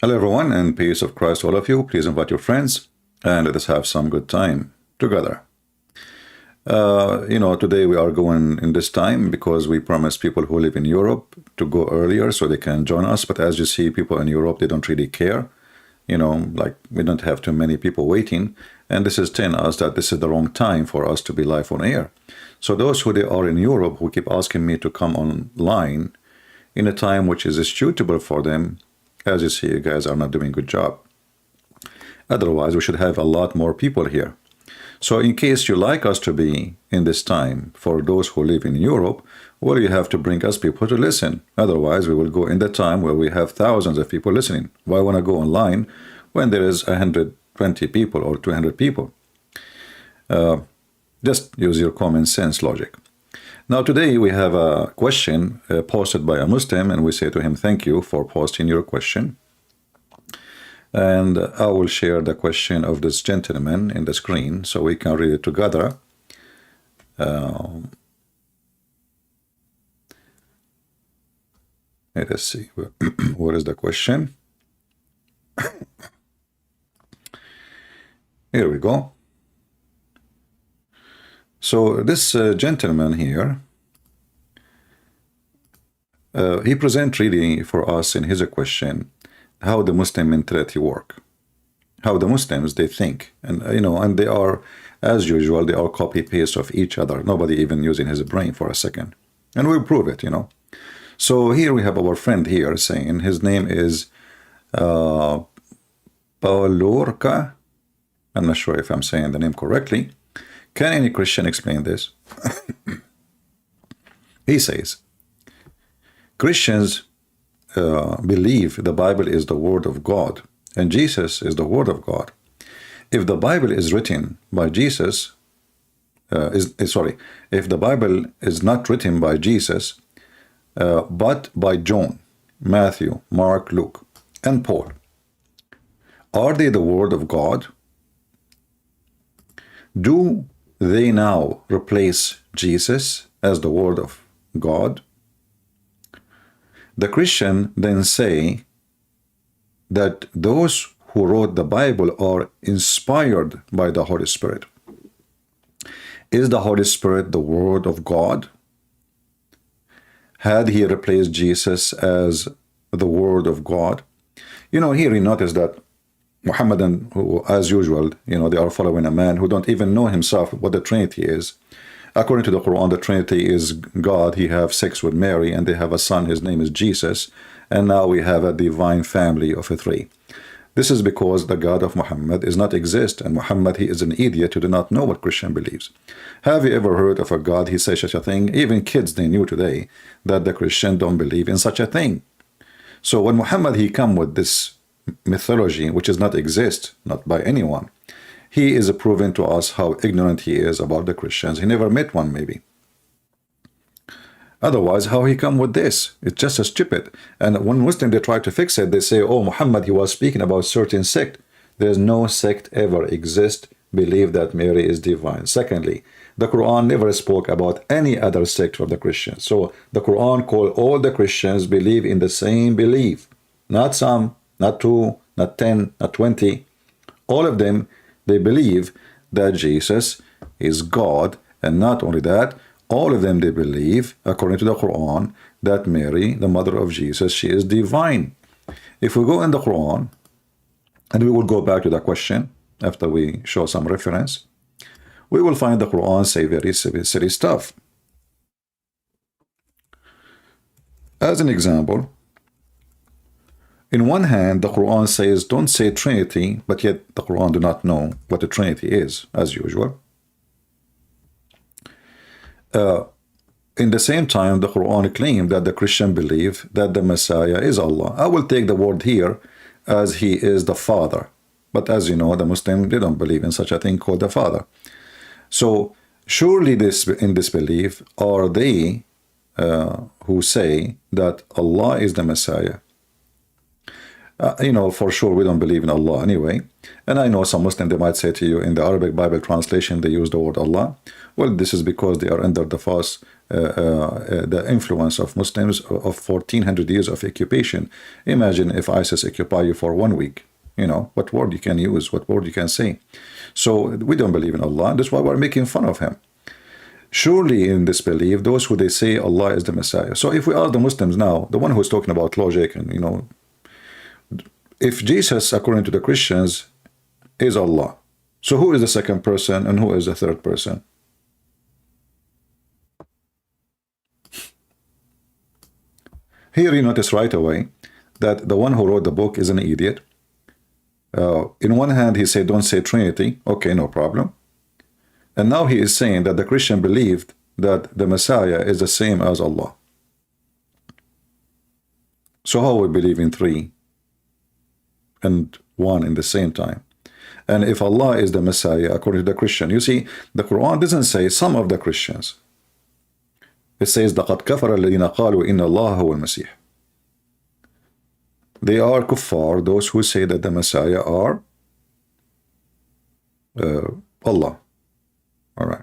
Hello, everyone, and peace of Christ to all of you. Please invite your friends and let us have some good time together. Today we are going in this time because we promised people who live in Europe to go earlier so they can join us. But as you see, people in Europe, they don't really care. Like we don't have too many people waiting. And this is telling us that this is the wrong time for us to be live on air. So those who they are in Europe who keep asking me to come online in a time which is suitable for them, as you see, you guys are not doing a good job. Otherwise, we should have a lot more people here. So in case you like us to be in this time, for those who live in Europe, well, you have to bring us people to listen. Otherwise, we will go in the time where we have thousands of people listening. Why want to go online when there is 120 people or 200 people? Just use your common sense logic. Now, today we have a question posted by a Muslim, and we say to him, thank you for posting your question. And I will share the question of this gentleman in the screen so we can read it together. Let us see, what is the question? Here we go. So this gentleman here, he presents really for us in his question how the Muslim mentality work, how the Muslims they think, and and they are, as usual, they are copy paste of each other. Nobody even using his brain for a second, and we'll prove it. So here we have our friend here saying his name is Paulorka. I'm not sure if I'm saying the name correctly. Can any Christian explain this? He says, Christians believe the Bible is the Word of God, and Jesus is the Word of God. If the Bible is written by Jesus, if the Bible is not written by Jesus, but by John, Matthew, Mark, Luke, and Paul, are they the Word of God? Do they now replace Jesus as the Word of God? The Christian then say that those who wrote the Bible are inspired by the Holy Spirit. Is the Holy Spirit the Word of God? Had he replaced Jesus as the Word of God? Here you notice that Muhammadan, who, as usual, they are following a man who don't even know himself what the Trinity is. According to the Quran, the Trinity is God. He have sex with Mary, and they have a son. His name is Jesus. And now we have a divine family of three. This is because the God of Muhammad is not exist, and Muhammad, he is an idiot who do not know what Christian believes. Have you ever heard of a God, he says such a thing? Even kids, they knew today that the Christian don't believe in such a thing. So when Muhammad, he come with this mythology, which does not exist, not by anyone, he is proving to us how ignorant he is about the Christians. He never met one, maybe. Otherwise, how he come with this? It's just stupid. And when Muslims, they try to fix it, they say, oh, Muhammad, he was speaking about certain sect. There's no sect ever exist, believe that Mary is divine. Secondly, the Quran never spoke about any other sect of the Christians. So the Quran called all the Christians believe in the same belief. Not some, not 2, not 10, not 20. All of them, they believe that Jesus is God. And not only that, all of them, they believe, according to the Quran, that Mary, the mother of Jesus, she is divine. If we go in the Quran, and we will go back to the question after we show some reference, we will find the Quran say very silly stuff. As an example, in one hand, the Quran says, don't say Trinity, but yet the Quran do not know what the Trinity is, as usual. In the same time, the Quran claimed that the Christian believe that the Messiah is Allah. I will take the word here as he is the Father. But as you know, the Muslim, they don't believe in such a thing called the Father. So surely in this belief are they who say that Allah is the Messiah. For sure we don't believe in Allah anyway. And I know some Muslims, they might say to you, in the Arabic Bible translation, they use the word Allah. Well, this is because they are under the false the influence of Muslims of 1400 years of occupation. Imagine if ISIS occupy you for 1 week. You know, what word you can use, what word you can say. So we don't believe in Allah. That's why we're making fun of him. Surely in this belief, those who they say Allah is the Messiah. So if we are the Muslims now, the one who's talking about logic and, you know, if Jesus, according to the Christians, is Allah, so who is the second person and who is the third person? Here you notice right away that the one who wrote the book is an idiot. In one hand, he said, don't say Trinity. Okay, no problem. And now he is saying that the Christian believed that the Messiah is the same as Allah. So how we believe in 3 and 1 in the same time? And if Allah is the Messiah, according to the Christian, you see, the Quran doesn't say some of the Christians. It says, لَقَدْ كَفَرَ الَّذِينَ قَالُوا إِنَّ اللَّهَ هُوَ الْمَسِيحِ. They are kuffar, those who say that the Messiah are Allah. All right.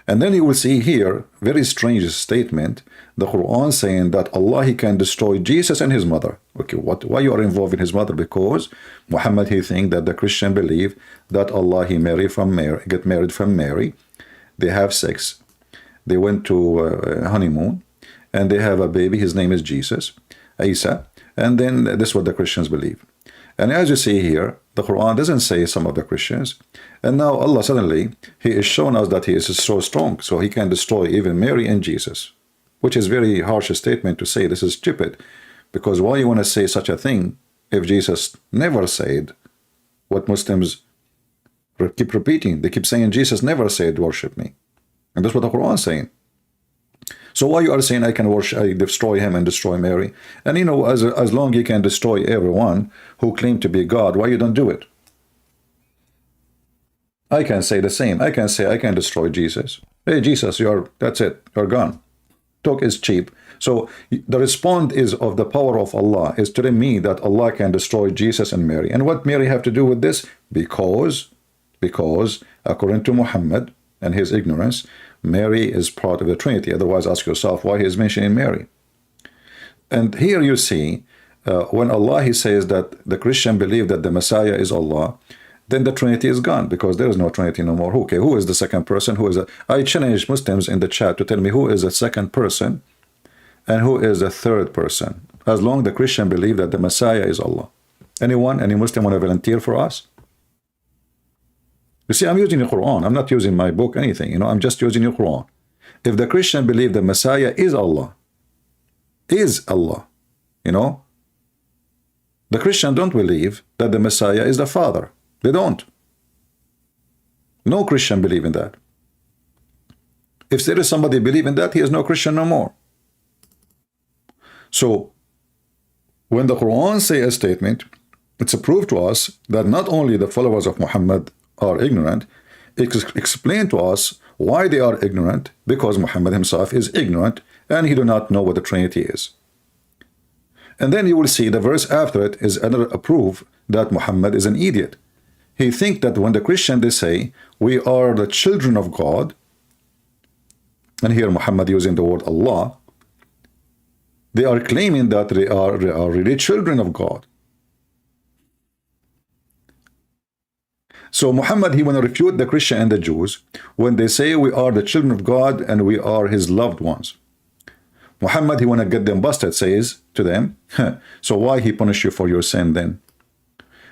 And then you will see here, very strange statement, the Quran saying that Allah, he can destroy Jesus and his mother. Okay, why you are involved in his mother? Because Muhammad, he think that the Christian believe that Allah, he get married from Mary. They have sex. They went to honeymoon, and they have a baby. His name is Jesus, Isa. And then this is what the Christians believe. And as you see here, the Quran doesn't say some of the Christians. And now Allah suddenly, he is showing us that he is so strong, so he can destroy even Mary and Jesus, which is very harsh statement to say. This is stupid, because why you want to say such a thing if Jesus never said what Muslims keep repeating? They keep saying Jesus never said worship me. And that's what the Quran is saying. So why you are saying I can worship, I destroy him and destroy Mary? And you know, as long you can destroy everyone who claim to be God, why you don't do it? I can say the same. I can say I can destroy Jesus. Hey Jesus, that's it, you're gone. Talk is cheap. So the response is of the power of Allah is telling me that Allah can destroy Jesus and Mary. And what Mary have to do with this? Because according to Muhammad and his ignorance, Mary is part of the Trinity. Otherwise, ask yourself why he is mentioning Mary. And here you see, when Allah, he says that the Christian believe that the Messiah is Allah, then the Trinity is gone, because there is no Trinity no more. Okay, who is the second person? Who is the... I challenge Muslims in the chat to tell me who is the second person and who is the third person, as long the Christian believe that the Messiah is Allah. Anyone, any Muslim want to volunteer for us? You see, I'm using the Quran. I'm not using my book, anything. You know, I'm just using the Quran. If the Christian believe the Messiah is Allah, you know, the Christian don't believe that the Messiah is the Father. They don't. No Christian believe in that. If there is somebody believe in that, he is no Christian no more. So, when the Quran say a statement, it's a proof to us that not only the followers of Muhammad are ignorant, explain to us why they are ignorant, because Muhammad himself is ignorant and he do not know what the Trinity is. And then you will see the verse after it is another proof that Muhammad is an idiot. He think that when the Christian they say we are the children of God, and here Muhammad using the word Allah, they are claiming that they are really children of God. So Muhammad, he want to refute the Christian and the Jews when they say we are the children of God and we are his loved ones. Muhammad, he want to get them busted, says to them, so why he punish you for your sin then?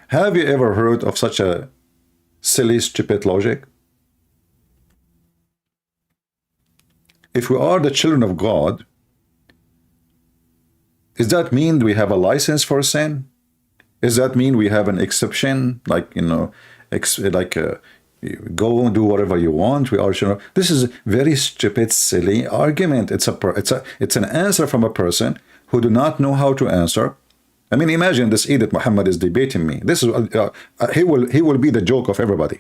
Have you ever heard of such a silly, stupid logic? If we are the children of God, does that mean we have a license for sin? Does that mean we have an exception, like, you know, go and do whatever you want? We are sure. This is a very stupid, silly argument. It's an answer from a person who do not know how to answer. I mean, imagine this idiot Muhammad is debating me. This is he will be the joke of everybody.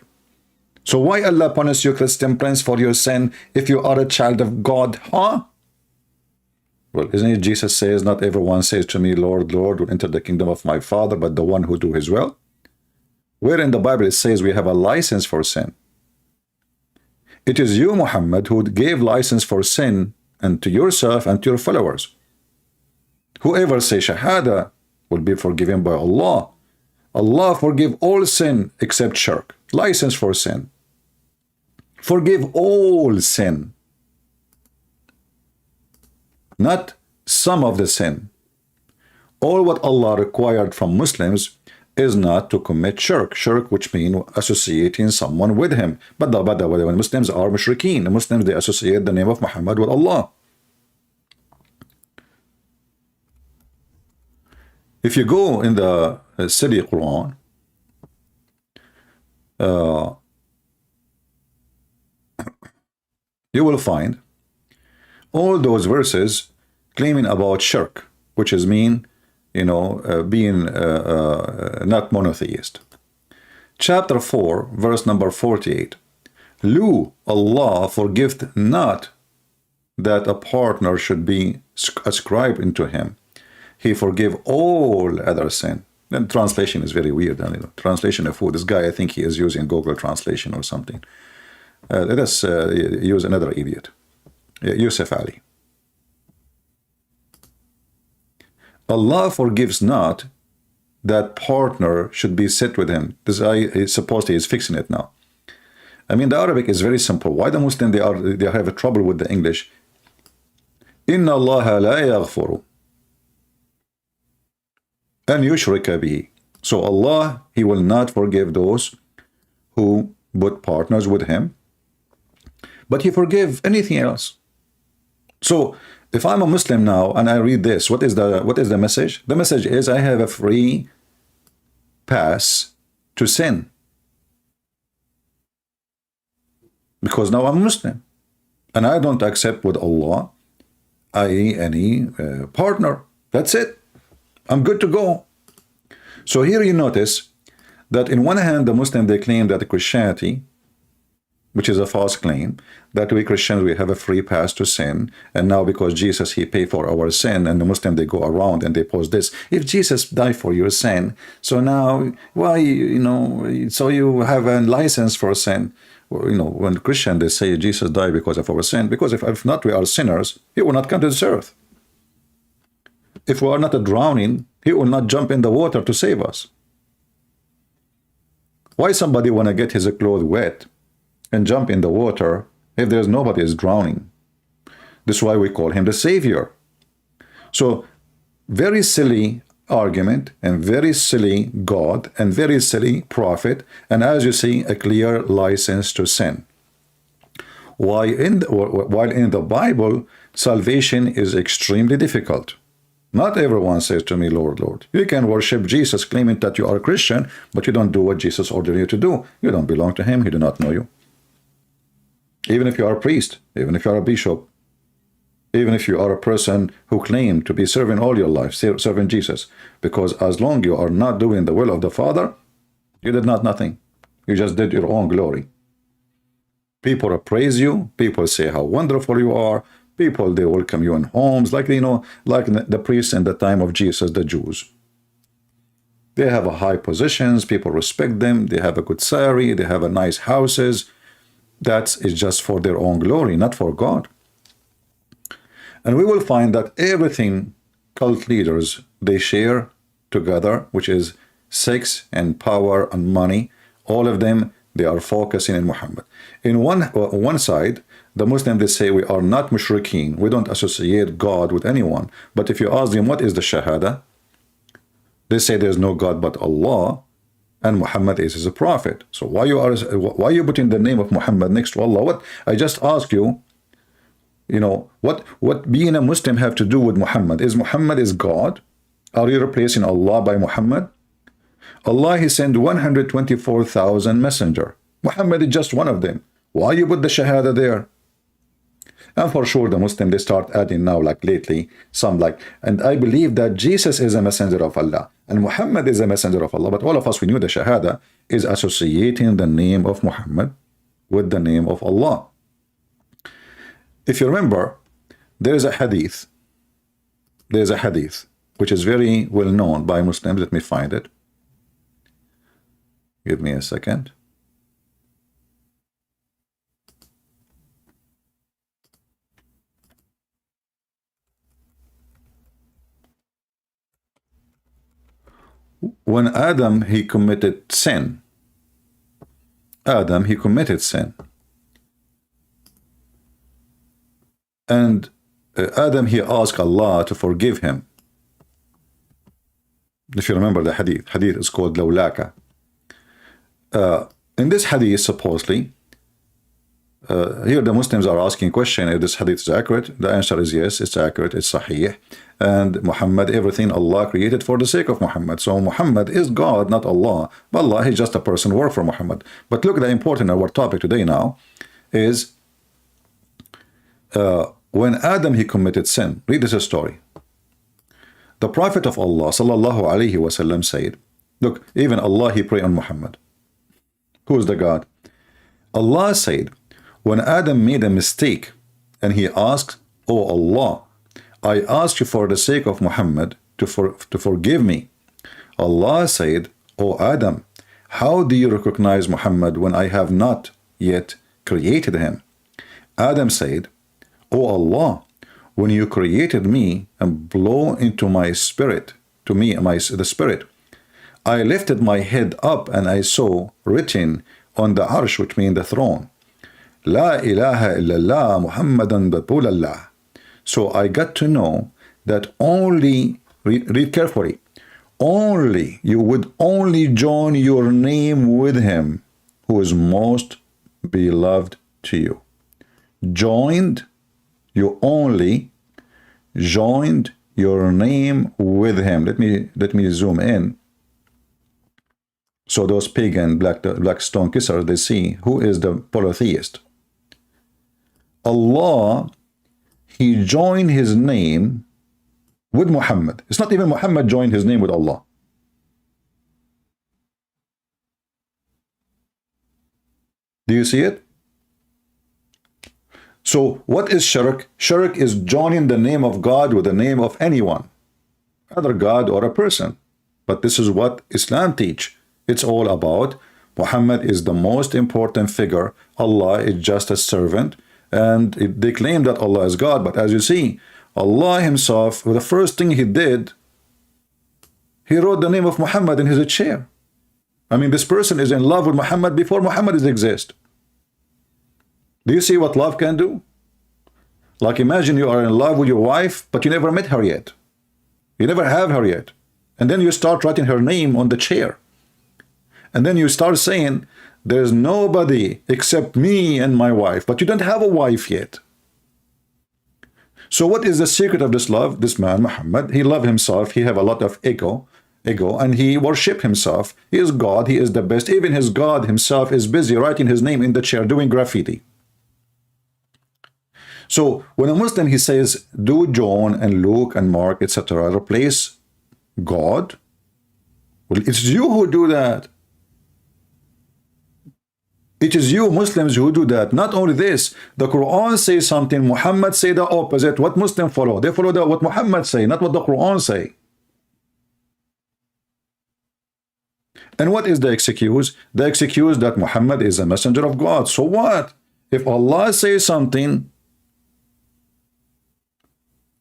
So why Allah punish you, Christian Prince, for your sin if you are a child of God? Huh? Well, isn't it Jesus says, not everyone says to me, Lord, Lord, will enter the kingdom of my Father, but the one who do his will? Where in the Bible it says we have a license for sin? It is you, Muhammad, who gave license for sin, and to yourself and to your followers. Whoever say Shahada will be forgiven by Allah. Allah forgive all sin except shirk. License for sin. Forgive all sin. Not some of the sin. All what Allah required from Muslims is not to commit shirk. Shirk, which means associating someone with him. But when Muslims are mushrikeen, the Muslims, they associate the name of Muhammad with Allah. If you go in the City Quran, you will find all those verses claiming about shirk, which is mean, being not monotheist. Chapter 4, verse number 48. Lo, Allah forgiveth not that a partner should be ascribed into him. He forgive all other sin. Then translation is very weird. Translation of who? This guy, I think he is using Google Translation or something. Let us use another idiot. Yusuf Ali. Allah forgives not that partner should be set with him. This guy, supposed he is fixing it now. I mean, the Arabic is very simple. Why the Muslim, they have a trouble with the English? Inna Allah la yaghfuru an yushrika bihi. So Allah, he will not forgive those who put partners with him, but he forgive anything else. So if I'm a Muslim now and I read this, what is the message? The message is I have a free pass to sin, because now I'm a Muslim and I don't accept with Allah any partner. That's it. I'm good to go. So here you notice that in one hand, the Muslim, they claim that Christianity, which is a false claim, that we Christians, we have a free pass to sin, and now because Jesus, he paid for our sin, and the Muslim, they go around and they post this, if Jesus died for your sin, so now, why, so you have a license for sin. When Christian, they say Jesus died because of our sin, because if not, we are sinners, he will not come to this earth. If we are not drowning, he will not jump in the water to save us. Why somebody want to get his clothes wet and jump in the water if there's nobody is drowning? This is why we call him the Savior. So, very silly argument, and very silly God, and very silly prophet, and as you see, a clear license to sin. While in the Bible, salvation is extremely difficult. Not everyone says to me, Lord, Lord. You can worship Jesus, claiming that you are a Christian, but you don't do what Jesus ordered you to do. You don't belong to him. He do not know you. Even if you are a priest, even if you are a bishop, even if you are a person who claim to be serving all your life, serving Jesus, because as long you are not doing the will of the Father, you did nothing. You just did your own glory. People praise you. People say how wonderful you are. People, they welcome you in homes, like the priests in the time of Jesus, the Jews. They have a high positions. People respect them. They have a good salary. They have a nice houses. That is just for their own glory, not for God. And we will find that everything cult leaders, they share together, which is sex and power and money, all of them, they are focusing in Muhammad. In one side, the Muslims, they say we are not mushrikeen. We don't associate God with anyone. But if you ask them, what is the Shahada? They say there's no God but Allah, and Muhammad is his prophet. So why you putting the name of Muhammad next to Allah? What I just asked you, what being a Muslim have to do with Muhammad? Muhammad is God? Are you replacing Allah by Muhammad? Allah, he sent 124,000 messenger. Muhammad is just one of them. Why you put the Shahada there? And for sure, the Muslim, they start adding now, like lately, and I believe that Jesus is a messenger of Allah, and Muhammad is a messenger of Allah, but all of us, we knew the Shahada is associating the name of Muhammad with the name of Allah. If you remember, there is a hadith, which is very well known by Muslims. Let me find it. Give me a second. when Adam, he committed sin. Adam, he committed sin. And Adam, he asked Allah to forgive him. If you remember the hadith, hadith is called Lawlaka. In this hadith, supposedly, here the Muslims are asking a question if this hadith is accurate. The answer is yes, it's accurate, it's sahih. And Muhammad, everything Allah created for the sake of Muhammad. So Muhammad is God, not Allah. But Allah is just a person who worked for Muhammad. But look, the important our topic today now is when Adam, he committed sin. Read this story. The Prophet of Allah, sallallahu alaihi wasallam, said, look, even Allah, he prayed on Muhammad. Who is the God? Allah said, when Adam made a mistake and he asked, oh Allah, I ask you for the sake of Muhammad to forgive me. Allah said, oh Adam, how do you recognize Muhammad when I have not yet created him? Adam said, oh Allah, when you created me and blow into my spirit, to me, the spirit, I lifted my head up and I saw written on the arsh, which means the throne, La ilaha illallah Muhammadan Rasulullah. So I got to know that only, read carefully, only, you would only join your name with him who is most beloved to you. Joined, you only joined your name with him. Let me zoom in. So those pagan black stone kissers, they see who is the polytheist. Allah, he joined his name with Muhammad. It's not even Muhammad joined his name with Allah. Do you see it? So what is shirk? Shirk is joining the name of God with the name of anyone, either God or a person. But this is what Islam teach. It's all about Muhammad is the most important figure. Allah is just a servant. And they claim that Allah is God. But as you see, Allah himself, the first thing he did, he wrote the name of Muhammad in his chair. I mean, this person is in love with Muhammad before Muhammad exists. Do you see what love can do? Like imagine you are in love with your wife, but you never met her yet. You never have her yet. And then you start writing her name on the chair. And then you start saying, there's nobody except me and my wife, but you don't have a wife yet. So what is the secret of this love? This man, Muhammad, he loved himself. He have a lot of ego, and he worship himself. He is God. He is the best. Even his God himself is busy writing his name in the chair, doing graffiti. So when a Muslim, he says, do John and Luke and Mark, etc., replace God, well, it's you who do that. It is you Muslims who do that. Not only this, the Quran says something, Muhammad say the opposite. What Muslims follow? They follow what Muhammad say, not what the Quran say. And what is the excuse? The excuse that Muhammad is a messenger of God. So what? If Allah says something,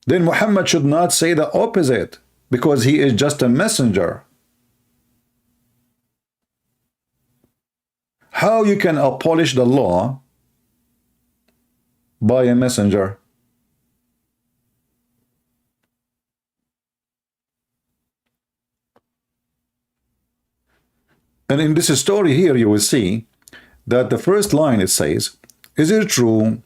then Muhammad should not say the opposite, because he is just a messenger. How you can abolish the law by a messenger? And in this story here, you will see that the first line, it says, is it true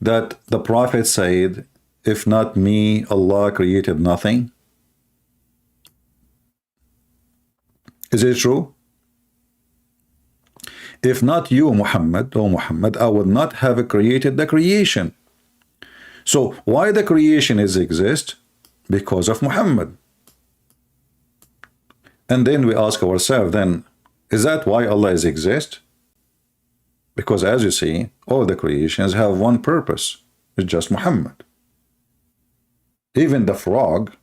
that the Prophet said, if not me, Allah created nothing? Is it true? If not you, Muhammad, oh Muhammad, I would not have created the creation. So why the creation is exist? Because of Muhammad. And then we ask ourselves, then, is that why Allah is exist? Because as you see, all the creations have one purpose. It's just Muhammad. Even the frog,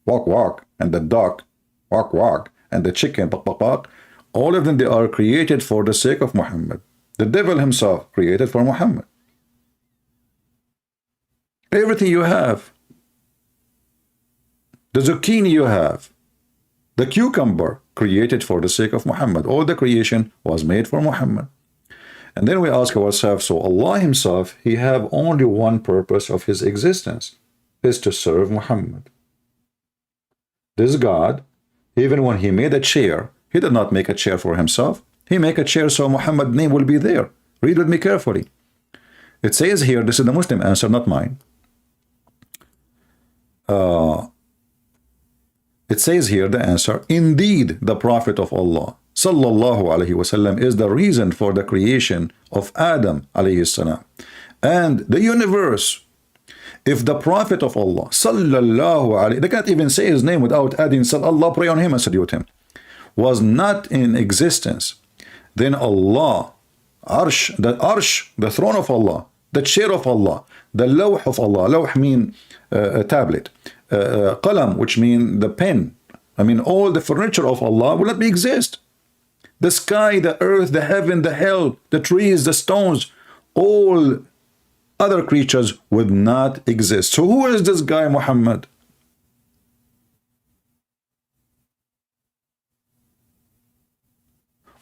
walk, walk, and the duck, walk, walk, and the chicken, bak, bak, bak, all of them, they are created for the sake of Muhammad. The devil himself created for Muhammad. Everything you have, the zucchini you have, The cucumber created for the sake of Muhammad. All the creation was made for Muhammad. And then we ask ourselves, so Allah himself, he have only one purpose of his existence, is to serve Muhammad. This God, even when he made a chair, he did not make a chair for himself. He made a chair so Muhammad's name will be there. Read with me carefully. It says here, this is the Muslim answer, not mine. It says here the answer, indeed the Prophet of Allah sallallahu alaihi wasallam is the reason for the creation of Adam alayhi salam and the universe. If the Prophet of Allah sallallahu alaihi, they can't even say his name without adding Allah, pray on him and salute him, was not in existence, then Allah, arsh, the throne of Allah, the chair of Allah, the lawh of Allah, lawh mean a tablet, qalam, which mean the pen, I mean all the furniture of Allah will not be exist. The sky, the earth, the heaven, the hell, the trees, the stones, all other creatures would not exist. So who is this guy Muhammad?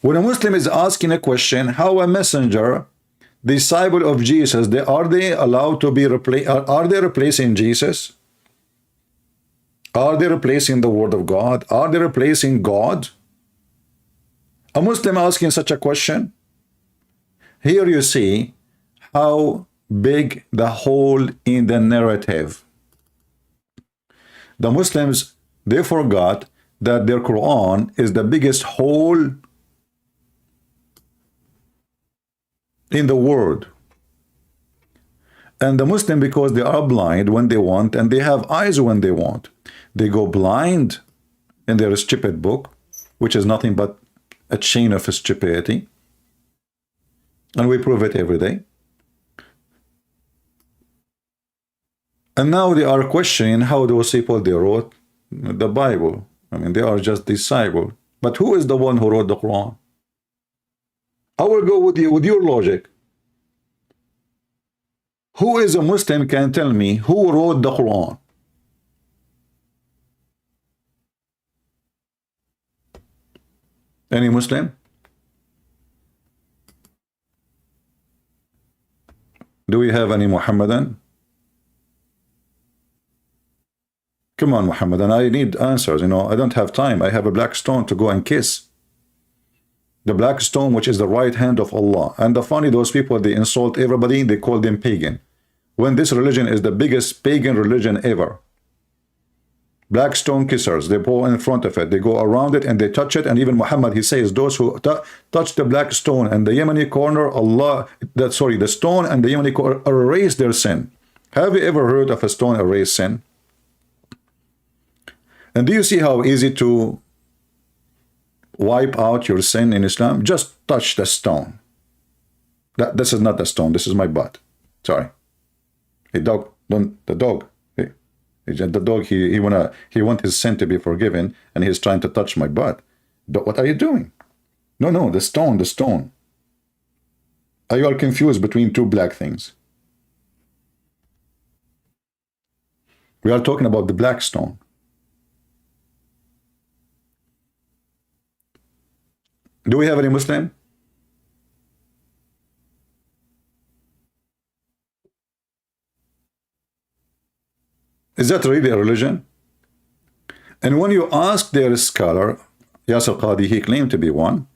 When a Muslim is asking a question, how a messenger, disciple of Jesus, are they allowed to be replaced? Are they replacing Jesus? Are they replacing the word of God? Are they replacing God? A Muslim asking such a question, here you see how big the hole in the narrative. The Muslims, they forgot that their Quran is the biggest hole in the world. And the Muslim, because they are blind when they want and they have eyes when they want, they go blind in their stupid book, which is nothing but a chain of stupidity, and we prove it every day. And now they are questioning how those people, they wrote the Bible. I mean, they are just disciples. But who is the one who wrote the Quran? I will go with you, with your logic. Who is a Muslim can tell me who wrote the Quran? Any Muslim? Do we have any Muhammadan? Come on, Muhammadan, I need answers. You know, I don't have time. I have a black stone to go and kiss. The black stone, which is the right hand of Allah. And the funny, those people, they insult everybody, they call them pagan. When this religion is the biggest pagan religion ever. Black stone kissers, they go in front of it, they go around it and they touch it. And even Muhammad, he says, those who touch the black stone and the Yemeni corner, the stone and the Yemeni corner erase their sin. Have you ever heard of a stone erase sin? And do you see how easy to wipe out your sin in Islam? Just touch the stone. This is not the stone, this is my butt. Sorry. Hey, dog, don't, the dog. The dog, he want his sin to be forgiven, and he's trying to touch my butt. What are you doing? No, the stone, the stone. You are confused between two black things. We are talking about the black stone. Do we have any Muslim? Is that really a religion? And when you ask their scholar, Yasir Qadi, he claimed to be one.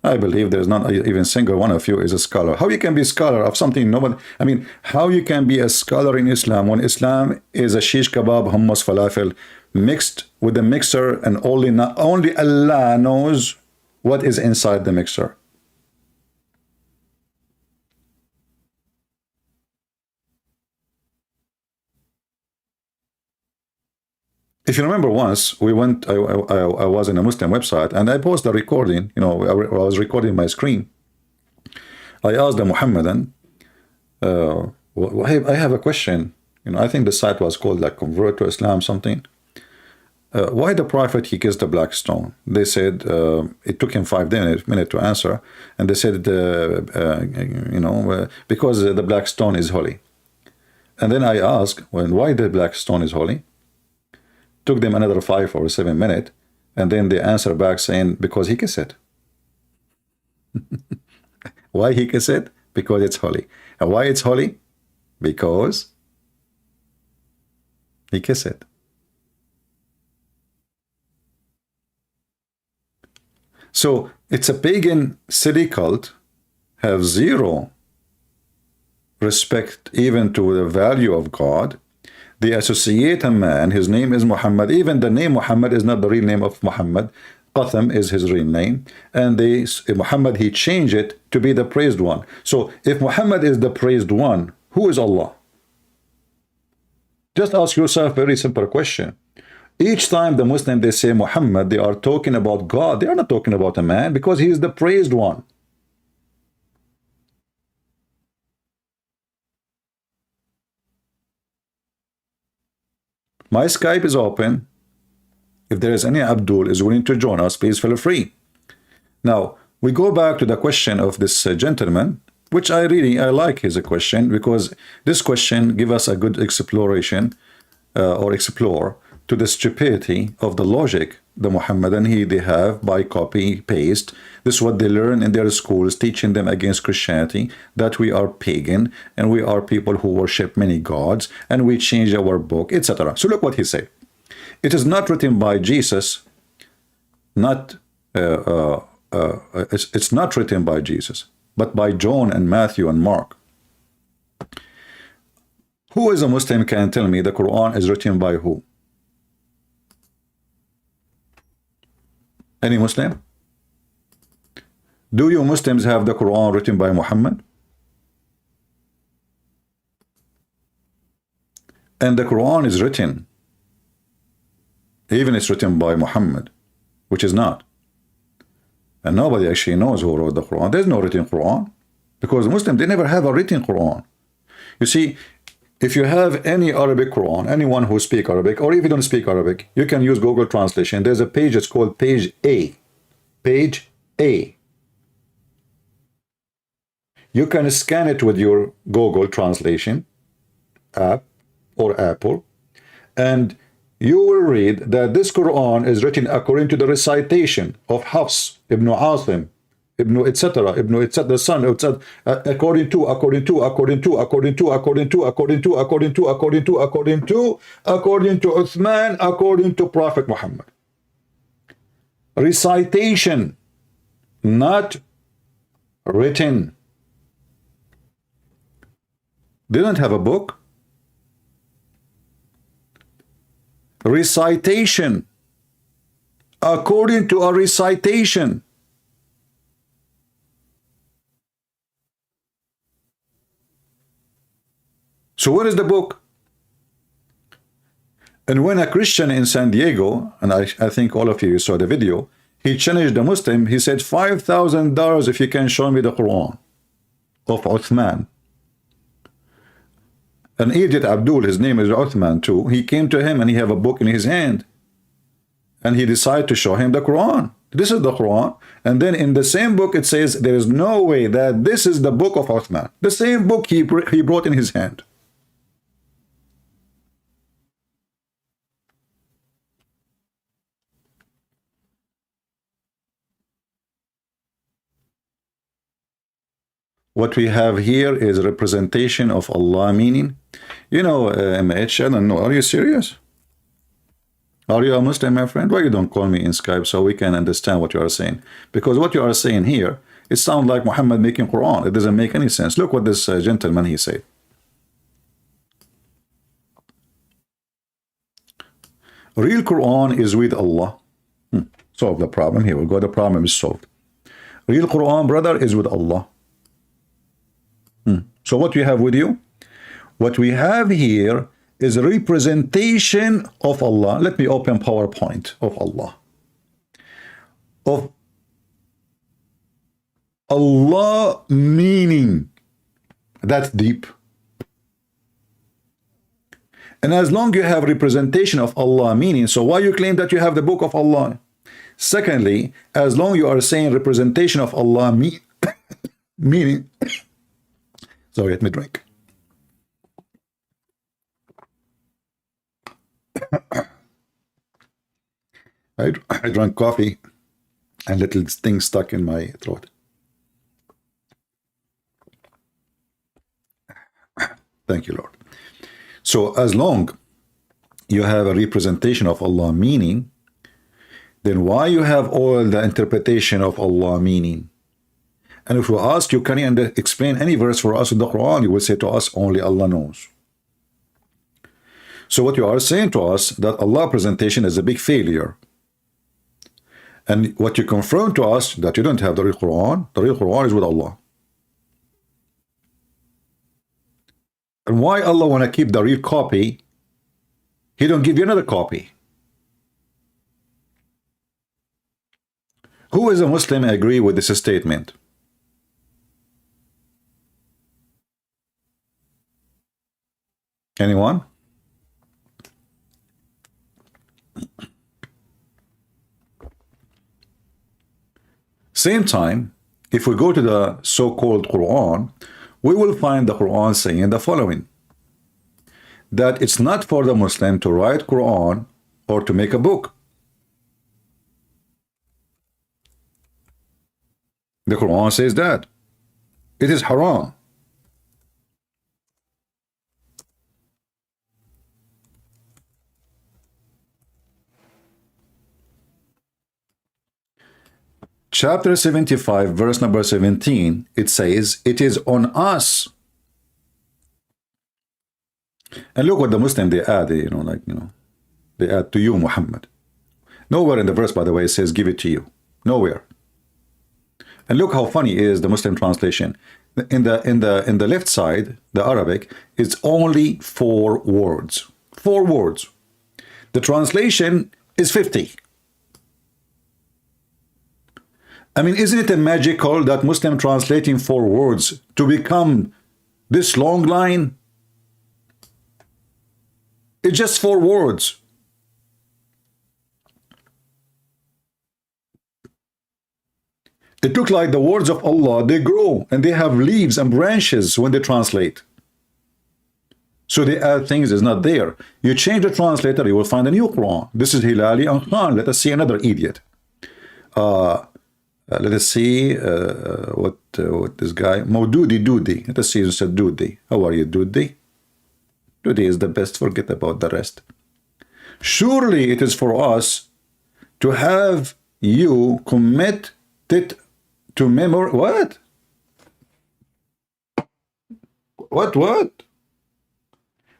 I believe there's not even single one of you is a scholar. How you can be a scholar of something nobody, I mean, how you can be a scholar in Islam when Islam is a shish kebab, hummus, falafel, mixed with a mixer, and only Allah knows what is inside the mixer. If you remember, once we went, I was in a Muslim website and I posted a recording, you know, I was recording my screen. I asked the Muhammadan, I have a question. You know, I think the site was called like Convert to Islam something. Why the Prophet, he kissed the black stone? They said, it took him 5 minutes to answer. And they said, you know, because the black stone is holy. And then I asked, well, why the black stone is holy? Took them another 5 or 7 minutes. And then they answer back saying, because he kissed it. Why he kissed it? Because it's holy. And why it's holy? Because he kissed it. So it's a pagan city cult, have zero respect even to the value of God. They associate a man, his name is Muhammad. Even the name Muhammad is not the real name of Muhammad. Qatham is his real name. And Muhammad, he changed it to be the praised one. So if Muhammad is the praised one, who is Allah? Just ask yourself a very simple question. Each time the Muslim, they say Muhammad, they are talking about God. They are not talking about a man, because he is the praised one. My Skype is open. If there is any Abdul is willing to join us, please feel free. Now, we go back to the question of this gentleman, which I like his question, because this question gives us a good exploration or explore to the stupidity of the logic the Muhammadan they have by copy paste. This is what they learn in their schools, teaching them against Christianity, that we are pagan and we are people who worship many gods and we change our book, etc. So look what he said. It is not written by Jesus, it's not written by Jesus, but by John and Matthew and Mark. Who is a Muslim can tell me the Quran is written by who? Any Muslim? Do you Muslims have the Quran written by Muhammad? And the Quran is written, even it's written by Muhammad, which is not. And nobody actually knows who wrote the Quran. There's no written Quran, because Muslims, they never have a written Quran. You see, if you have any Arabic Quran, anyone who speaks Arabic, or if you don't speak Arabic, you can use Google Translation. There's a page, it's called page A. Page A. You can scan it with your Google Translation app or Apple, and you will read that this Quran is written according to the recitation of Hafs, Ibn Asim, Ibn etc., Ibn etc., the son, etc., according to Uthman, according to Prophet Muhammad. Recitation, not written. They don't have a book. Recitation, according to a recitation. So where is the book? And when a Christian in San Diego, and I think all of you saw the video, he challenged the Muslim, he said, $5,000 if you can show me the Quran of Uthman. An idiot Abdul, his name is Uthman too, he came to him and he have a book in his hand. And he decided to show him the Quran. This is the Quran. And then in the same book it says, there is no way that this is the book of Uthman. The same book he brought in his hand. What we have here is a representation of Allah, meaning, you know, MH, I don't know, are you serious? Are you a Muslim, my friend? Why you don't call me in Skype so we can understand what you are saying? Because what you are saying here, it sounds like Muhammad making Quran. It doesn't make any sense. Look what this gentleman, he said. Real Quran is with Allah. Solve the problem. Here we go. The problem is solved. Real Quran, brother, is with Allah. So what we have with you? What we have here is a representation of Allah. Let me open PowerPoint of Allah. Of Allah meaning. That's deep. And as long you have representation of Allah meaning, so why you claim that you have the book of Allah? Secondly, as long you are saying representation of Allah meaning, sorry, let me drink. I drank coffee and little thing stuck in my throat. Thank you, Lord. So as long you have a representation of Allah meaning, then why you have all the interpretation of Allah meaning? And if we ask you, can you explain any verse for us in the Quran? You will say to us, only Allah knows. So what you are saying to us, that Allah presentation is a big failure. And what you confirm to us, that you don't have the real Quran is with Allah. And why Allah want to keep the real copy? He don't give you another copy. Who is a Muslim agree with this statement? Anyone? Same time, if we go to the so-called Quran, we will find the Quran saying the following, that it's not for the Muslim to write Quran or to make a book. The Quran says that it is haram. Chapter 75, verse number 17, it says, it is on us. And look what the Muslim they add, they add to you, Muhammad. Nowhere in the verse, by the way, it says give it to you. Nowhere. And look how funny is the Muslim translation. In the left side, the Arabic, it's only 4 words. 4 words. The translation is 50. I mean, isn't it a magical that Muslim translating 4 words to become this long line? It's just 4 words. It looks like the words of Allah, they grow and they have leaves and branches when they translate. So they add things that's not there. You change the translator, you will find a new Quran. This is Hilali and Khan. Let us see another idiot. Let us see what this guy, Maududi Dudi. Let us see, said Dudi. How are you, Dudi? Dudi is the best, forget about the rest. Surely it is for us to have you commit it to memory. What? What?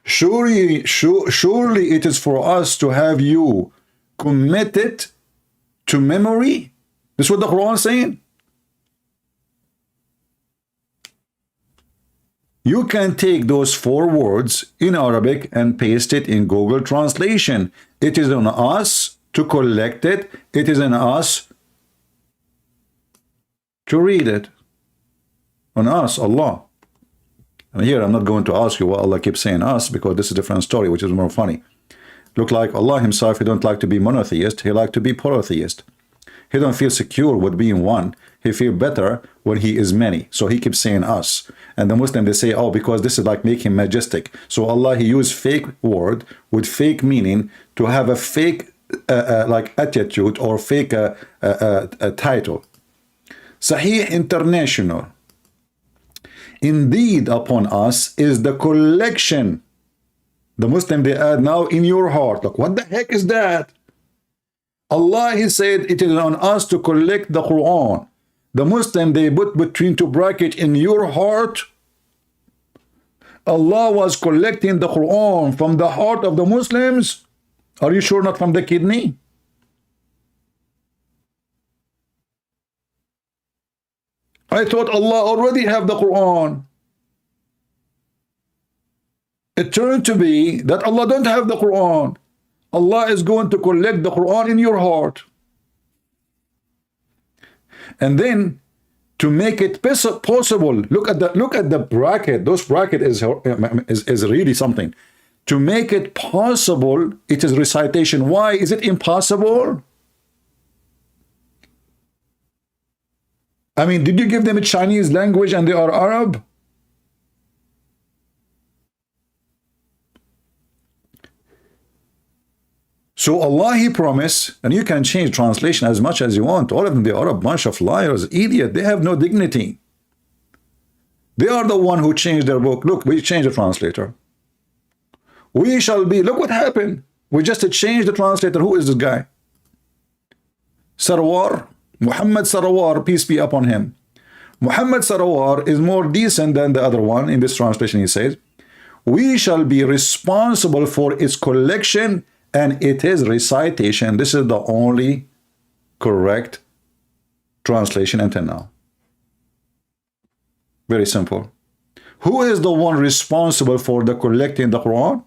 Surely it is for us to have you committed to memory. This is what the Quran is saying. You can take those 4 words in Arabic and paste it in Google Translation. It is on us to collect it. It is on us to read it. On us, Allah. And here I'm not going to ask you why Allah keeps saying us, because this is a different story, which is more funny. Look like Allah himself, he don't like to be monotheist, he like to be polytheist. He don't feel secure with being one. He feel better when he is many. So he keeps saying us. And the Muslim, they say, oh, because this is like make him majestic. So Allah, he used fake word with fake meaning to have a fake like attitude or fake title. Sahih International. Indeed upon us is the collection. The Muslim, they add now in your heart. Look, what the heck is that? Allah, he said, it is on us to collect the Quran. The Muslim, they put between 2 brackets in your heart. Allah was collecting the Quran from the heart of the Muslims. Are you sure not from the kidney? I thought Allah already have the Quran. It turned to be that Allah don't have the Quran. Allah is going to collect the Quran in your heart. And then to make it possible, look at the bracket. Those bracket is really something. To make it possible, it is recitation. Why is it impossible? I mean, did you give them a Chinese language and they are Arab? So Allah, He promised, and you can change translation as much as you want. All of them, they are a bunch of liars, idiot. They have no dignity. They are the one who changed their book. Look, we changed the translator. We shall be, look what happened. We just changed the translator. Who is this guy? Sarawar, Muhammad Sarawar, peace be upon him. Muhammad Sarawar is more decent than the other one. In this translation, he says, we shall be responsible for its collection and it is recitation. This is the only correct translation until now. Very simple. Who is the one responsible for the collecting the Quran?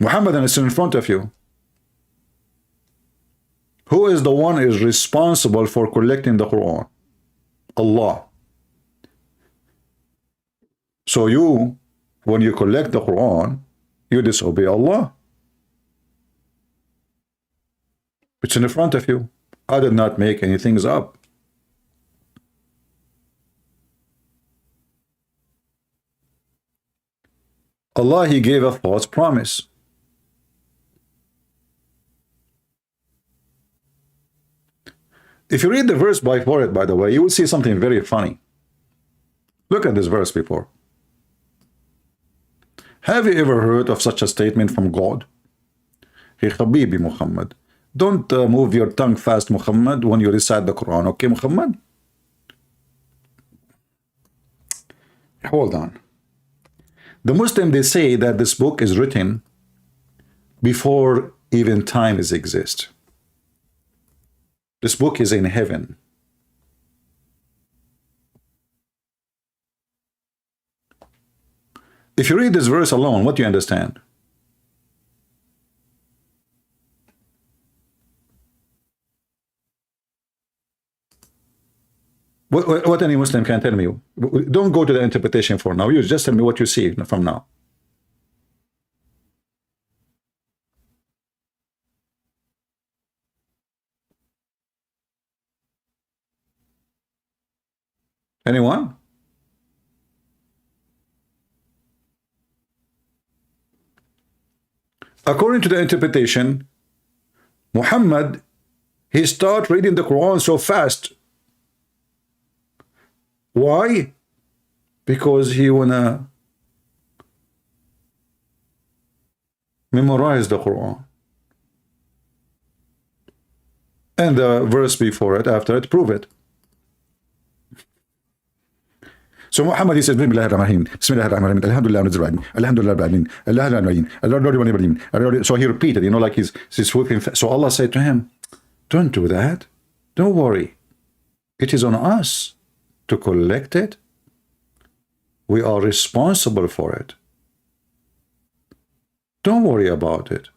Muhammad, and it's in front of you. Who is the one is responsible for collecting the Quran? Allah. So you, when you collect the Quran, you disobey Allah. It's in front of you. I did not make anything up. Allah, He gave a false promise. If you read the verse before it, by the way, you will see something very funny. Look at this verse before. Have you ever heard of such a statement from God? Hey, Habibi Muhammad, don't move your tongue fast, Muhammad, when you recite the Quran, okay, Muhammad? Hold on. The Muslim, they say that this book is written before even time exists. This book is in heaven. If you read this verse alone, what do you understand? What any Muslim can tell me? Don't go to the interpretation for now. You just tell me what you see from now. Anyone? According to the interpretation, Muhammad, he started reading the Quran so fast. Why? Because he wanna memorize the Quran. And the verse before it, after it, prove it. So Muhammad, he says, so he repeated, you know, like he's swooping. So Allah said to him, don't do that. Don't worry. It is on us to collect it. We are responsible for it. Don't worry about it.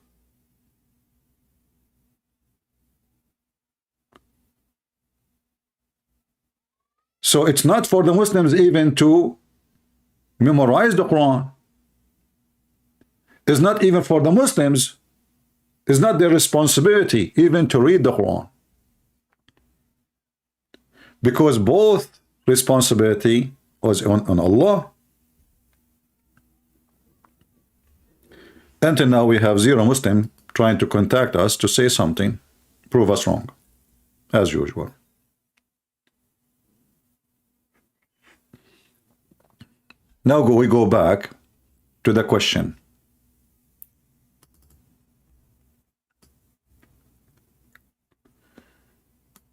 So it's not for the Muslims even to memorize the Quran. It's not even for the Muslims. It's not their responsibility even to read the Quran. Because both responsibility was on Allah. Until now we have zero Muslim trying to contact us to say something, prove us wrong, as usual. Now we go back to the question.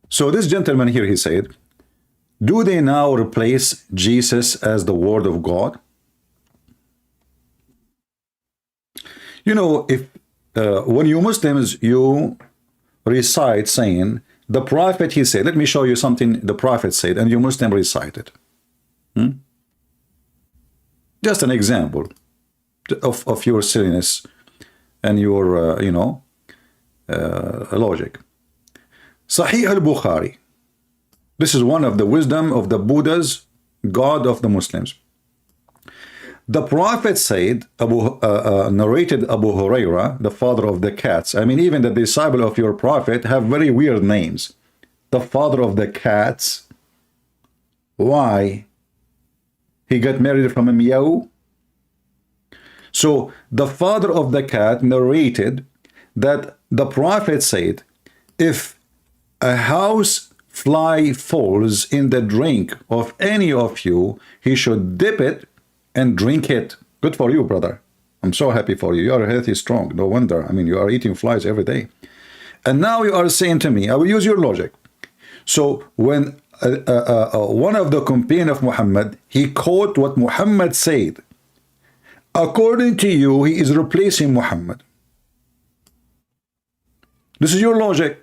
So this gentleman here, he said, do they now replace Jesus as the Word of God? You know, if when you Muslims, you recite saying, the Prophet, he said, let me show you something the Prophet said, and you Muslim recite it. Just an example of your silliness and your, logic. Sahih al-Bukhari. This is one of the wisdom of the Buddha's God of the Muslims. The Prophet said, narrated Abu Huraira, the father of the cats. I mean, even the disciple of your Prophet have very weird names. The father of the cats. Why? He got married from a meow. So the father of the cat narrated that the Prophet said, if a house fly falls in the drink of any of you, he should dip it and drink it. Good for you, brother. I'm so happy for you. You are healthy, strong. No wonder. I mean, you are eating flies every day. And now you are saying to me, I will use your logic. So when one of the companions of Muhammad, he quote what Muhammad said. According to you, he is replacing Muhammad. This is your logic.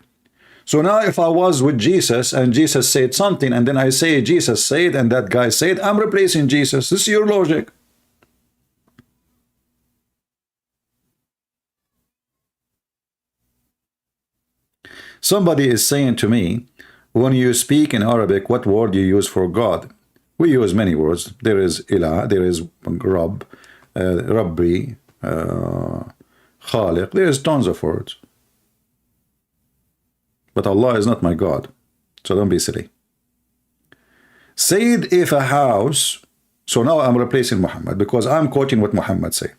So now if I was with Jesus and Jesus said something and then I say Jesus said and that guy said, I'm replacing Jesus. This is your logic. Somebody is saying to me, when you speak in Arabic, what word you use for God? We use many words. There is Ilah, there is Rabb, Rabbi, Khaliq. There is tons of words. But Allah is not my God. So don't be silly. Said if a house, so now I'm replacing Muhammad because I'm quoting what Muhammad said.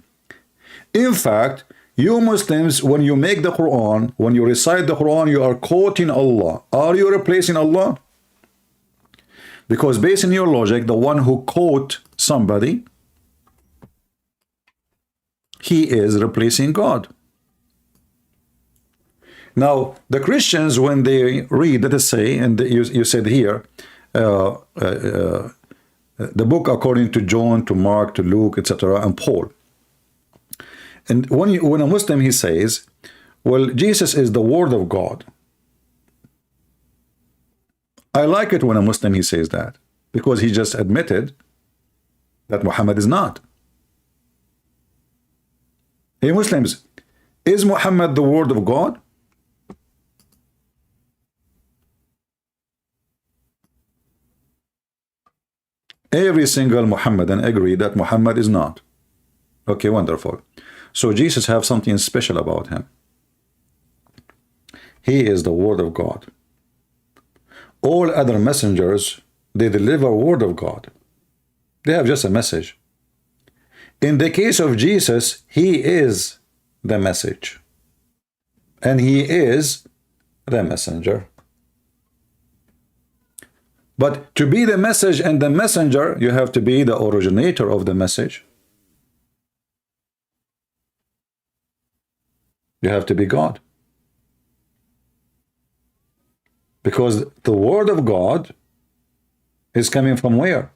In fact, you Muslims, when you make the Quran, when you recite the Quran, you are quoting Allah. Are you replacing Allah? Because based on your logic, the one who quote somebody, he is replacing God. Now, the Christians, when they read, let us say, and you said here, the book according to John, to Mark, to Luke, etc., and Paul. And when a Muslim, he says, well, Jesus is the word of God. I like it when a Muslim, he says that, because he just admitted that Muhammad is not. Hey, Muslims, is Muhammad the word of God? Every single Muhammadan agree that Muhammad is not. Okay, wonderful. So Jesus have something special about him. He is the word of God. All other messengers, they deliver word of God. They have just a message. In the case of Jesus, he is the message. And he is the messenger. But to be the message and the messenger, you have to be the originator of the message. You have to be God. Because the word of God is coming from where?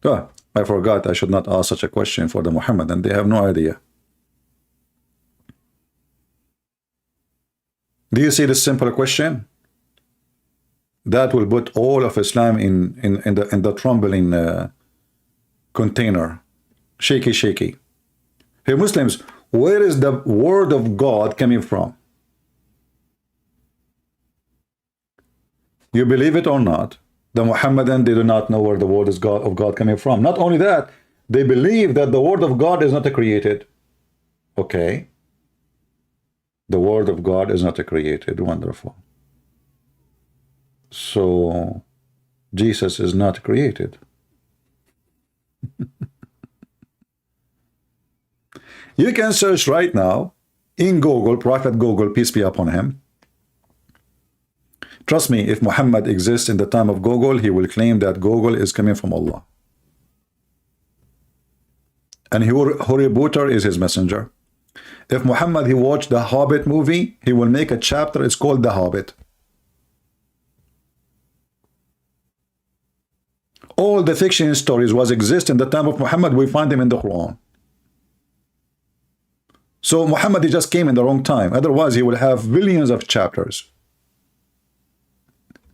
Oh, I forgot. I should not ask such a question for the Muhammadan. They have no idea. Do you see this simple question? That will put all of Islam in the trembling container. Shaky, shaky. Hey, Muslims, where is the word of God coming from? You believe it or not, the Muhammadan, they do not know where the word of God coming from. Not only that, they believe that the word of God is not created. Okay. The word of God is not created. Wonderful. So Jesus is not created. You can search right now in Google, Prophet Google, peace be upon him. Trust me, if Muhammad exists in the time of Google, he will claim that Google is coming from Allah. And Harry Potter is his messenger. If Muhammad, he watched the Hobbit movie, he will make a chapter, it's called The Hobbit. All the fiction stories was exist in the time of Muhammad, we find them in the Quran. So Muhammad, he just came in the wrong time. Otherwise, he would have billions of chapters.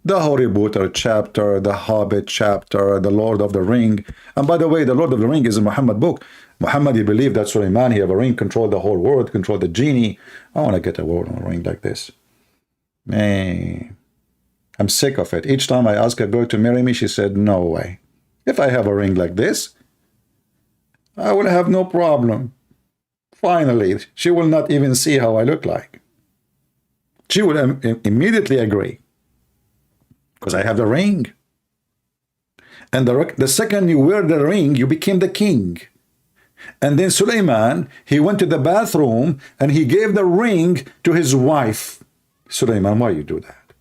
The Harry Potter chapter, the Hobbit chapter, the Lord of the Ring. And by the way, the Lord of the Ring is a Muhammad book. Muhammad, he believed that Sulaiman, he have a ring, control the whole world, control the genie. I want to get a word on a ring like this. Man, I'm sick of it. Each time I ask a girl to marry me, she said, no way. If I have a ring like this, I will have no problem. Finally, she will not even see how I look like. She will immediately agree. Because I have the ring. And the second you wear the ring, you became the king. And then Sulaiman, he went to the bathroom and he gave the ring to his wife. Sulaiman, why you do that?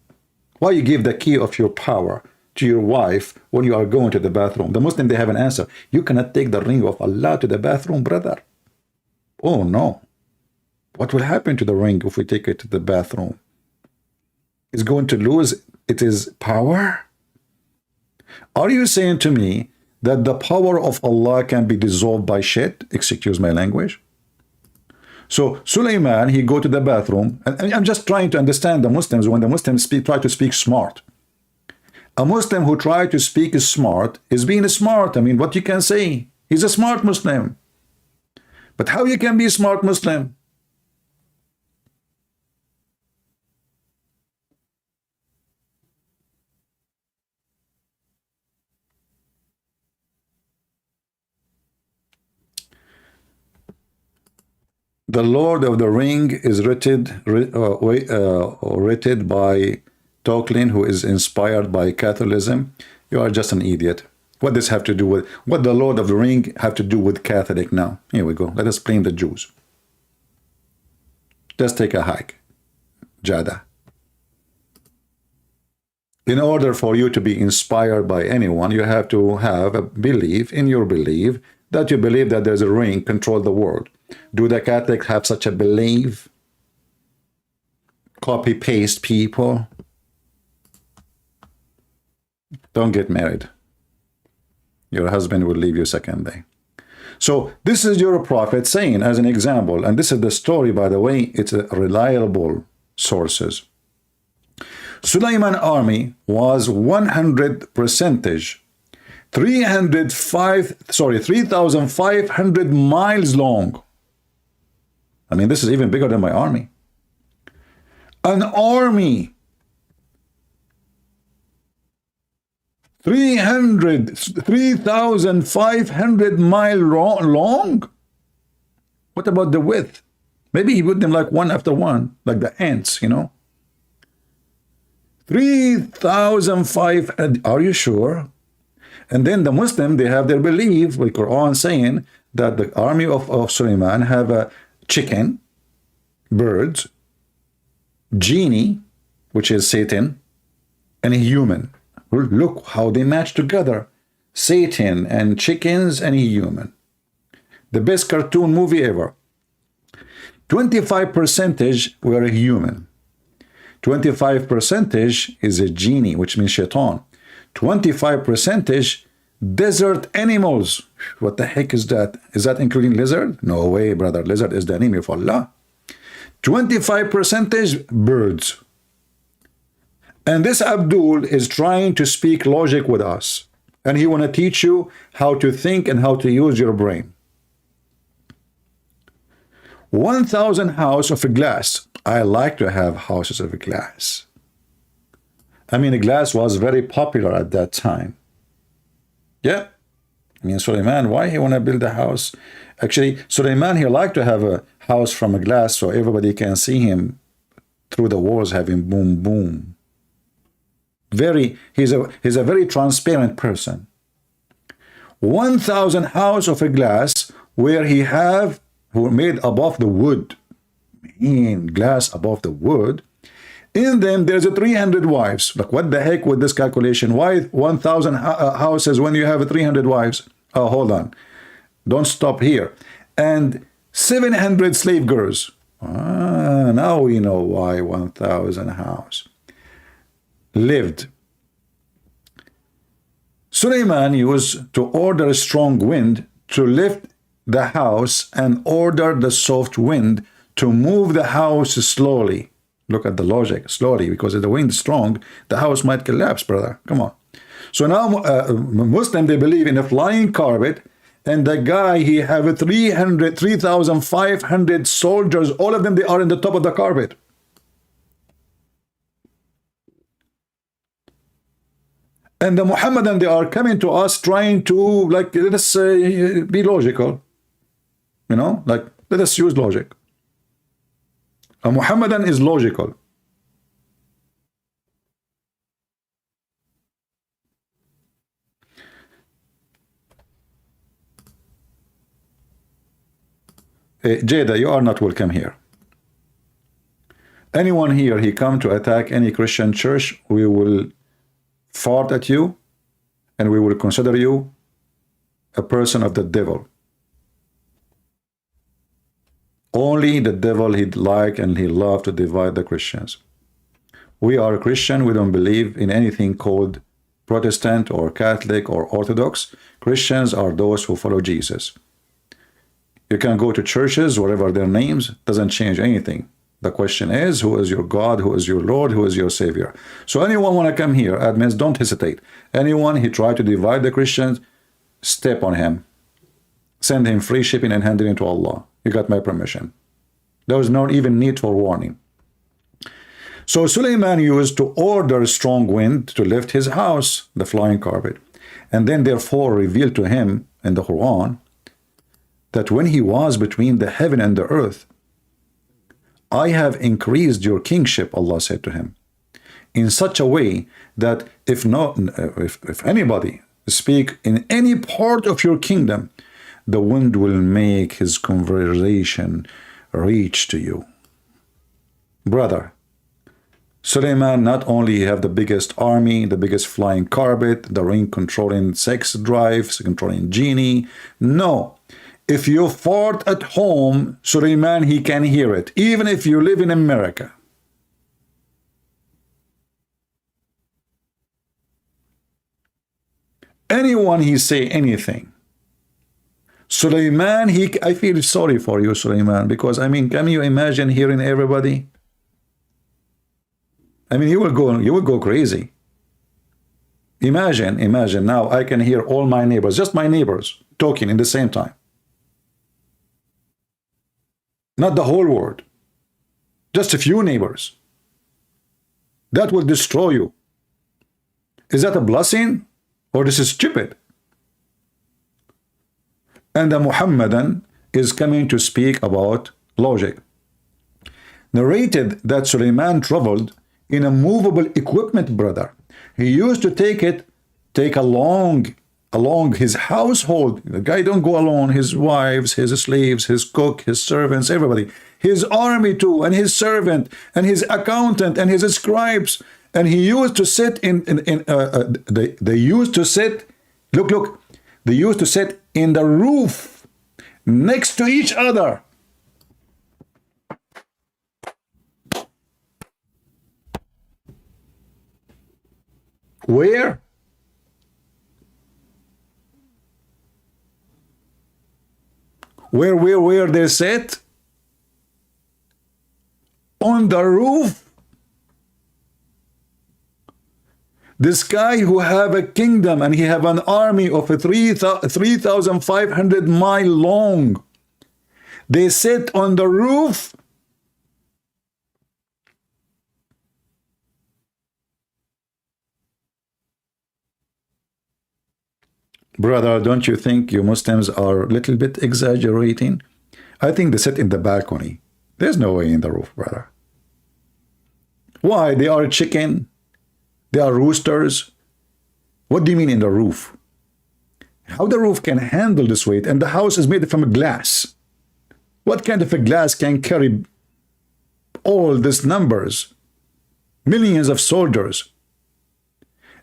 Why you give the key of your power to your wife when you are going to the bathroom? The Muslim, they have an answer. You cannot take the ring of Allah to the bathroom, brother. Oh no. What will happen to the ring if we take it to the bathroom? It's going to lose its power? Are you saying to me that the power of Allah can be dissolved by shit? Excuse my language. So Sulaiman, he go to the bathroom, and I'm just trying to understand the Muslims when the Muslims try to speak smart. A Muslim who try to speak smart is being smart. I mean, what you can say? He's a smart Muslim. But how you can be a smart Muslim? The Lord of the Ring is written by Tolkien, who is inspired by Catholicism. You are just an idiot. What does have to do with what the Lord of the Ring have to do with Catholic now? Here we go. Let us blame the Jews. Just take a hike, Jada. In order for you to be inspired by anyone, you have to have a belief in your belief that you believe that there's a ring control the world. Do the Catholics have such a belief? Copy-paste people? Don't get married. Your husband will leave you second day. So this is your prophet saying as an example, and this is the story, by the way, it's a reliable sources. Sulaiman army was 100%, 3,500 miles long. I mean, this is even bigger than my army. An army 3,500 miles long? What about the width? Maybe he put them like one after one, like the ants, you know? 3,500, are you sure? And then the Muslim, they have their belief, the Quran saying that the army of Sulaiman have a chicken, birds, genie, which is Satan, and a human. Look how they match together. Satan and chickens and a human. The best cartoon movie ever. 25% were a human. 25% is a genie, which means shaitan. 25% desert animals. What the heck is that? Is that including lizard? No way, brother. Lizard is the enemy of Allah. 25% birds. And this Abdul is trying to speak logic with us. And he want to teach you how to think and how to use your brain. 1,000 house of glass. I like to have houses of glass. I mean, glass was very popular at that time. Yeah. I mean, Sulaiman, why he want to build a house? Actually, Sulaiman, he liked to have a house from a glass so everybody can see him through the walls having boom, boom. He's a very transparent person. 1,000 house of a glass where he have who made above the wood. In glass above the wood. In them, there's a 300 wives. Like, what the heck with this calculation? Why 1,000 houses when you have 300 wives? Oh, hold on. Don't stop here. And 700 slave girls. Ah, now we know why 1,000 house. Lived. Sulaiman used to order a strong wind to lift the house and order the soft wind to move the house slowly. Look at the logic, slowly, because if the wind is strong, the house might collapse, brother. Come on. So now Muslim, they believe in a flying carpet, and the guy, he have 3,500 soldiers, all of them, they are in the top of the carpet. And the Muhammadan, they are coming to us trying to, like, let us be logical. You know, like, let us use logic. A Muhammadan is logical. Jada, you are not welcome here. Anyone here, he come to attack any Christian church, we will fart at you, and we will consider you a person of the devil. Only the devil he'd like and he love to divide the Christians. We are Christian, we don't believe in anything called Protestant or Catholic or Orthodox. Christians are those who follow Jesus. You can go to churches, whatever their names, doesn't change anything. The question is, who is your God, who is your Lord, who is your Savior? So anyone want to come here, admins, don't hesitate. Anyone he try to divide the Christians, step on him. Send him free shipping and hand it into Allah. You got my permission. There was no even need for warning. So Suleiman used to order a strong wind to lift his house, the flying carpet, and then therefore revealed to him in the Quran that when he was between the heaven and the earth, I have increased your kingship, Allah said to him, in such a way that if anybody speak in any part of your kingdom, the wind will make his conversation reach to you. Brother, Suleiman not only have the biggest army, the biggest flying carpet, the ring controlling sex drives, controlling genie. No. If you fart at home, Suleiman, he can hear it, even if you live in America. Anyone he say anything, Suleiman, I feel sorry for you, Suleiman, because, I mean, can you imagine hearing everybody? I mean, you will go crazy. Imagine now I can hear all my neighbors, just my neighbors, talking in the same time. Not the whole world. Just a few neighbors. That will destroy you. Is that a blessing? Or this is stupid? And the Muhammadan is coming to speak about logic. Narrated that Suleiman traveled in a movable equipment, brother. He used to take along his household. The guy don't go alone. His wives, his slaves, his cook, his servants, everybody. His army too, and his servant, and his accountant, and his scribes. And he used to sit they used to sit, look, they used to sit in the roof next to each other. Where? Where they sit? On the roof. This guy who have a kingdom and he have an army of 3,500 miles long. They sit on the roof. Brother, don't you think you Muslims are a little bit exaggerating? I think they sit in the balcony. There's no way in the roof, brother. Why? They are chicken. They are roosters. What do you mean in the roof? How the roof can handle this weight? And the house is made from glass. What kind of a glass can carry all these numbers? Millions of soldiers.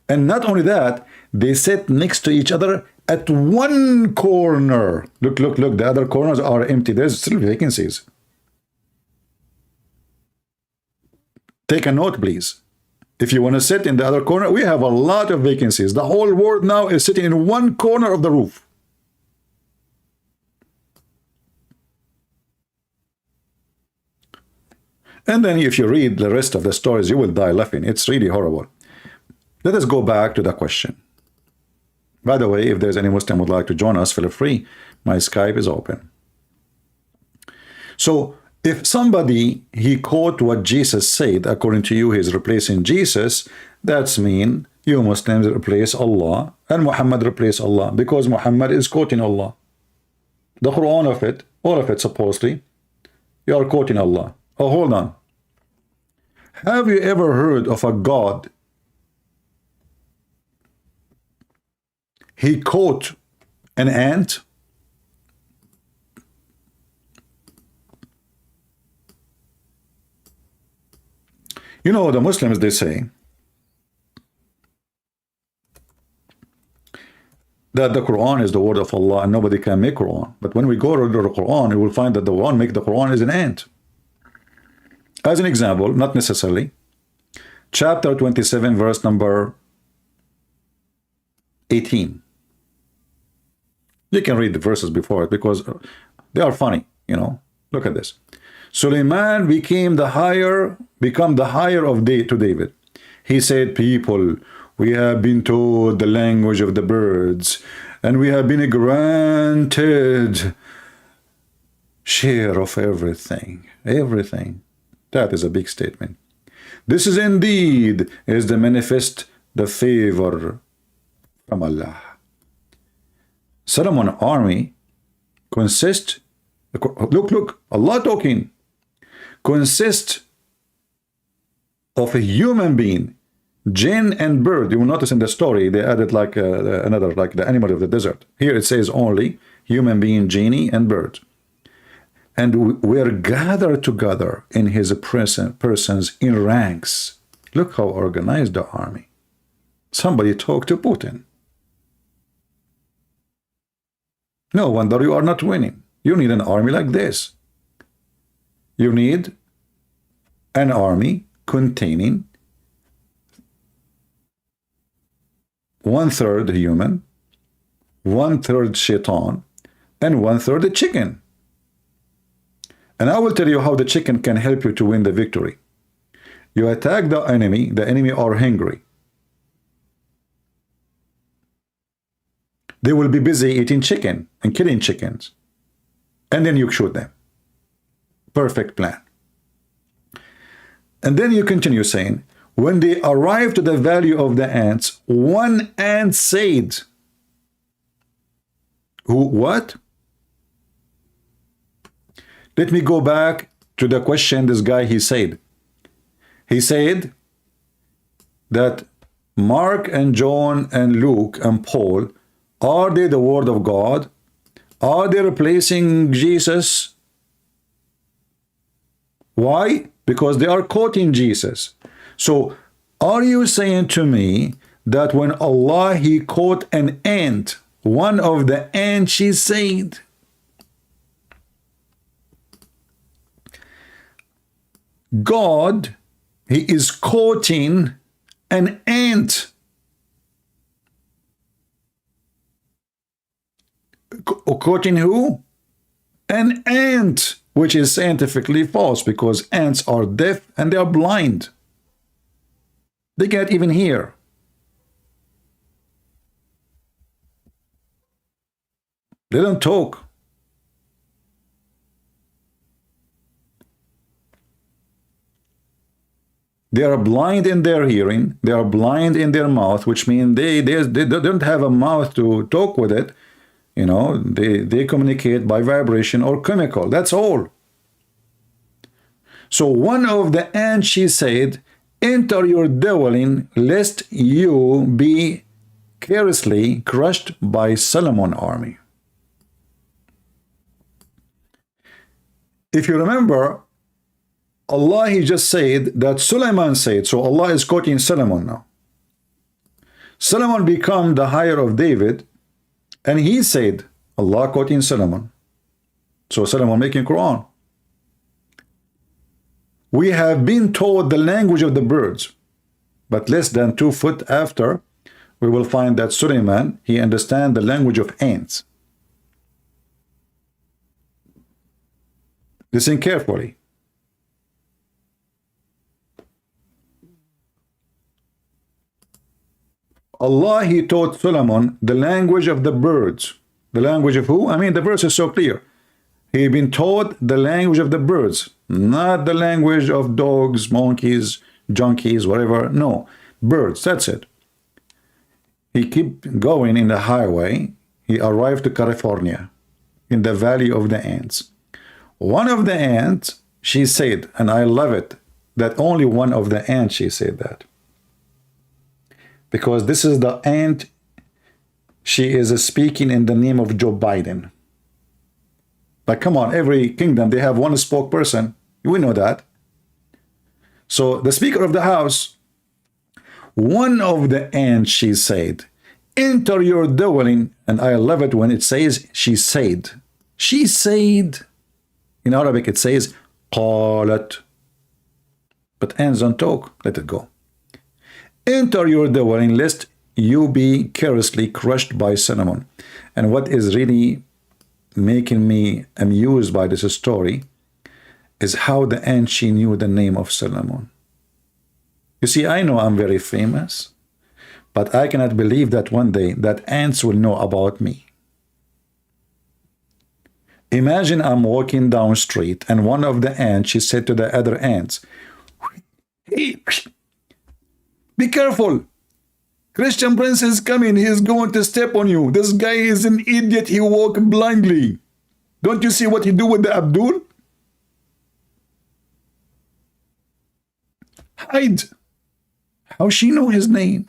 And not only that, they sit next to each other at one corner. Look, the other corners are empty. There's still vacancies. Take a note, please. If you want to sit in the other corner, we have a lot of vacancies. The whole world now is sitting in one corner of the roof. And then if you read the rest of the stories, you will die laughing. It's really horrible. Let us go back to the question. By the way, if there's any Muslim who would like to join us, feel free. My Skype is open. So, if somebody, he quote what Jesus said, according to you, he's replacing Jesus, that's mean you Muslims replace Allah and Muhammad replace Allah, because Muhammad is quoting Allah. The Quran of it, all of it supposedly, you are quoting Allah. Oh, hold on. Have you ever heard of a God? He caught an ant. You know, the Muslims, they say that the Quran is the word of Allah and nobody can make Quran. But when we go to the Quran, you will find that the one make the Quran is an ant. As an example, not necessarily, chapter 27, verse number 18. You can read the verses before it because they are funny, you know. Look at this. Suleiman become the higher of to David. He said, people, we have been taught the language of the birds, and we have been granted share of everything. Everything. That is a big statement. This is indeed is the manifest, the favor from Allah. Solomon army consists, look, Allah talking, consists of a human being, jinn and bird. You will notice in the story they added like another, like the animal of the desert. Here it says only human being, genie and bird. And we are gathered together in his persons in ranks. Look how organized the army. Somebody talk to Putin. No wonder you are not winning. You need an army like this. You need an army containing 1/3 human, 1/3 shaitan, and 1/3 chicken. And I will tell you how the chicken can help you to win the victory. You attack the enemy are hungry. They will be busy eating chicken and killing chickens. And then you shoot them. Perfect plan. And then you continue saying, when they arrive to the valley of the ants, one ant said, what? Let me go back to the question this guy he said. He said that Mark and John and Luke and Paul, are they the word of God? Are they replacing Jesus? Why? Because they are quoting Jesus. So are you saying to me that when Allah, he quote an ant, one of the ants, she said, God, he is quoting an ant. Quoting who? An ant, which is scientifically false because ants are deaf and they are blind. They can't even hear. They don't talk. They are blind in their hearing. They are blind in their mouth, which means they don't have a mouth to talk with it. You know, they communicate by vibration or chemical. That's all. So one of the ants, she said, enter your dwelling, lest you be carelessly crushed by Solomon army. If you remember, Allah, he just said that Suleiman said, so Allah is quoting Solomon now. Solomon become the higher of David, and he said, Allah quoting Solomon. So Solomon making Quran. We have been taught the language of the birds, but less than 2 foot after, we will find that Suleiman, he understand the language of ants. Listen carefully. Allah, he taught Solomon the language of the birds. The language of who? I mean, the verse is so clear. He been taught the language of the birds, not the language of dogs, monkeys, junkies, whatever. No, birds, that's it. He keep going in the highway. He arrived to California, in the valley of the ants. One of the ants, she said, and I love it, that only one of the ants, she said that. Because this is the ant, she is speaking in the name of Joe Biden. Like, come on, every kingdom, they have one spokesperson. We know that. So the Speaker of the House, one of the ants, she said, enter your dwelling. And I love it when it says she said. She said. In Arabic it says قالت. But ants don't talk. Let it go. Enter your dwelling lest you be carelessly crushed by cinnamon. And what is really making me amused by this story is how the ant, she knew the name of cinnamon. You see, I know I'm very famous, but I cannot believe that one day that ants will know about me. Imagine I'm walking down street and one of the ants, she said to the other ants, hey, be careful. Christian Prince is coming. He is going to step on you. This guy is an idiot. He walks blindly. Don't you see what he do with the Abdul? Hide. How she know his name?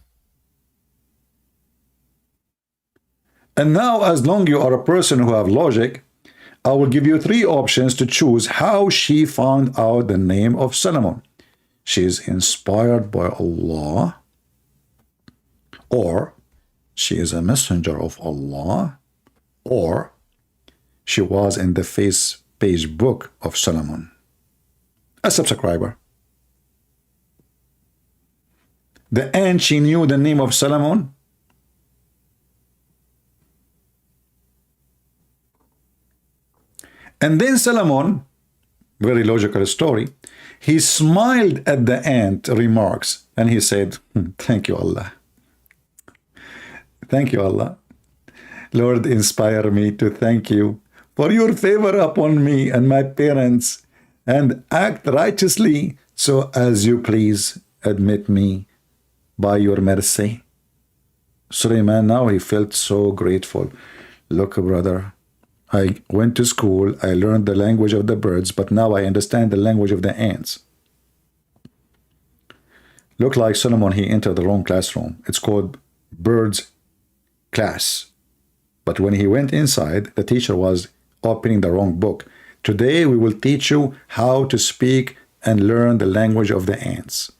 And now, as long you are a person who have logic, I will give you 3 options to choose how she found out the name of Solomon. She is inspired by Allah, or she is a messenger of Allah, or she was in the page book of Solomon. A subscriber. The ant, she knew the name of Solomon. And then Solomon, very logical story, he smiled at the ant remarks and he said, thank you, Allah. Thank you, Allah. Lord, inspire me to thank you for your favor upon me and my parents, and act righteously so as you please admit me by your mercy. Suleiman, now he felt so grateful. Look, brother, I went to school, I learned the language of the birds, but now I understand the language of the ants. Looked like Solomon, he entered the wrong classroom. It's called birds class. But when he went inside, the teacher was opening the wrong book. Today we will teach you how to speak and learn the language of the ants.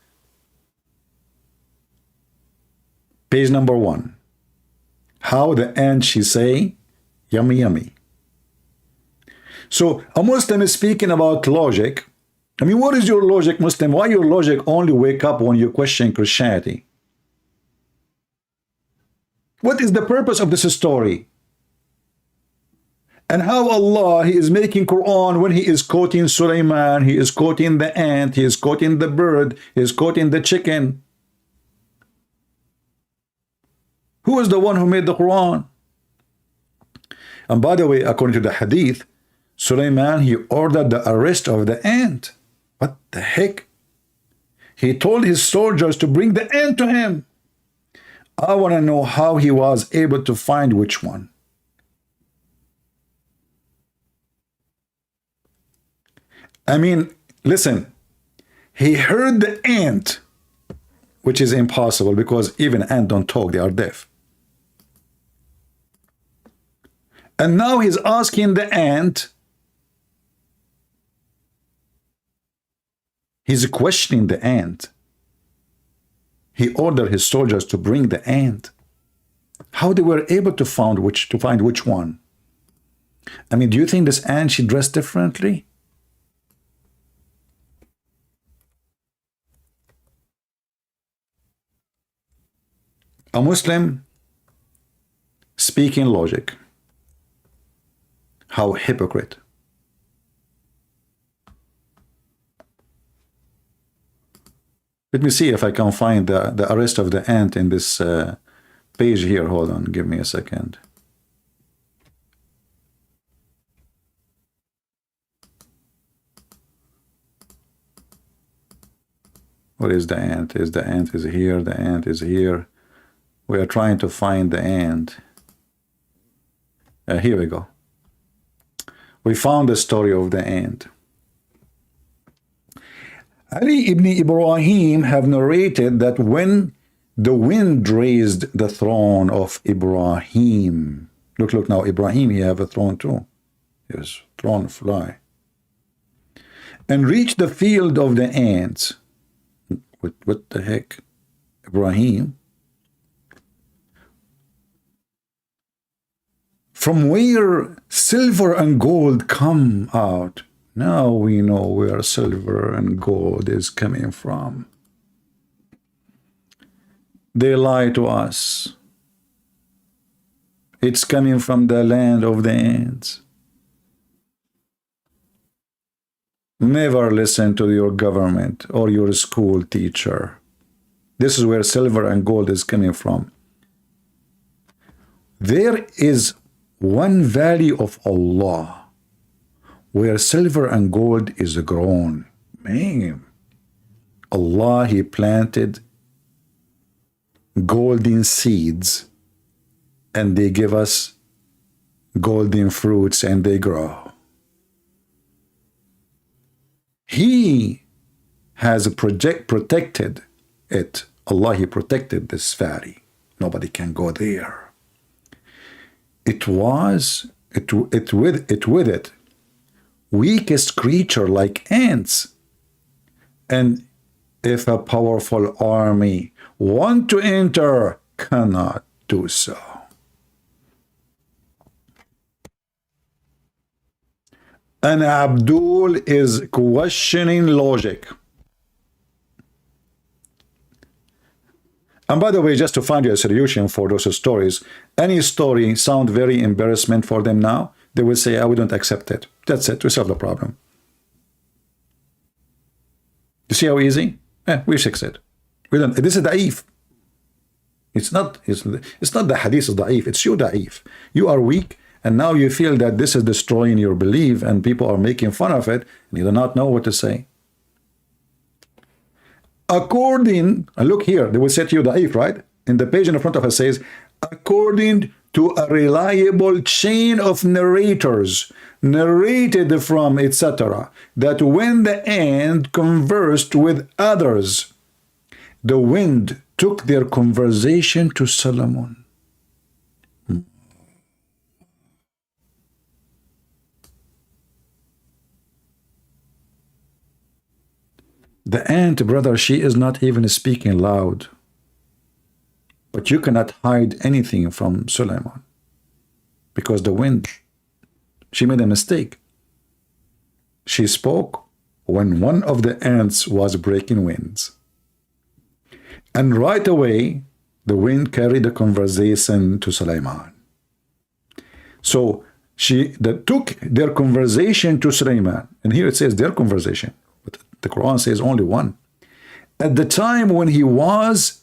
Page number 1. How the ant, she say, yummy, yummy. So a Muslim is speaking about logic. I mean, what is your logic, Muslim? Why your logic only wake up when you question Christianity? What is the purpose of this story? And how Allah, he is making Quran when he is quoting Sulaiman, he is quoting the ant, he is quoting the bird, he is quoting the chicken. Who is the one who made the Quran? And by the way, according to the hadith, Sulaiman, he ordered the arrest of the ant. What the heck? He told his soldiers to bring the ant to him. I want to know how he was able to find which one. I mean, listen, he heard the ant, which is impossible because even ants don't talk, they are deaf. And now he's asking the ant, he's questioning the ant. He ordered his soldiers to bring the ant. How they were able to find which one? I mean, do you think this ant, she dressed differently? A Muslim speaking logic. How hypocrite. Let me see if I can find the arrest of the ant in this page here. Hold on, give me a second. What is the ant? The ant is here, the ant is here. We are trying to find the ant. Here we go. We found the story of the ant. Ali ibn Ibrahim have narrated that when the wind raised the throne of Ibrahim. Look now, Ibrahim, he have a throne too. Yes, throne fly. And reached the field of the ants. What the heck? Ibrahim? From where silver and gold come out? Now we know where silver and gold is coming from. They lie to us. It's coming from the land of the ants. Never listen to your government or your school teacher. This is where silver and gold is coming from. There is one valley of Allah where silver and gold is grown. Man, Allah, He planted golden seeds and they give us golden fruits and they grow. He has protected it. Allah, He protected this valley. Nobody can go there. It with it weakest creature like ants. And if a powerful army want to enter, cannot do so. And Abdul is questioning logic. And by the way, just to find you a solution for those stories, any story sound very embarrassment for them now, they will say, we don't accept it. That's it, we solve the problem. You see how easy? We fix it. We don't. This is da'if. It's not the hadith is da'if, it's you da'if. You are weak, and now you feel that this is destroying your belief, and people are making fun of it, and you do not know what to say. According, and look here, they will say to you da'if, right? In the page in front of us says, according to a reliable chain of narrators, narrated from, etc., that when the ant conversed with others, the wind took their conversation to Solomon. The ant, brother, she is not even speaking loud. But you cannot hide anything from Solomon. Because the wind, she made a mistake. She spoke when one of the ants was breaking winds. And right away, the wind carried the conversation to Sulaiman. So they took their conversation to Sulaiman. And here it says their conversation. But the Quran says only one. At the time when he was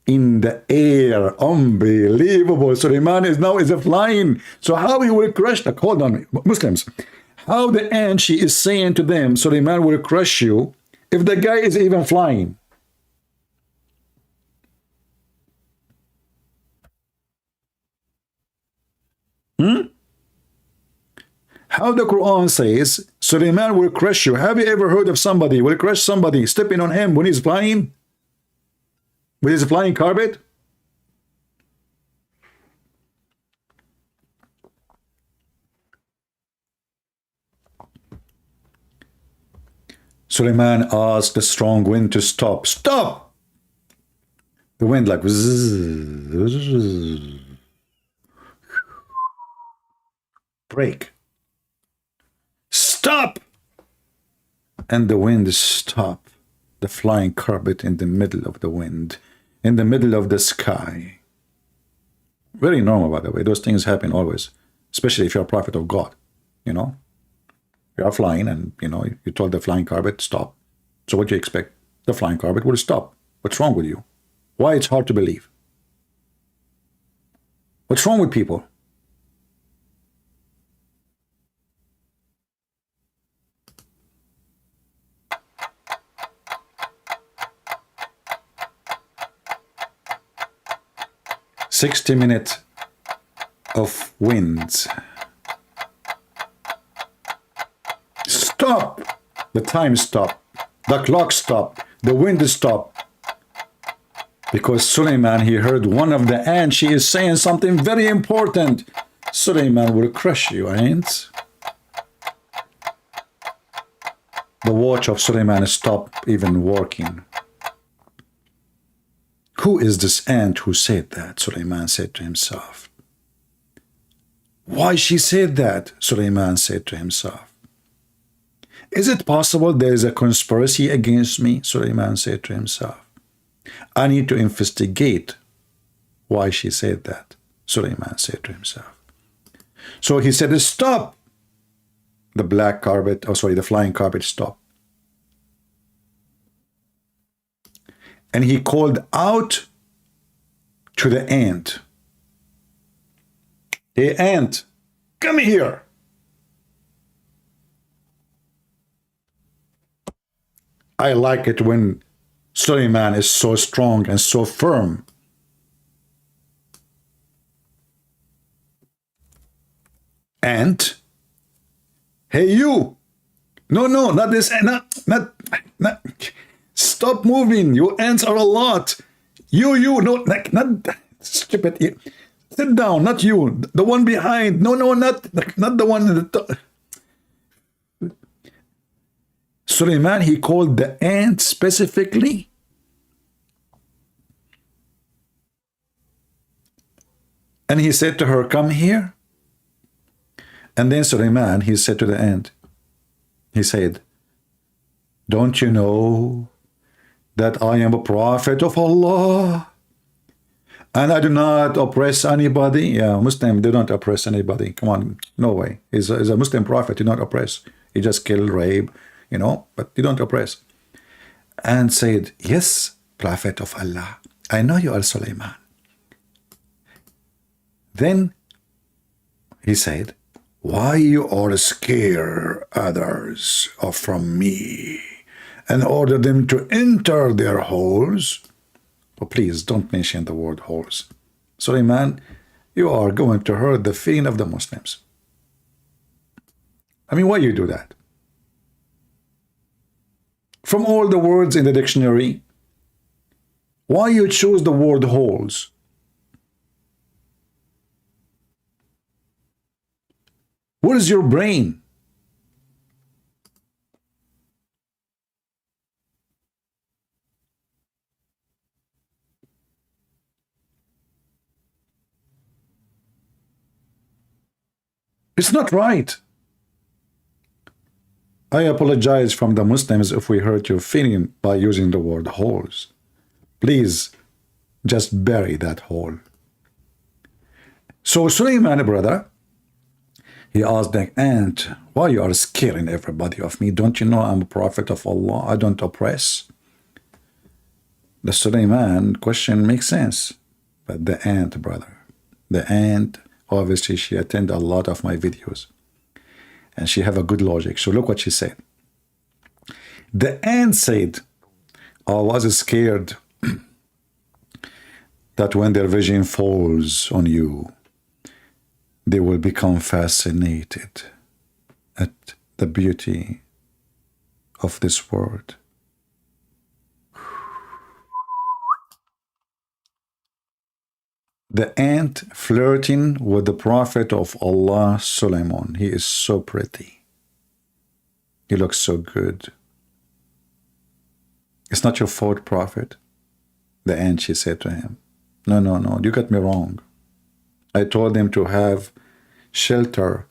in the air, unbelievable. Sulaiman is flying. So how he will crush, like, hold on, Muslims. How the ant, she is saying to them, Sulaiman will crush you, if the guy is even flying. How the Quran says, Sulaiman will crush you. Have you ever heard of somebody will crush somebody stepping on him when he's flying? With his flying carpet? Sulaiman asked the strong wind to stop. Stop! The wind like break. Stop! And the wind stopped. The flying carpet in the middle of the wind, in the middle of the sky. Very normal, by the way. Those things happen always, especially if you're a prophet of God. You know, you are flying, and you told the flying carpet stop. So what do you expect? The flying carpet will stop. What's wrong with you? Why it's hard to believe? What's wrong with people? "60 minutes of winds. Stop! The time stopped. The clock stopped. The wind stopped. Because Sulaiman, he heard one of the ants. She is saying something very important. Sulaiman will crush you, ants. The watch of Sulaiman stopped even working. Who is this ant who said that? Suleiman said to himself. Why she said that? Suleiman said to himself. Is it possible there is a conspiracy against me? Suleiman said to himself. I need to investigate why she said that. Suleiman said to himself. So he said, stop. The black carpet, oh sorry, the flying carpet stopped. And he called out to the ant. Hey, ant, come here. I like it when Suleiman is so strong and so firm. Ant, hey you. No, not this, not. Stop moving. You ants are a lot. You, no, not stupid. Sit down, not you. The one behind. No, not the one in the top. Suleiman, he called the ant specifically. And he said to her, come here. And then Suleiman, he said to the ant, he said, don't you know that I am a prophet of Allah? And I do not oppress anybody. Yeah, Muslim, they don't oppress anybody. Come on, no way. He's a Muslim prophet, you don't oppress. He just kill, rape, you know, but you don't oppress. And said, yes, prophet of Allah, I know you are Suleiman. Then he said, why you are scare others from me and order them to enter their holes? Oh, please don't mention the word holes. Suleiman, you are going to hurt the feeling of the Muslims. I mean, why you do that? From all the words in the dictionary, why you choose the word holes? What is your brain? It's not right. I apologize from the Muslims if we hurt your feeling by using the word holes. Please, just bury that hole. So Suleiman, brother, he asked the ant, why you are scaring everybody of me? Don't you know I'm a prophet of Allah? I don't oppress. The Suleiman question makes sense. But the ant, brother, the ant, obviously she attended a lot of my videos. And she have a good logic. So look what she said. The ant said, I was scared that when their vision falls on you, they will become fascinated at the beauty of this world. The ant flirting with the Prophet of Allah, Suleiman. He is so pretty. He looks so good. It's not your fault, Prophet. The ant, she said to him. No, you got me wrong. I told them to have shelter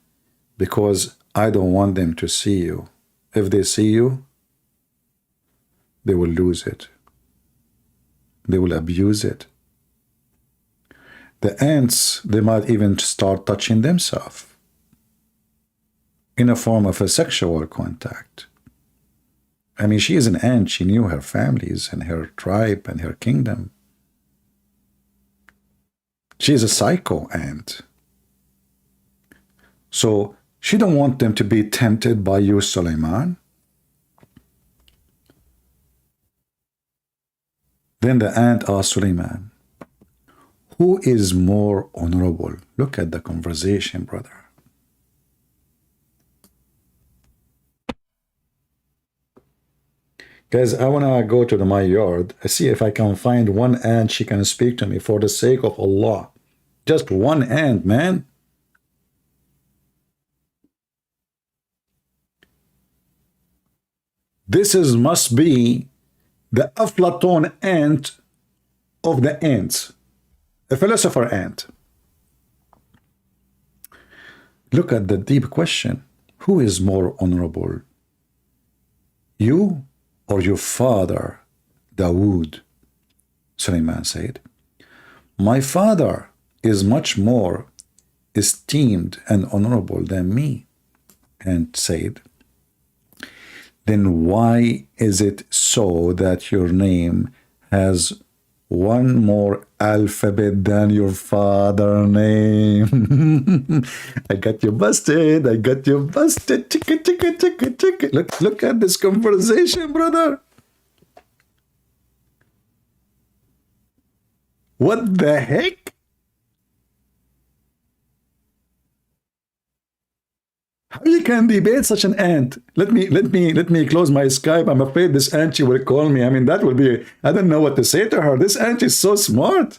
because I don't want them to see you. If they see you, they will lose it. They will abuse it. The ants, they might even start touching themselves in a form of a sexual contact. I mean, she is an ant. She knew her families and her tribe and her kingdom. She is a psycho ant. So she don't want them to be tempted by you, Suleiman. Then the ant asked Suleiman, who is more honorable? Look at the conversation, brother. Guys, I want to go to my yard. I see if I can find one ant she can speak to me for the sake of Allah. Just one ant, man. This must be the Aflaton ant of the ants, a philosopher ant. Look at the deep question. Who is more honorable? You or your father, Dawood? Suleiman said, my father is much more esteemed and honorable than me. And said, then why is it so that your name has one more alphabet than your father's name? I got you busted. I got you busted. Chicka, chicka, chicka, chicka. Look at this conversation, brother. What the heck? How you can debate such an ant? Let me close my Skype. I'm afraid this ant, she will call me. I mean, that will be, I don't know what to say to her. This ant is so smart.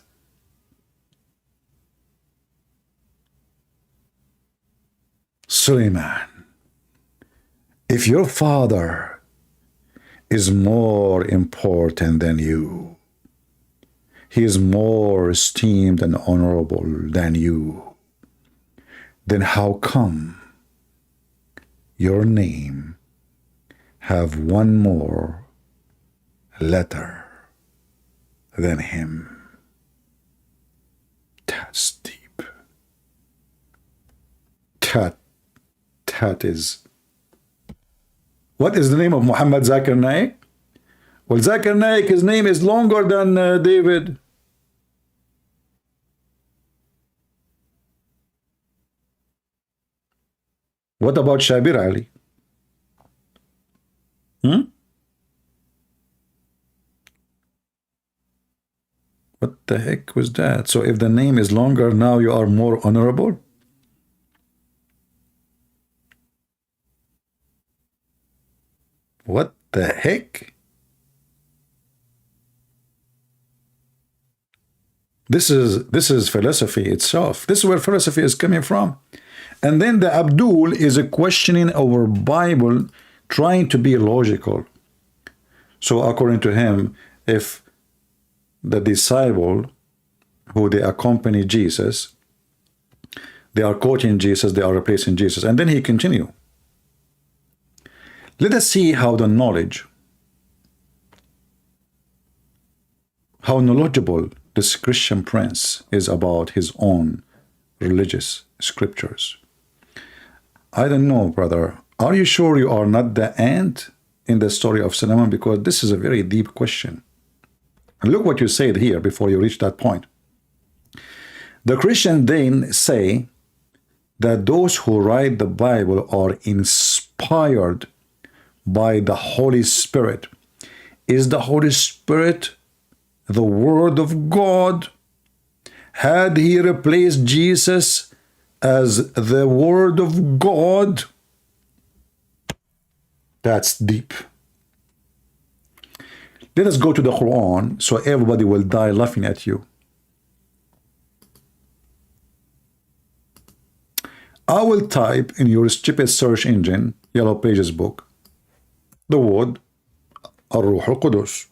Suleiman, if your father is more important than you, he is more esteemed and honorable than you, then how come your name have one more letter than him? That's deep. That is. What is the name of Muhammad Zakir Naik? Well, Zakir Naik, his name is longer than David. What about Shabir Ali? What the heck was that? So if the name is longer, now you are more honorable? What the heck? This is philosophy itself. This is where philosophy is coming from. And then the Abdul is questioning our Bible, trying to be logical. So according to him, if the disciple who they accompany Jesus, they are quoting Jesus, they are replacing Jesus. And then he continue. Let us see how the knowledge, how knowledgeable this Christian prince is about his own religious scriptures. I don't know, brother. Are you sure you are not the ant in the story of Solomon? Because this is a very deep question. And look what you said here before you reach that point. The Christians then say that those who write the Bible are inspired by the Holy Spirit. Is the Holy Spirit the Word of God? Had he replaced Jesus as the Word of God? That's deep. Let us go to the Quran so everybody will die laughing at you. I will type in your stupid search engine, Yellow Pages book, the word Ar-Ruh Al-Qudus,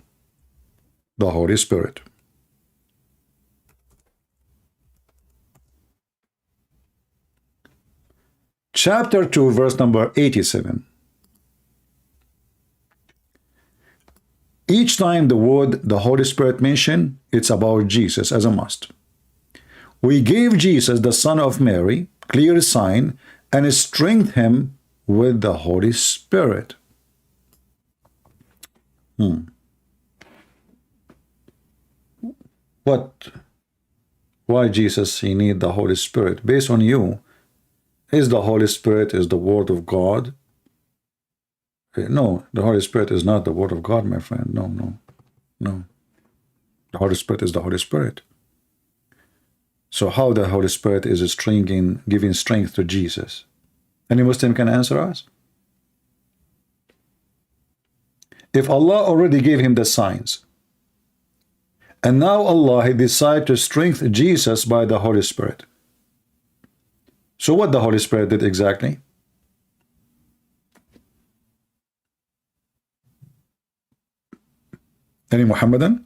the Holy Spirit. Chapter 2, verse number 87. Each time the word the Holy Spirit mentioned, it's about Jesus as a must. We gave Jesus, the Son of Mary, clear sign and strengthened him with the Holy Spirit. What? Why Jesus, he need the Holy Spirit? Based on you, is the Holy Spirit is the Word of God? No, the Holy Spirit is not the Word of God, my friend. No. The Holy Spirit is the Holy Spirit. So how the Holy Spirit is giving strength to Jesus? Any Muslim can answer us? If Allah already gave him the signs, and now Allah he decided to strengthen Jesus by the Holy Spirit. So what the Holy Spirit did exactly? Any Muhammadan?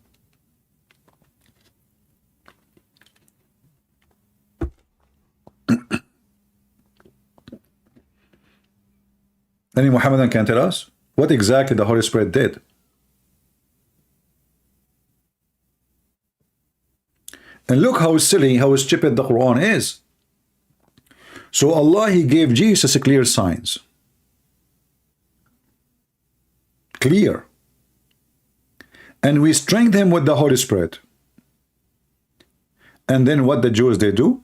Any Muhammadan can tell us what exactly the Holy Spirit did? And look how silly, how stupid the Quran is. So Allah, He gave Jesus clear signs. Clear. And we strengthen him with the Holy Spirit. And then what the Jews, they do?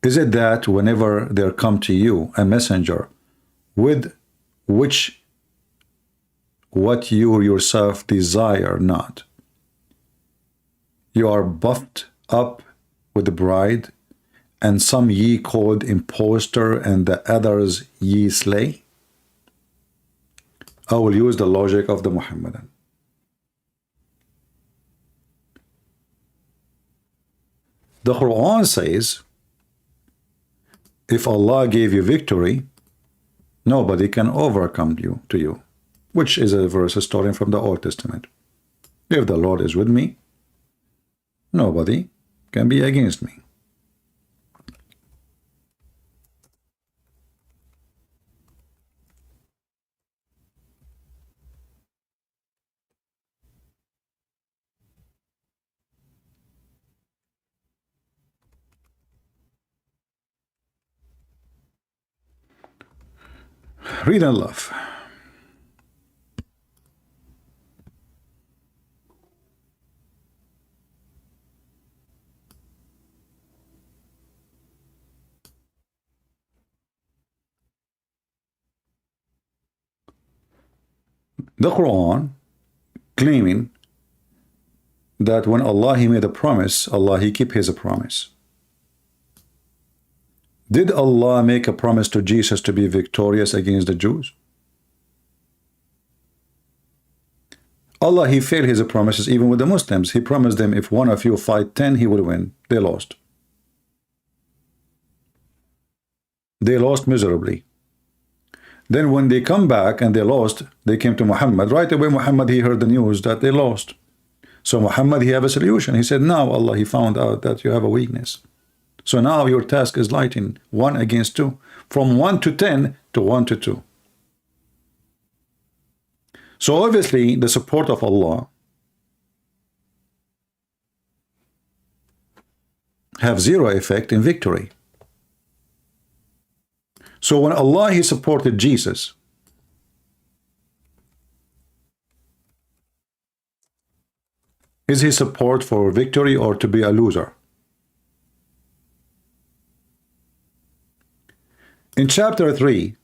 Is it that whenever there come to you a messenger with which what you yourself desire not, you are buffed up with the bride, and some ye called impostor, and the others ye slay? I will use the logic of the Muhammadan. The Quran says, if Allah gave you victory, nobody can overcome you, which is a verse stolen from the Old Testament. If the Lord is with me, nobody can be against me. Read and laugh. The Quran claiming that when Allah, He made a promise, Allah, He keep His promise. Did Allah make a promise to Jesus to be victorious against the Jews? Allah, He failed His promises even with the Muslims. He promised them if one of you fight 10, He will win. They lost. They lost miserably. Then when they come back and they lost, they came to Muhammad. Right away, Muhammad, he heard the news that they lost. So Muhammad, he have a solution. He said, now Allah, He found out that you have a weakness. So now your task is lighting 1 against 2. From 1 to 10 to 1 to 2. So obviously the support of Allah have zero effect in victory. So when Allah, He supported Jesus, is His support for victory or to be a loser? In chapter 3,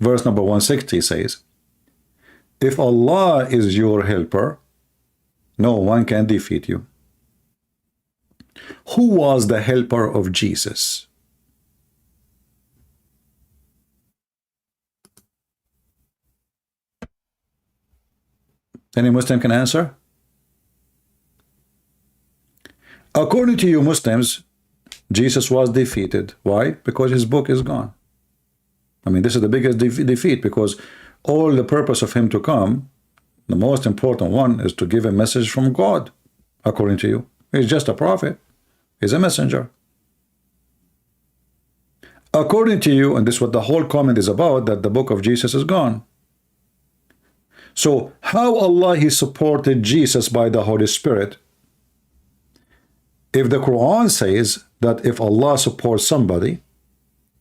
verse number 160 says, if Allah is your helper, no one can defeat you. Who was the helper of Jesus? Any Muslim can answer? According to you Muslims, Jesus was defeated. Why? Because His book is gone. I mean, this is the biggest defeat, because all the purpose of Him to come, the most important one, is to give a message from God. According to you, He's just a prophet. He's a messenger. According to you, and this is what the whole comment is about, that the book of Jesus is gone. So how Allah, He supported Jesus by the Holy Spirit, if the Quran says that if Allah supports somebody,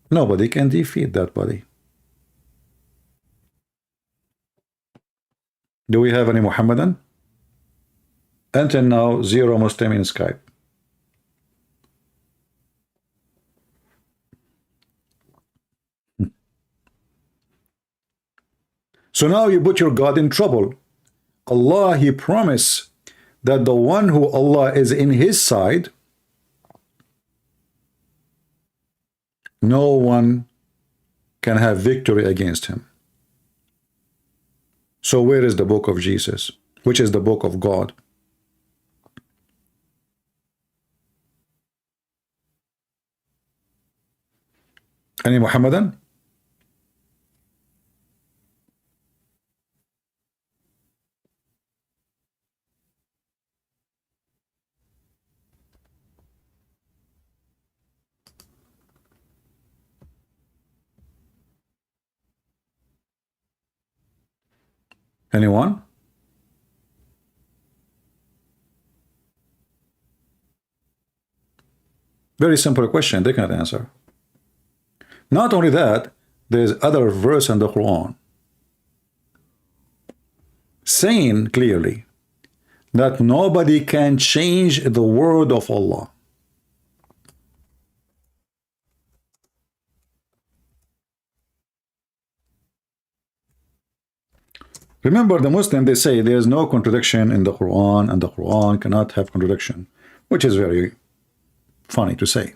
nobody can defeat that body? Do we have any Muhammadan? Until now, 0 Muslim in Skype. So now you put your God in trouble. Allah, He promised that the one who Allah is in his side, no one can have victory against him. So where is the book of Jesus, which is the book of God? Any Muhammadan? Anyone? Very simple question, they cannot answer. Not only that, there's other verse in the Quran saying clearly that nobody can change the word of Allah. Remember, the Muslim, they say there is no contradiction in the Quran, and the Quran cannot have contradiction, which is very funny to say.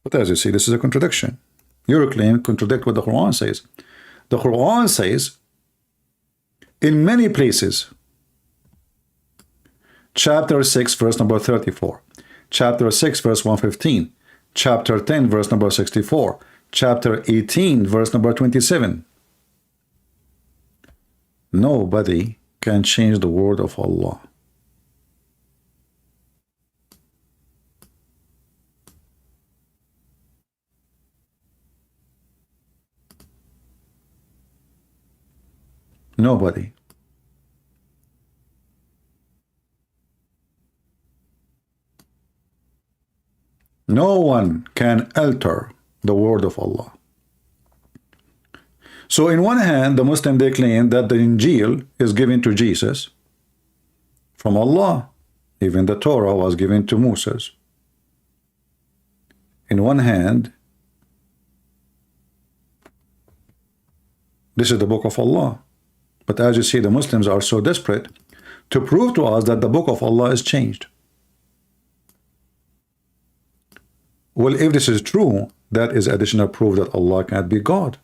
But as you see, this is a contradiction. Your claim contradict what the Quran says. The Quran says in many places, chapter 6, verse number 34, chapter 6, verse 115, chapter 10, verse number 64, chapter 18, verse number 27. Nobody can change the word of Allah. Nobody. No one can alter the word of Allah. So in one hand, the Muslim, they claim that the Injil is given to Jesus from Allah. Even the Torah was given to Moses. In one hand, this is the book of Allah. But as you see, the Muslims are so desperate to prove to us that the book of Allah is changed. Well, if this is true, that is additional proof that Allah can't be God.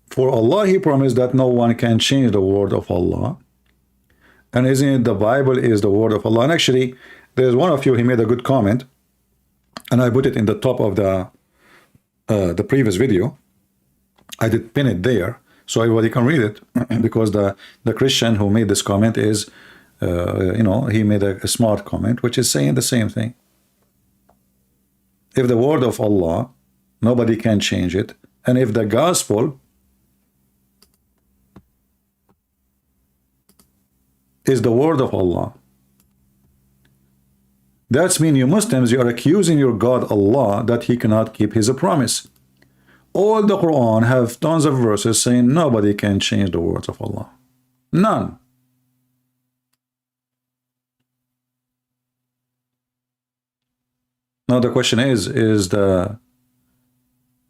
For Allah, He promised that no one can change the word of Allah. And isn't it the Bible is the word of Allah? And actually, there's one of you, he made a good comment, and I put it in the top of the previous video. I did pin it there, so everybody can read it, because the Christian who made this comment is, he made a smart comment, which is saying the same thing. If the word of Allah, nobody can change it, and if the gospel is the word of Allah, that's mean you Muslims, you are accusing your God Allah that He cannot keep His promise. All the Quran have tons of verses saying nobody can change the words of Allah. None. Now the question is the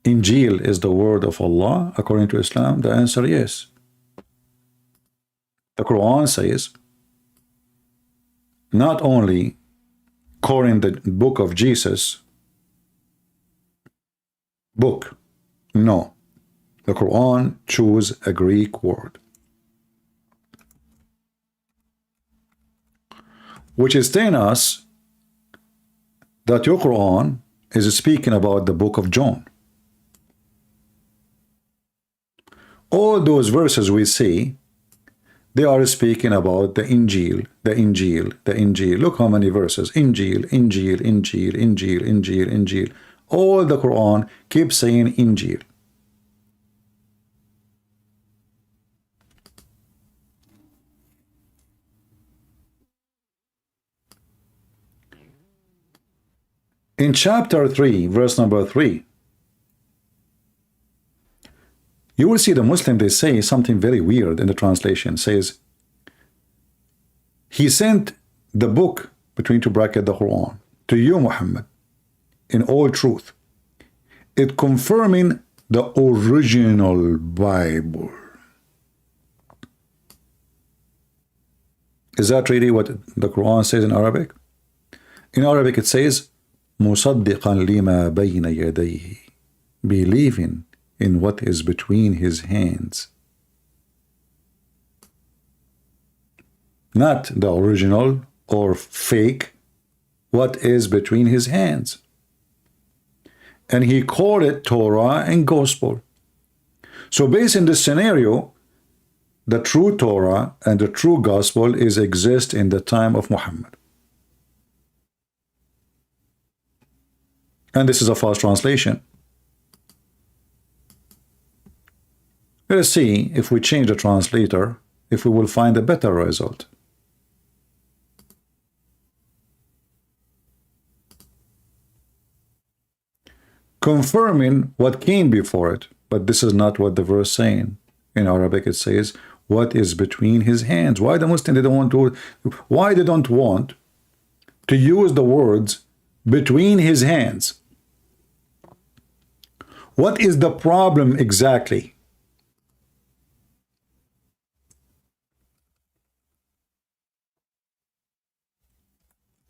Injil is the word of Allah according to Islam? The answer yes. The Quran says not only calling the book of Jesus book, no. The Quran choose a Greek word, which is telling us that your Quran is speaking about the book of John. All those verses we see, they are speaking about the Injil, the Injil, the Injil. Look how many verses. Injil, Injil, Injil, Injil, Injil, Injil. All the Quran keeps saying Injil. In chapter 3, verse number 3, you will see the Muslim, they say something very weird in the translation. It says, He sent the book, between two brackets, the Quran, to you, Muhammad, in all truth, it confirming the original Bible. Is that really what the Quran says in Arabic? In Arabic it says, مُصَدِّقًا لِمَا بَيْنَ يَدَيْهِ, believing in what is between his hands. Not the original or fake, what is between his hands. And he called it Torah and Gospel. So based in this scenario, the true Torah and the true Gospel exist in the time of Muhammad. And this is a false translation. Let us see if we change the translator, if we will find a better result. Confirming what came before it, but this is not what the verse saying. In Arabic it says, what is between his hands. Why the Muslim, they don't want to, why they don't want to use the words between his hands? What is the problem exactly?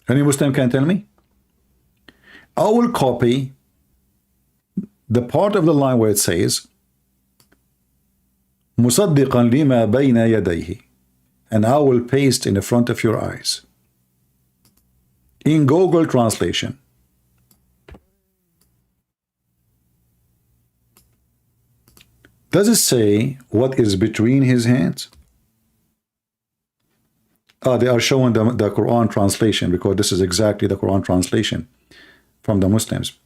Any Muslim can tell me? I will copy the part of the line where it says مصدقا لما بين يديه, and I will paste in the front of your eyes in Google Translation. Does it say what is between his hands? They are showing the Quran translation, because this is exactly the Quran translation from the Muslims.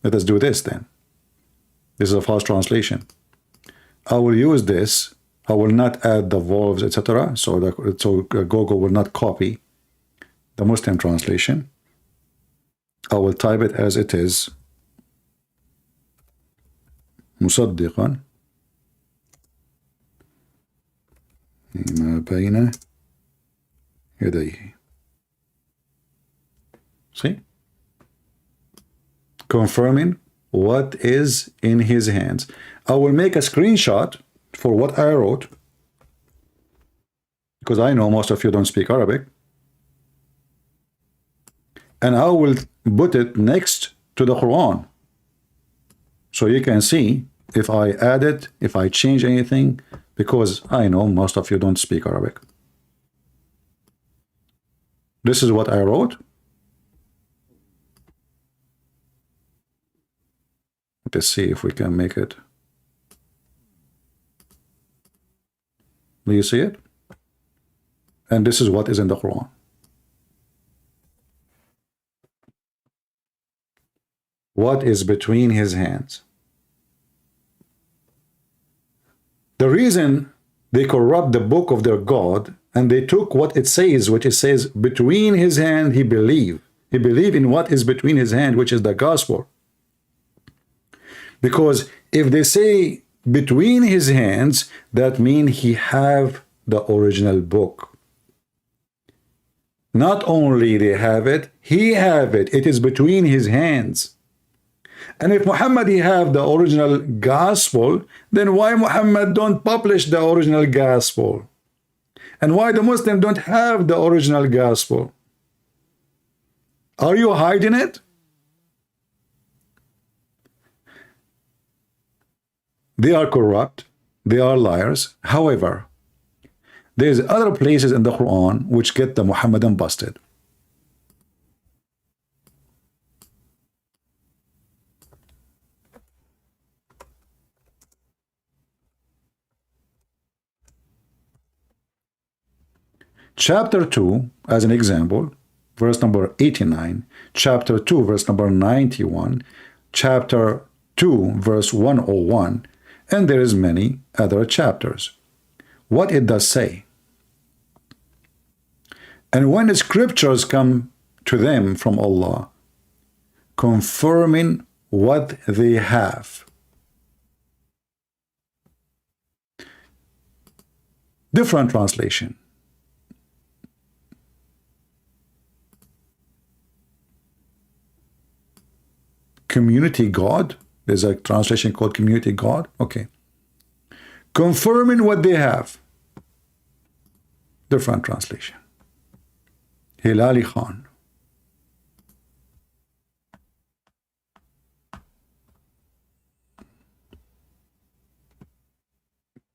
Let us do this then. This is a false translation. I will use this. I will not add the verbs, etc. So Google will not copy the Muslim translation. I will type it as it is. مصدقا لما بين يديه. See? Confirming what is in his hands. I will make a screenshot for what I wrote, because I know most of you don't speak Arabic, and I will put it next to the Quran, so you can see if I add it, if I change anything, because I know most of you don't speak Arabic. This is what I wrote. Let's see if we can make it. Do you see it? And this is what is in the Quran. What is between his hands? The reason they corrupt the book of their God, and they took what it says, which it says between his hand, he believed. He believed in what is between his hand, which is the gospel. Because if they say between his hands, that means he have the original book. Not only they have it, he have it. It is between his hands. And if Muhammad he have the original gospel, then why Muhammad don't publish the original gospel? And why the Muslim don't have the original gospel? Are you hiding it? They are corrupt, they are liars. However, there's other places in the Quran which get the Muhammadan busted. Chapter 2, as an example, verse number 89, chapter 2, verse number 91, chapter 2, verse 101, and there is many other chapters. What it does say. And when the scriptures come to them from Allah, confirming what they have. Different translation. Community God. There's a translation called Community God. Okay. Confirming what they have. Different translation. Hilali Khan.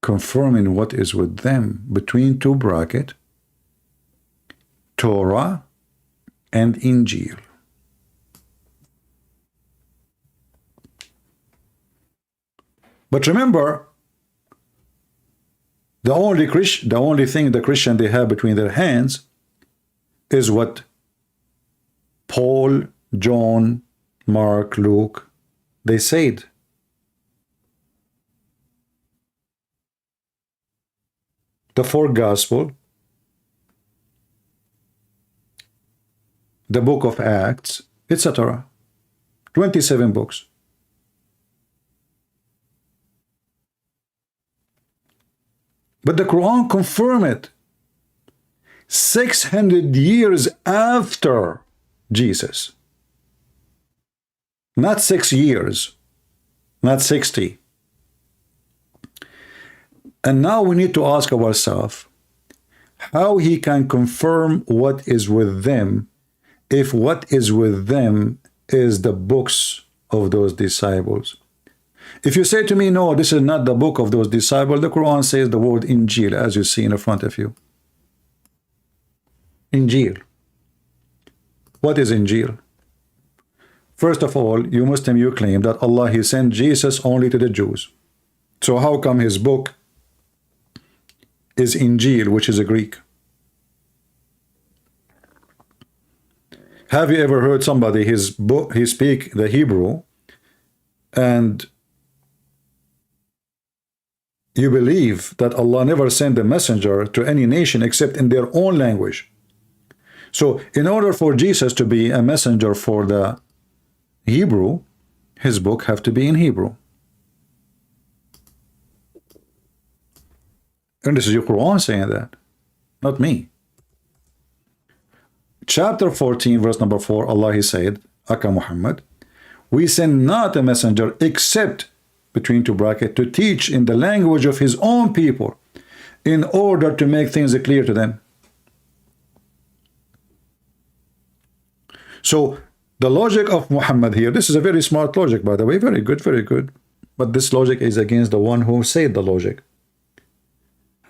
Confirming what is with them between two brackets, Torah and Injil. But remember, the only thing the Christian they have between their hands is what Paul, John, Mark, Luke, they said. the four gospel, the book of Acts, etc. 27 books. But the Quran confirmed it 600 years after Jesus. Not 6 years, not 60. And now we need to ask ourselves how he can confirm what is with them if what is with them is the books of those disciples. If you say to me, no, this is not the book of those disciples, the Quran says the word Injil, as you see in front of you. Injil. What is Injil? First of all, you Muslim, you claim that Allah, he sent Jesus only to the Jews. So how come his book is Injil, which is a Greek? Have you ever heard somebody, his book, he speak the Hebrew, and you believe that Allah never sent a messenger to any nation except in their own language? So in order for Jesus to be a messenger for the Hebrew, his book have to be in Hebrew. And this is your Quran saying that, not me. Chapter 14, verse number 4, Allah, he said, Aka Muhammad, we send not a messenger except, between two brackets, to teach in the language of his own people in order to make things clear to them. So the logic of Muhammad here, this is a very smart logic, by the way, very good, very good. But this logic is against the one who said the logic.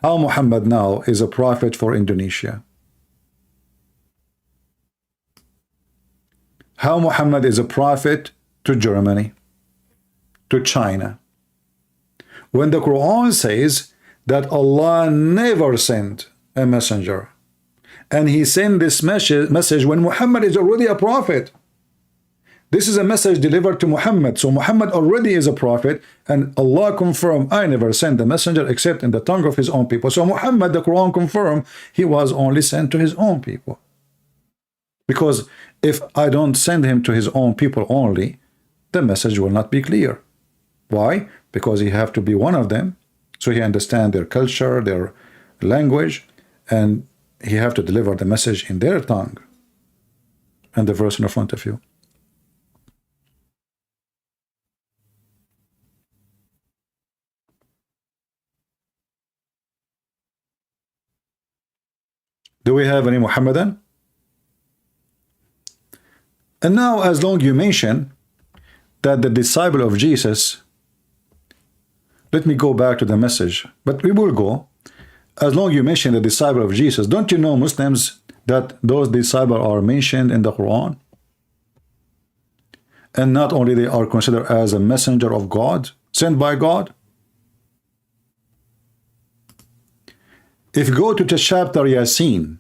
How Muhammad now is a prophet for Indonesia? How Muhammad is a prophet to Germany, to China, when the Quran says that Allah never sent a messenger, and he sent this message when Muhammad is already a prophet. This is a message delivered to Muhammad, so Muhammad already is a prophet, and Allah confirmed, I never sent a messenger except in the tongue of his own people. So Muhammad, the Quran confirmed, he was only sent to his own people. Because if I don't send him to his own people only, the message will not be clear. Why? Because he have to be one of them, so he understand their culture, their language, and he have to deliver the message in their tongue. And the verse in front of you. Do we have any Muhammadan? And now, as long you mention that the disciple of Jesus, let me go back to the message, but we will go. As long you mention the disciple of Jesus, don't you know, Muslims, that those disciples are mentioned in the Quran? And not only they are considered as a messenger of God, sent by God. If you go to the chapter Yasin,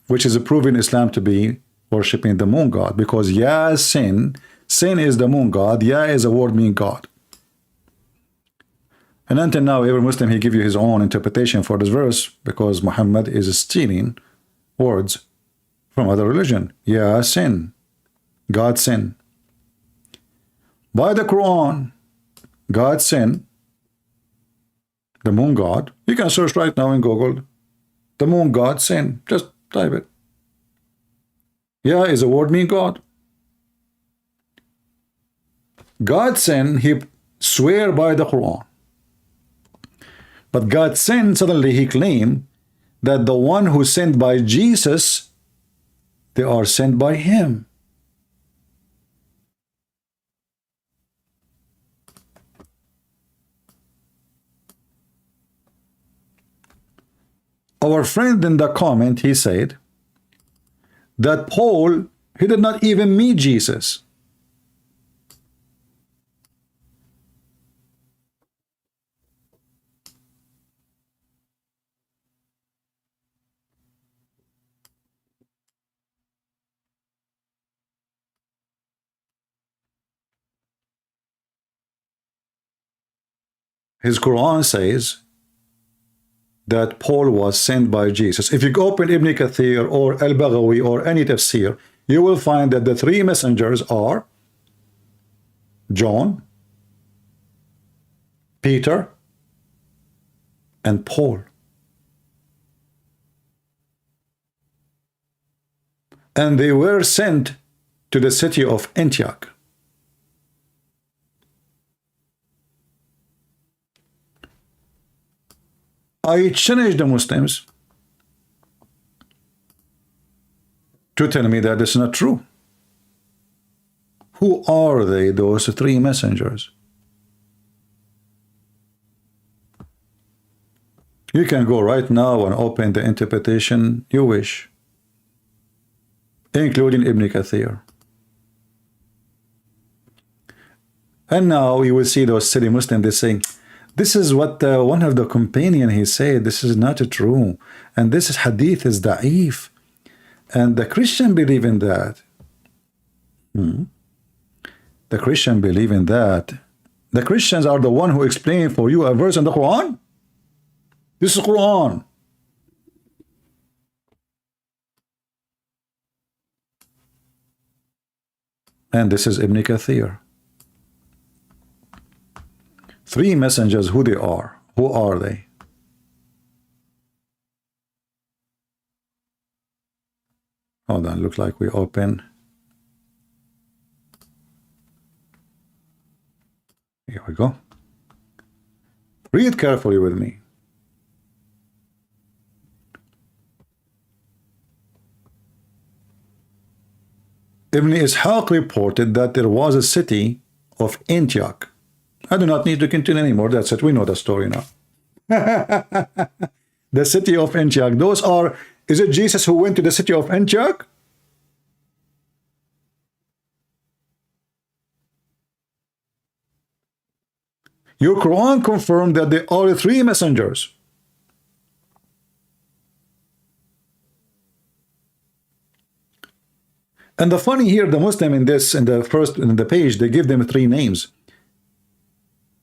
which is proven Islam to be worshipping the moon god, because Yasin, sin is the moon god, Ya is a word meaning God. And until now, every Muslim, he give you his own interpretation for this verse, because Muhammad is stealing words from other religion. Yasin, God sin. By the Quran, God sin, the moon god. You can search right now in Google, the moon god sin. Just type it. Yeah, is a word mean God. God sin, he swear by the Quran. But God sin, suddenly he claimed that the one who sent by Jesus, they are sent by him. Our friend in the comment, he said that Paul, he did not even meet Jesus. His Quran says that Paul was sent by Jesus. If you open Ibn Kathir or Al-Baghawi or any tafsir, you will find that the three messengers are John, Peter, and Paul. And they were sent to the city of Antioch. I challenge the Muslims to tell me that it's not true. Who are they, those three messengers? You can go right now and open the interpretation you wish, including Ibn Kathir. And now you will see those silly Muslims, they saying, this is what one of the companion he said, this is not true, and this is hadith is da'if, and the Christian believe in that. The Christian believe in that. The Christians are the one who explain for you a verse in the Quran. This is Quran. And this is Ibn Kathir. Three messengers, who they are? Who are they? Hold on, look like we open. Here we go. Read carefully with me. Ibn Ishaq reported that there was a city of Antioch. I do not need to continue anymore. That's it. We know the story now. The city of Antioch. Those are, is it Jesus who went to the city of Antioch? Your Quran confirmed that there are three messengers. And the funny here, the Muslim in this, in the page, they give them three names.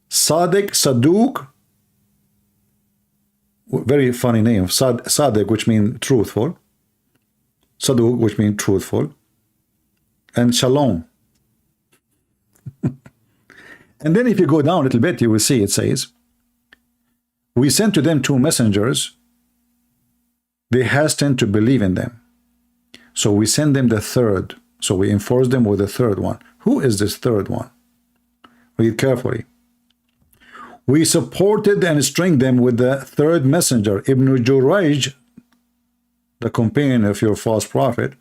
Sadiq, Saduq, very funny name. Sadiq, which means truthful. Saduq, which means truthful. And Shalom. And then if you go down a little bit, you will see it says, we sent to them two messengers. They hastened to believe in them. So we send them the third. So we enforce them with the third one. Who is this third one? Read carefully. We supported and strengthened them with the third messenger, Ibn Jurayj, the companion of your false prophet.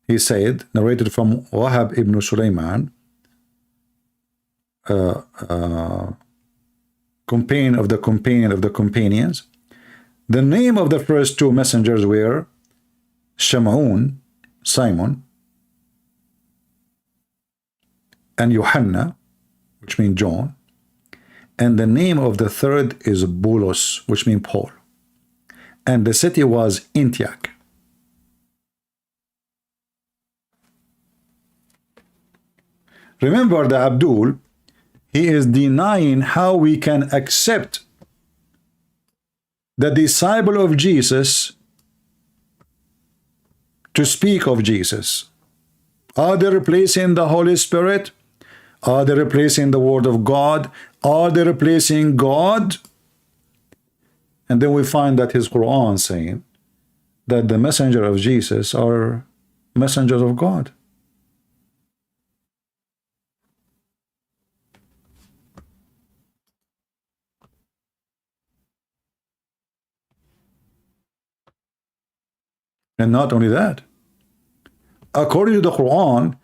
He said, narrated from Wahab ibn Sulaiman, companion of the companions. The name of the first two messengers were Shamun, Simon, and Yohanna, which means John. And the name of the third is Bulos, which means Paul. And the city was Antioch. Remember, the Abdul, he is denying how we can accept the disciple of Jesus to speak of Jesus. Are they replacing the Holy Spirit? Are they replacing the Word of God? Are they replacing God? And then we find that his Quran saying that the messenger of Jesus are messengers of God. And not only that, according to the Quran,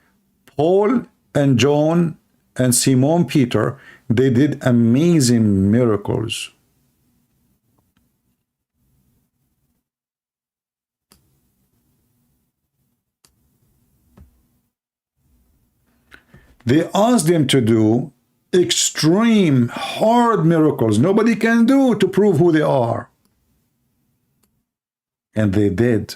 Paul and John and Simon Peter, they did amazing miracles. They asked them to do extreme, hard miracles nobody can do to prove who they are. And they did.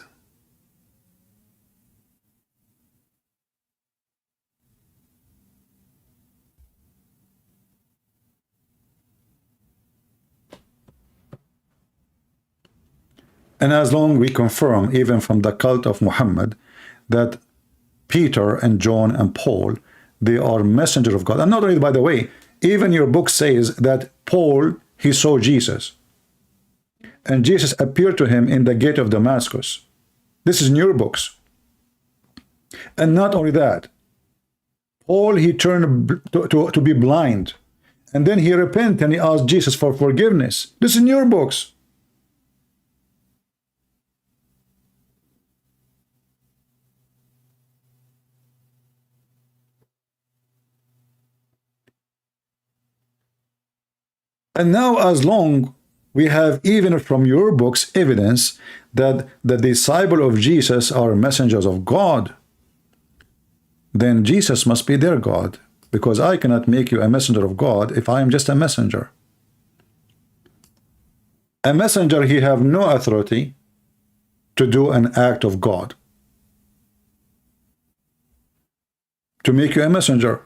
And as long we confirm, even from the cult of Muhammad, that Peter and John and Paul, they are messengers of God. And not only, by the way, even your book says that Paul, he saw Jesus. And Jesus appeared to him in the gate of Damascus. This is in your books. And not only that, Paul, he turned to be blind. And then he repented and he asked Jesus for forgiveness. This is in your books. And now, as long we have even from your books evidence that the disciples of Jesus are messengers of God, then Jesus must be their God, because I cannot make you a messenger of God if I am just a messenger. A messenger, he have no authority to do an act of God, to make you a messenger.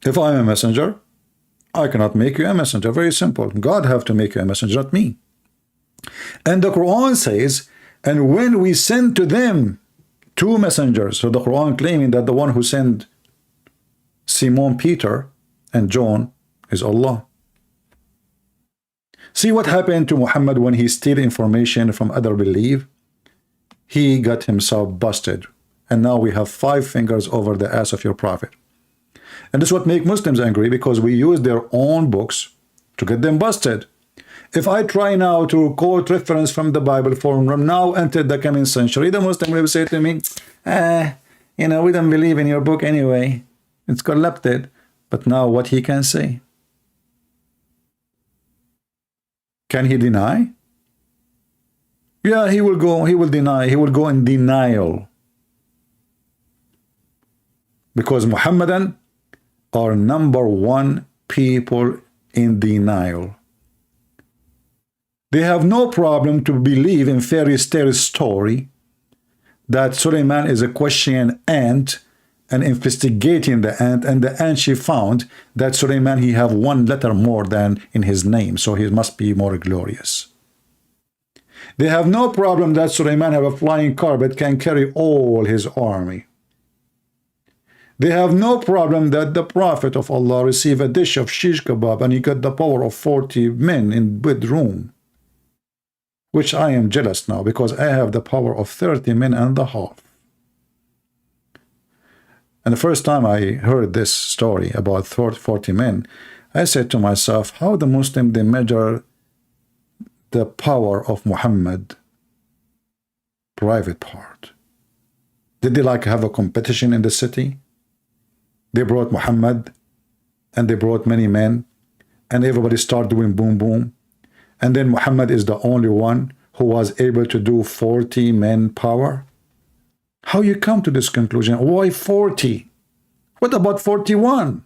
If I am a messenger, I cannot make you a messenger. Very simple. God have to make you a messenger, not me. And the Quran says, and when we send to them two messengers, so the Quran claiming that the one who sent Simon Peter and John is Allah. See what happened to Muhammad when he steal information from other belief? He got himself busted. And now we have 5 fingers over the ass of your prophet. And this is what makes Muslims angry, because we use their own books to get them busted. If I try now to quote reference from the Bible from now until the coming century, the Muslim will say to me, you know, we don't believe in your book anyway. It's corrupted. But now what he can say? Can he deny? Yeah, he will deny. He will go in denial. Because Muhammadan are #1 people in denial. They have no problem to believe in fairy tale story that Suleiman is a questioning ant and investigating the ant, and the ant she found that Suleiman, he have 1 letter more than in his name, so he must be more glorious. They have no problem that Suleiman have a flying car but can carry all his army. They have no problem that the Prophet of Allah received a dish of shish kebab and he got the power of 40 men in bedroom. Which I am jealous now, because I have the power of 30 men and a half. And the first time I heard this story about 40 men, I said to myself, how the Muslim, they measure the power of Muhammad private part? Did they like have a competition in the city? They brought Muhammad and they brought many men and everybody started doing boom boom. And then Muhammad is the only one who was able to do 40 men power. How you come to this conclusion? Why 40? What about 41?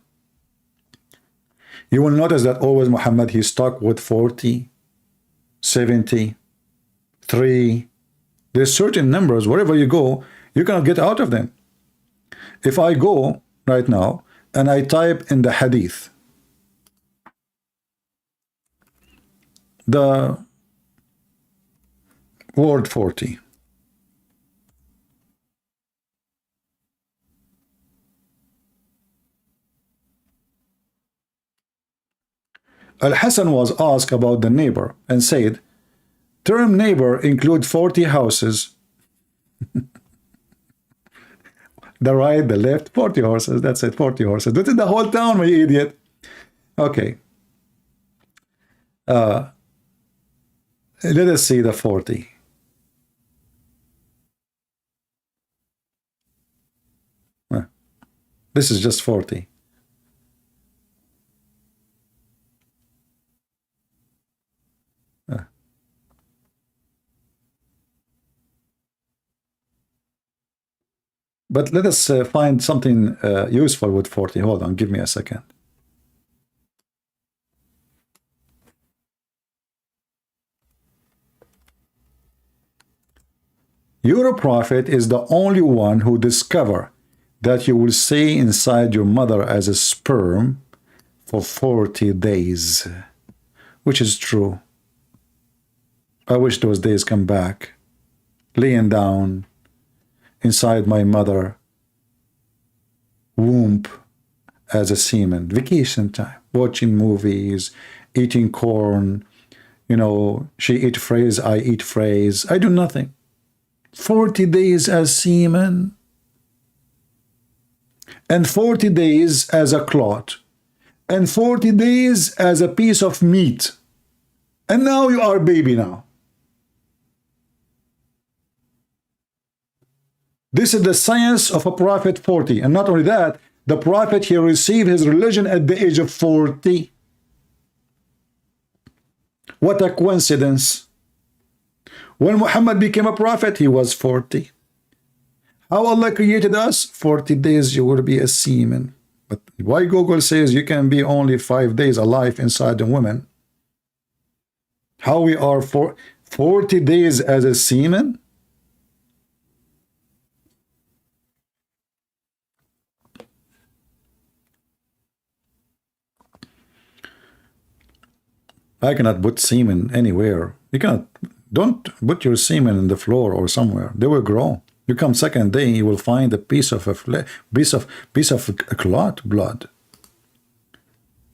You will notice that always Muhammad, he stuck with 40, 70, 3. There's certain numbers, wherever you go, you cannot get out of them. If I go right now and I type in the hadith, the word 40, Al-Hasan was asked about the neighbor and said, term neighbor include 40 houses. The right, the left, 40 horses. That's it, 40 horses. This is the whole town, my idiot. Okay. Let us see the 40. This is just 40. But let us find something useful with 40. Hold on, give me a second. Your prophet is the only one who discovered that you will stay inside your mother as a sperm for 40 days, which is true. I wish those days come back. Laying down inside my mother womb as a semen, vacation time, watching movies, eating corn. You know, she eat phrase, I eat phrase. I do nothing. 40 days as semen and 40 days as a clot and 40 days as a piece of meat. And now you are a baby now. This is the science of a prophet 40. And not only that, the prophet, he received his religion at the age of 40. What a coincidence. When Muhammad became a prophet, he was 40. How Allah created us? 40 days you will be a semen. But why Google says you can be only 5 days alive inside a woman? How we are for 40 days as a semen? I cannot put semen anywhere. You cannot. Don't put your semen in the floor or somewhere. They will grow. You come second day, you will find a piece of a clot blood.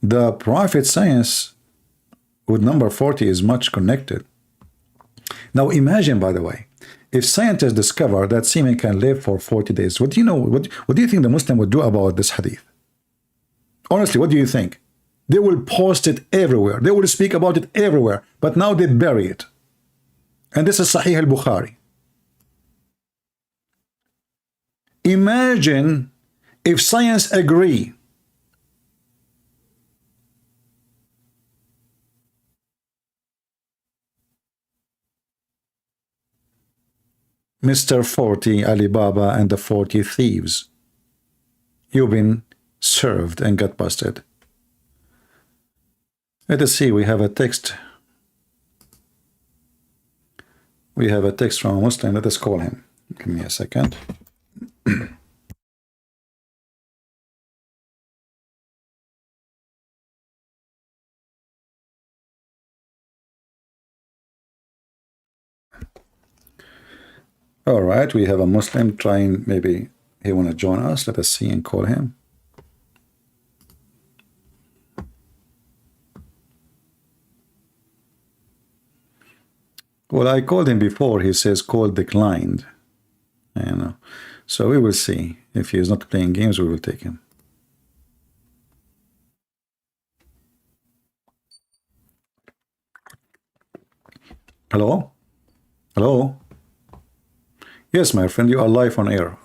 The prophet science with number 40 is much connected. Now imagine, by the way, if scientists discover that semen can live for 40 days, what do you know? What do you think the Muslim would do about this hadith? Honestly, what do you think? They will post it everywhere. They will speak about it everywhere. But now they bury it. And this is Sahih al-Bukhari. Imagine if science agree. Mr. 40, Alibaba and the 40 thieves. You've been served and got busted. Let us see, we have a text. We have a text from a Muslim. Let us call him. Give me a second. All right, we have a Muslim trying, maybe he want to join us. Let us see and call him. Well, I called him before. He says call declined. You know, so we will see. If he is not playing games, we will take him. Hello? Hello? Yes, my friend, you are live on air.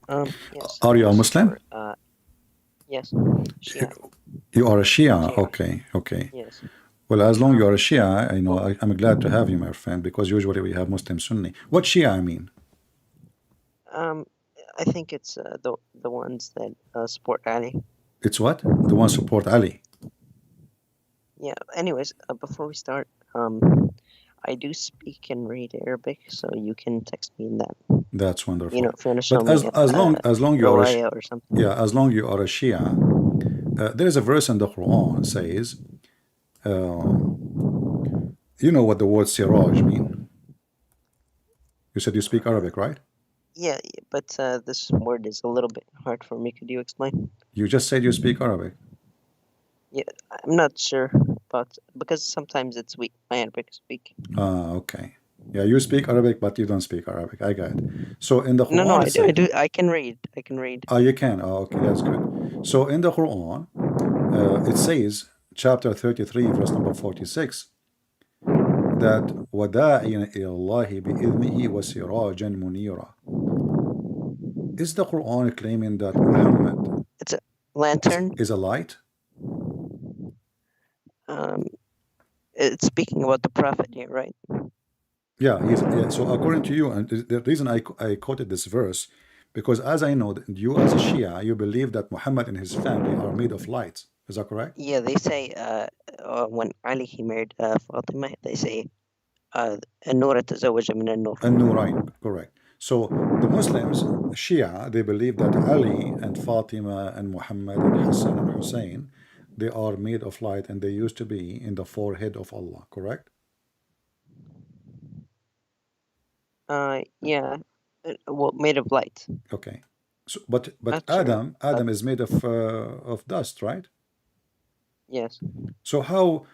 Yes. Are you a Muslim? Yes. Shia. You are a Shia. Shia. Okay, okay. Yes. Well, as long as you are a Shia, I know I'm glad to have you, my friend, because usually we have Muslim Sunni. What Shia I mean? I think it's the ones that support Ali. It's what? The ones support Ali. Yeah. Anyways, before we start, I do speak and read Arabic, so you can text me in that. That's wonderful. You know, if you want to show But me as long you are a, or something. yeah, as long you are a Shia, there is a verse in the Quran says, you know what the word siraj mean? You said you speak Arabic, right? Yeah, but this word is a little bit hard for me. Could you explain? You just said you speak Arabic. Yeah, I'm not sure about, because sometimes it's weak. My Arabic is weak. Okay. Yeah, you speak Arabic, but you don't speak Arabic. I got it. So in the Quran, No, I do. I can read. I can read. Oh, you can. Oh, okay, that's good. So in the Quran, it says, chapter 33, verse number 46, that وَدَاعِيًا إِلَى اللَّهِ بِإِذْنِهِ وَسِرَاجًا مُنِيرًا. Is the Quran claiming that Muhammad It's a lantern. is a light? It's speaking about the prophet here, right? Yeah, so according to you, and the reason I quoted this verse, because as I know, that you as a Shia, you believe that Muhammad and his family are made of light. Is that correct? Yeah, they say when Ali he married Fatima, they say النور تزوج من النور. النورين, correct. So the Muslims, Shia, they believe that Ali and Fatima and Muhammad and Hassan and Hussein, they are made of light and they used to be in the forehead of Allah, correct? Yeah. Well, made of light. Okay. So, but Sure. Adam is made of dust, right? Yes. So how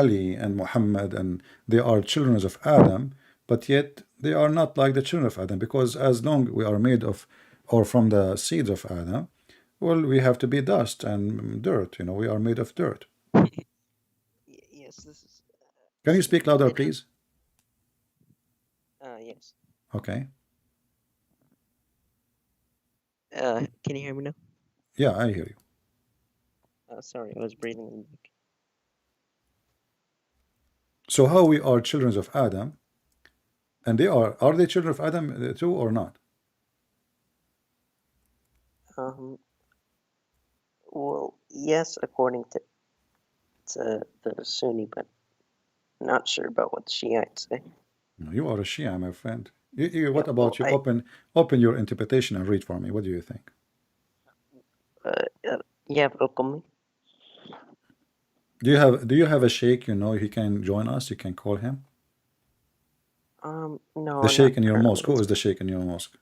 Ali and Muhammad and they are children of Adam, but yet they are not like the children of Adam, because as long we are made of or from the seeds of Adam, well, we have to be dust and dirt. We are made of dirt. Yes. This is. Can you See, speak louder, it has. please? Yes. Okay. Can you hear me now? Yeah, I hear you. Sorry, I was breathing in the mic. So how we are children of Adam, and are they children of Adam too or not? Well, yes, according to the Sunni, but not sure about what the Shiites say. No, you are a Shia, my friend. Yeah. What Well, about you? Open your interpretation and read for me. What do you think? yeah, welcome. Do you have a sheikh? He can join us. You can call him. No, The not sheikh in your mosque. currently. Who is the sheikh in your mosque?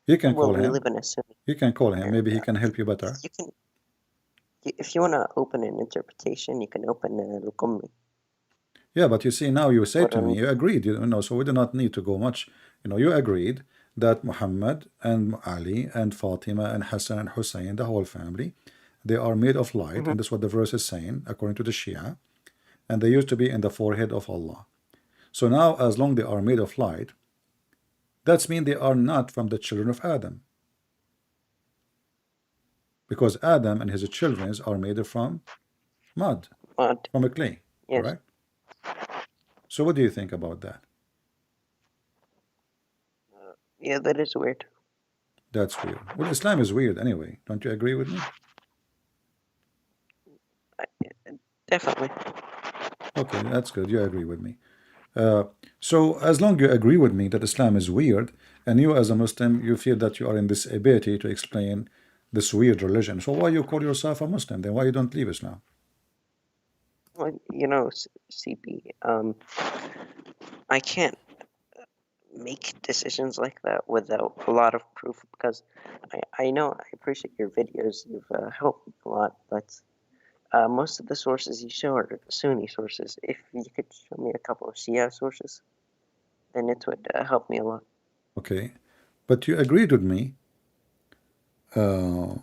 You can Well, call we him. live in a Sunni, You can call him. and Maybe he can help you better. you can, if you want to open an interpretation, you can open Lukummi. Yeah, but you see, now you say But to me, you agreed, so we do not need to go much. You agreed that Muhammad and Ali and Fatima and Hassan and Hussein, the whole family, they are made of light, and that's what the verse is saying, according to the Shia, and they used to be in the forehead of Allah. So now, as long they are made of light, that means they are not from the children of Adam, because Adam and his children are made from mud, from a clay, yes, correct? So what do you think about that? yeah, that is weird. That's weird. Well, Islam is weird anyway. Don't you agree with me? Definitely. Okay, that's good. You agree with me. So as long you agree with me that Islam is weird, and you as a Muslim, you feel that you are in this ability to explain this weird religion. So why you call yourself a Muslim? Then why you don't leave Islam? Well, CP, I can't make decisions like that without a lot of proof, because I know I appreciate your videos. You've helped me a lot, but most of the sources you show are Sunni sources. If you could show me a couple of Shia sources, then it would help me a lot. Okay, but you agreed with me uh,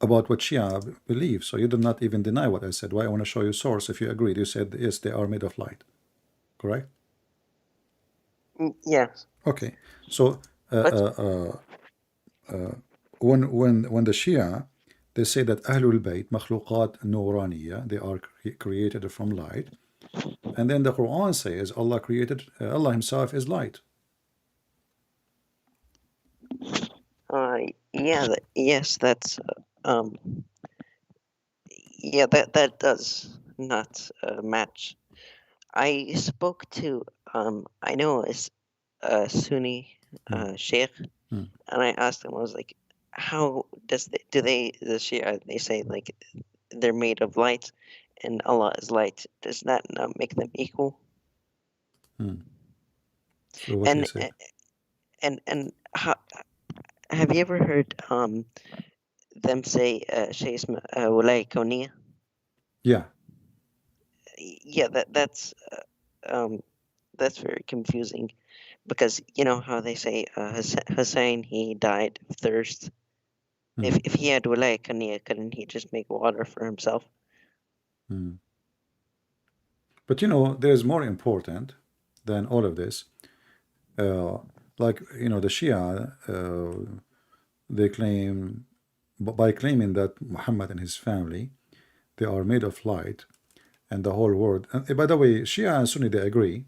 about what Shia believe, so you did not even deny what I said. Why I want to show you source if you agreed? You said yes, they are made of light, correct? Yes. Okay, so But when the Shia, they say that Ahlul Bayt makhluqat nuraniya, they are created from light, and then the Quran says Allah Himself is light. yeah, yes, that's yeah, that does not match. I spoke to I know a Sunni sheikh, Hmm. and I asked him, I was like, how the Shia, they say like they're made of light and Allah is light. Does that not make them equal? So what he And said? and how, have you ever heard them say Shay Walay Kawniya? Yeah. Yeah, that's very confusing, because you know how they say Hussein, he died of thirst. Hmm. If he had Walay Kawniya, couldn't he just make water for himself? Hmm. But there's more important than all of this. Uh, like the Shia, they claim by claiming that Muhammad and his family, they are made of light, and the whole world. And by the way, Shia and Sunni, they agree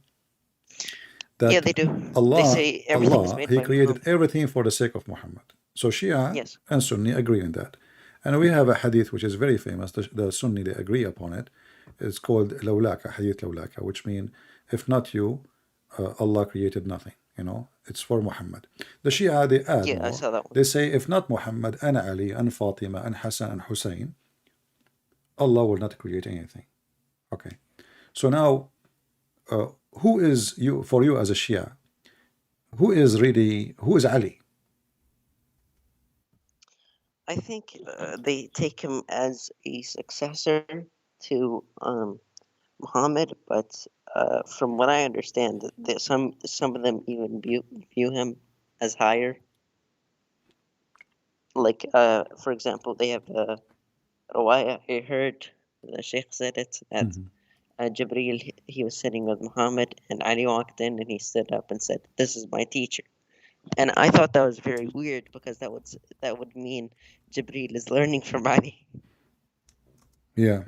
Yeah, that they do. They Allah, say everything is Allah, made He by created Muhammad. everything for the sake of Muhammad. So Shia Yes. and Sunni agree on that. And we have a hadith which is very famous. The Sunni, they agree upon it. It's called Lawlaka, Hadith Lawlaka, which means if not you, Allah created nothing. It's for Muhammad. The Shia, they add Yeah, I more. saw that one. They say if not Muhammad and Ali and Fatima and Hassan and Hussein, Allah will not create anything. Okay. So now who is you, for you as a Shia, who is Ali? I think they take him as a successor to Muhammad, but from what I understand, that some of them even view him as higher. Like, for example, they have Rawaya. I heard the Sheikh said it that Jibreel, he was sitting with Muhammad, and Ali walked in, and he stood up and said, "This is my teacher." And I thought that was very weird because that would mean Jibreel is learning from Ali. Yeah.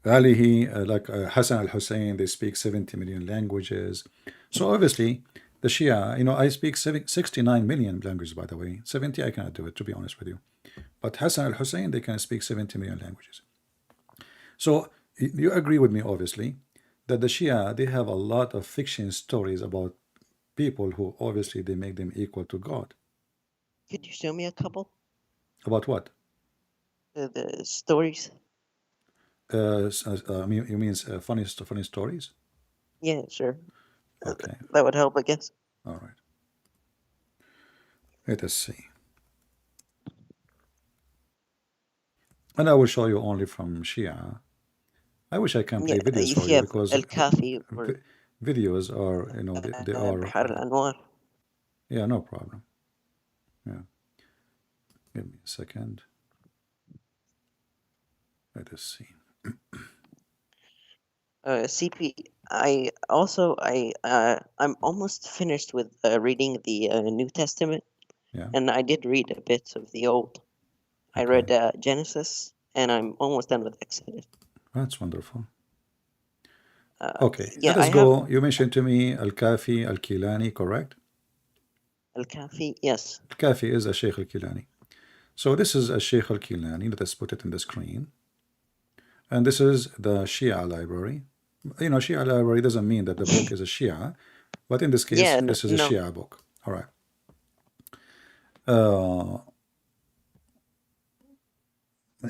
Ali, he, like Hassan al-Hussein, they speak 70 million languages. So obviously, the Shia, I speak 69 million languages, by the way. 70, I cannot do it, to be honest with you. But Hassan al-Hussein, they can speak 70 million languages. So you agree with me, obviously, that the Shia, they have a lot of fiction stories about people who obviously they make them equal to God. Could you show me a couple? About what? The stories? You mean funny stories? Yeah, sure. Okay. That would help, I guess. All right. Let us see. And I will show you only from Shia. I wish I can play Yeah, videos if for you you have because Al-Kafi or videos are, they are. Bihar al-Anwar. Yeah, no problem. Yeah. Give me a second. Let us see. CP, I'm almost finished with reading the New Testament, Yeah. and I did read a bit of the Old. I Okay. read Genesis, and I'm almost done with Exodus. That's wonderful. Okay, Yeah, let us go. You mentioned to me Al-Kafi Al-Kilani, correct? Al-Kafi, yes. Al-Kafi is a Sheikh Al-Kilani. So this is a Sheikh Al-Kilani. Let us put it in the screen. And this is the Shia library. Shia library doesn't mean that the book is a Shia, but in this case, Yeah, this is a no. Shia book. All right.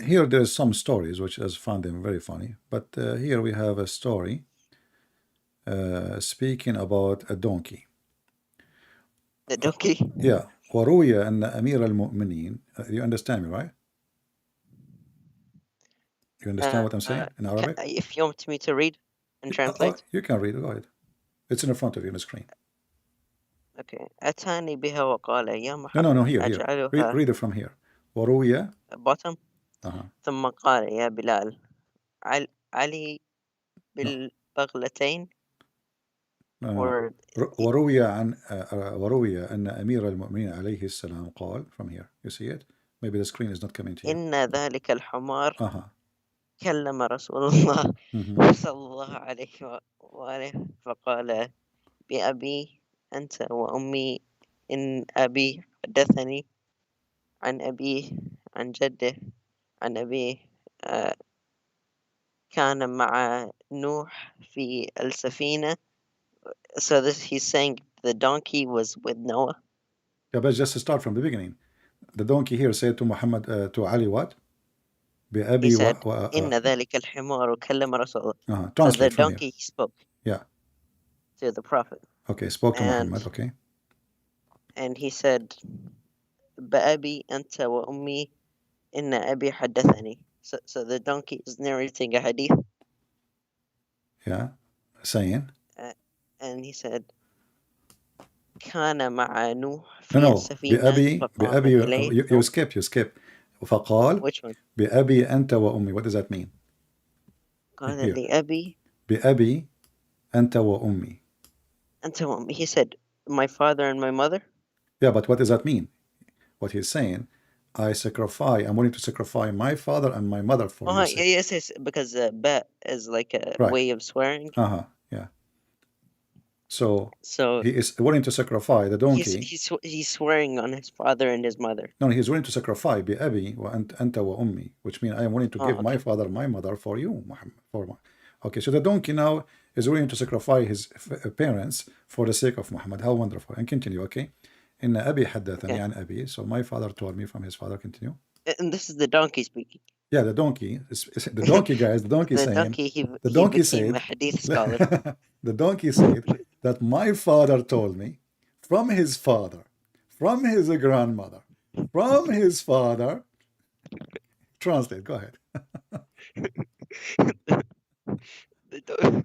Here there's some stories which I found them very funny, but here we have a story speaking about a donkey. The donkey? Yeah. وروي أن أمير المؤمنين. You understand me, right? You understand what I'm saying in Arabic? If you want me to read and translate? You can read it. Go ahead. It's in front of you on the screen. Okay. أتاني بها وقال يا محمد No, here. أجعلها Read it from here. وروي. bottom. ثم قال يا بلال علي بالبغلتين. No. وروي أن أمير المؤمنين عليه السلام قال from here. You see it? Maybe the screen is not coming to you. إن ذلك الحمار كلم رسول الله صلى الله عليه وآله فقال بأبي أنت وأمي إن أبي حدثني عن أبيه عن جده عن أبيه كان مع نوح في السفينة. So he's saying the donkey was with Noah. Yeah, but just start from the beginning. The donkey here said to Muhammad, to Ali, what? He said, إن ذلك الحمار كلم رسول الله. So the donkey spoke. Yeah. To the Prophet. Okay, spoke to Muhammad, okay. And he said, بأبي أنت وأمي إن أبي حدثني. So the donkey is narrating a hadith. Yeah, saying. And he said, كان مع نوح في السفينة فقام إليه. You skip. فقال. Which one? بأبي أنت وأمي. What does that mean? قال لأبي. بأبي أنت وأمي. أنت وأمي. He said, my father and my mother. Yeah, but what does that mean? What he's saying, I'm willing to sacrifice my father and my mother for you. Yes, because ba is like a way of swearing. Yeah. So he is willing to sacrifice the donkey. He's swearing on his father and his mother. No, he's willing to sacrifice بأبي وأنت وأمي, which means I am willing to give my father and my mother for you, Muhammad. Okay, so the donkey now is willing to sacrifice his parents for the sake of Muhammad. How wonderful. And continue, okay? إن أبي حدثني عن أبي. So my father told me from his father. Continue. And this is the donkey speaking. Yeah, the donkey. The donkey, guys. The donkey The saying, donkey, the he donkey became a said, hadith scholar. the donkey said that my father told me from his father, from his grandmother, from his father. Translate. Go ahead. The, don-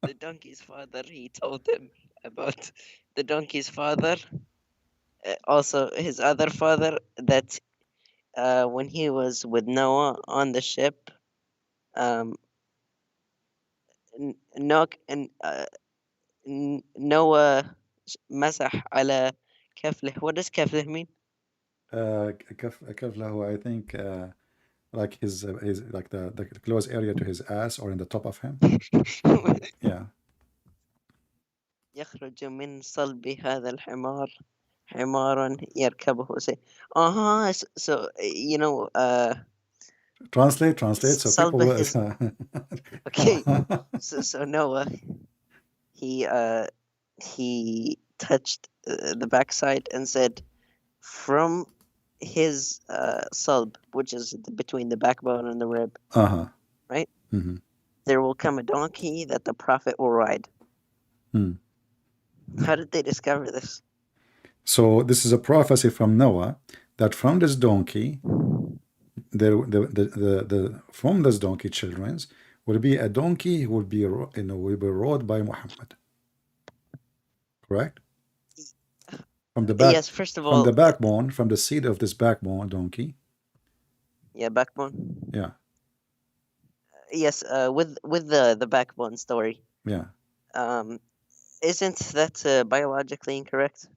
the donkey's father, he told him about the donkey's father, also his other father, that when he was with Noah on the ship, um, Noah مسح على كفله. What does كفله mean? Kaflahu, I think, like his like the close area to his ass or in the top of him. Yeah. يخرج من صلب هذا الحمار حمارا يركبه so you know Translate, so people صلب will. his okay so Noah he touched the backside and said from his sulb, which is between the backbone and the rib, right? Mm-hmm. There will come a donkey that the prophet will ride. How did they discover this? So this is a prophecy from Noah that from this donkey, from this donkey, children's will be a donkey who will be will be rode by Muhammad. Correct? From the back, Yes, first of from all, the backbone, from the seed of this backbone donkey. yeah, backbone. Yeah. Yes, with the backbone story. Yeah. Isn't that biologically incorrect?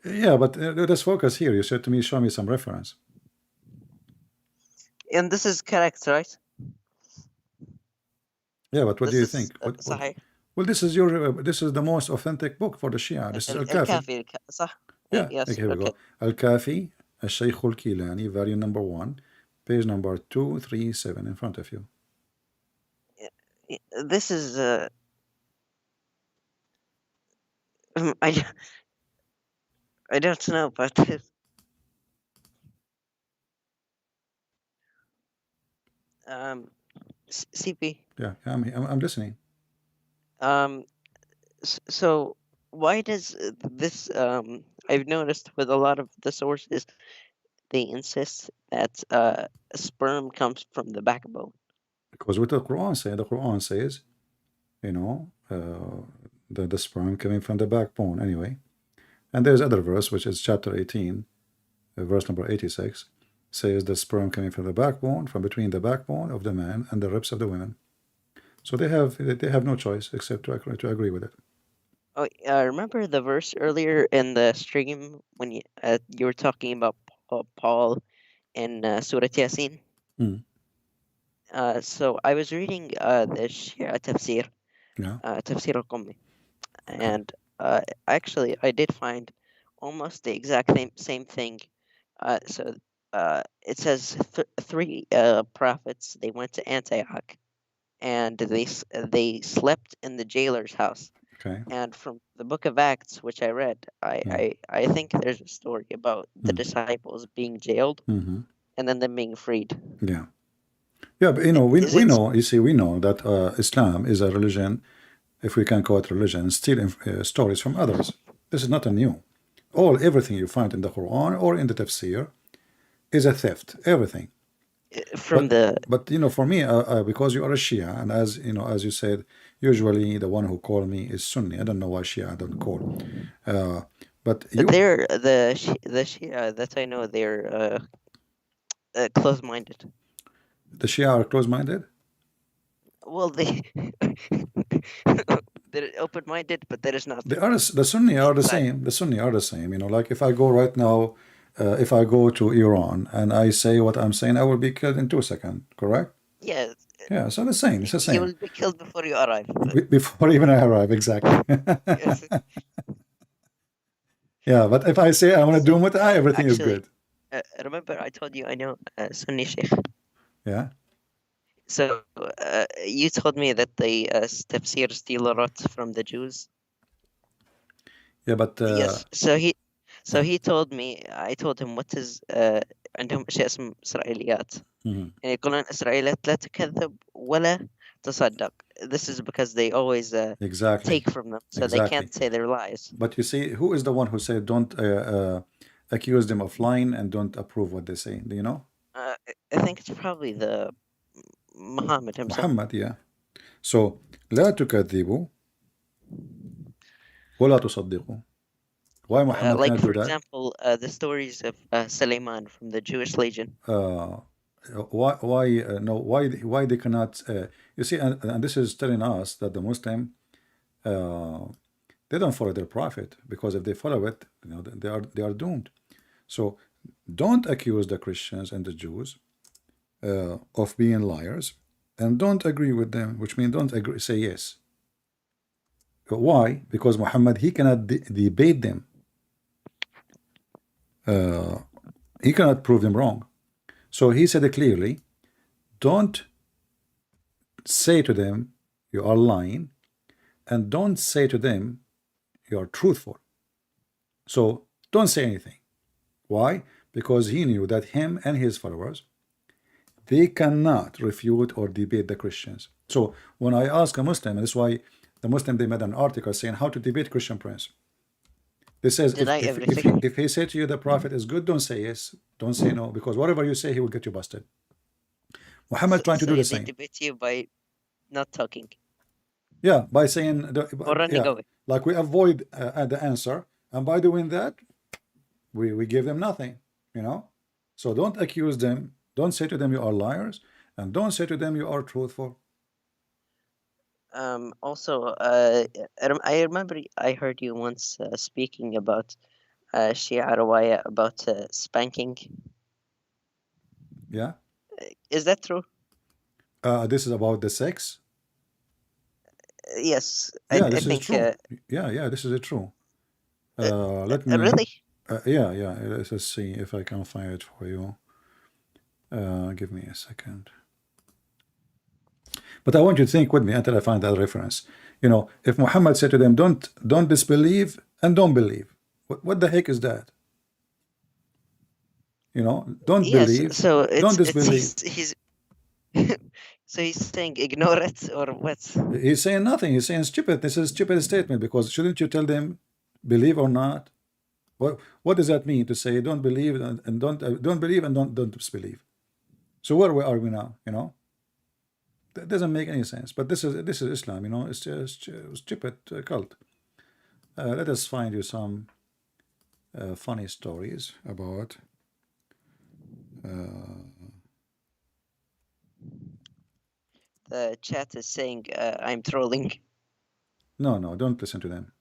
Yeah, but let's focus here. You said to me, show me some reference. And this is correct, right? Yeah, but what do you think? صحيح. Well, this is the most authentic book for the Shia. This is Al-Kafi. الكافي صح? Yeah, Yes, okay, here we go. Al-Kafi, Al-Shaykh Al-Kilani, volume number 1, page number 237 in front of you. This is I don't know, but CP. Yeah, I'm listening. So why does this? I've noticed with a lot of the sources, they insist that sperm comes from the backbone. Because what the Quran says, you know, the sperm coming from the backbone anyway. And there's other verse, which is chapter 18, verse number 86, says the sperm coming from the backbone, from between the backbone of the man and the ribs of the women. So they have no choice except to agree with it. Oh, remember the verse earlier in the stream when you were talking about Paul in Surah Yasin? So I was reading the Shia tafsir, tafsir al-Qummi, and actually I did find almost the exact same thing. So it says three prophets, they went to Antioch, and they slept in the jailer's house. Okay. And from the book of Acts, which I read, I think there's a story about the disciples being jailed and then them being freed. Yeah. Yeah, but we know, you see, we know that Islam is a religion, if we can call it religion, stealing stories from others. This is not a new. Everything you find in the Quran or in the tafsir is a theft. Everything. But for me, because you are a Shia, and as you said, usually the one who call me is Sunni. I don't know why Shia I don't call. But they're the Shia that I know, they're close-minded. The Shia are close-minded? Well, they're open-minded, but that is not. The Sunni are the same. The Sunni are the same. Like if I go right now, if I go to Iran and I say what I'm saying, I will be killed in 2 seconds. Correct? Yeah. Yeah. So the same. It's the same. You will be killed before you arrive. Before even I arrive, exactly. Yes. Yeah, but if I say I want to do mut'ah, everything is good. Remember, I told you I know Sunni Sheikh. Yeah. So you told me that the tafsir steal a lot from the Jews. Yeah, but yes. So he told me. I told him, what is عندهم أشياء اسمها إسرائيليات. Mhm. يعني يقولون إسرائيليات لا تكذب ولا تصدق. This is because they always Exactly. take from them, so they Exactly. can't say they're lies. But you see, who is the one who said don't accuse them of lying and don't approve what they say? Do you know? I think it's probably the Muhammad himself. Muhammad, yeah. So لا تكذبوا ولا تصدقوا. Why Muhammad Like cannot for do that? example, the stories of Suleiman from the Jewish Legion. Why they cannot? You see, and this is telling us that the Muslim they don't follow their prophet, because if they follow it, they are doomed. So don't accuse the Christians and the Jews of being liars, and don't agree with them, which means don't agree, say yes. Why? Because Muhammad, he cannot debate them. He cannot prove them wrong. So he said clearly, don't say to them you are lying, and don't say to them you are truthful. So don't say anything. Why? Because he knew that him and his followers, they cannot refute or debate the Christians. So when I ask a Muslim, and that's why the Muslim, they made an article saying how to debate Christian Prince. They says if he said to you the prophet is good, don't say yes, don't say no, because whatever you say, he will get you busted. Muhammad trying to do the same. They debate you by not talking. Yeah, by saying Or running away. like we avoid the answer, and by doing that, we give them nothing, you know. So don't accuse them. Don't say to them you are liars, and don't say to them you are truthful. Also, I remember I heard you once speaking about Shia Rawaya about spanking. Yeah. Is that true? This is about the sex. Yes. Yeah, I this think, is true. Yeah, this is true. Let me. Really? Yeah. Let's see if I can find it for you. Give me a second. But I want you to think with me until I find that reference. You know, if Muhammad said to them, don't disbelieve and don't believe. What the heck is that? You know, don't believe, so don't disbelieve. He's so he's saying ignore it, or what? He's saying nothing. He's saying stupid. This is a stupid statement, because shouldn't you tell them believe or not? What does that mean to say don't believe and don't believe and don't disbelieve? So where are we now? You know, that doesn't make any sense. But this is Islam. You know, it's just a stupid cult. Let us find you some funny stories about. The chat is saying I'm trolling. No, don't listen to them.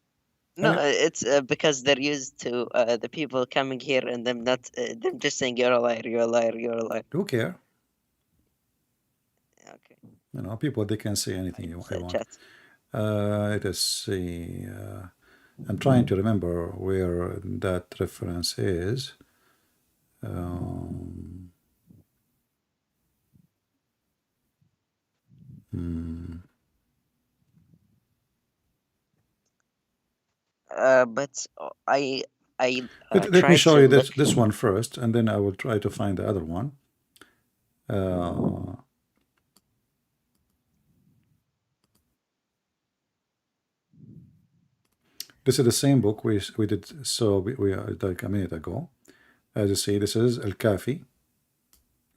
No, it's because they're used to the people coming here and them not them just saying you're a liar, you're a liar, you're a liar. Who care? Okay. You know, people, they can say anything you want. Chat. Let us see. I'm trying to remember where that reference is. But I let me show you this one first, and then I will try to find the other one. This is the same book we did we like a minute ago. As you see, this is Al-Kafi,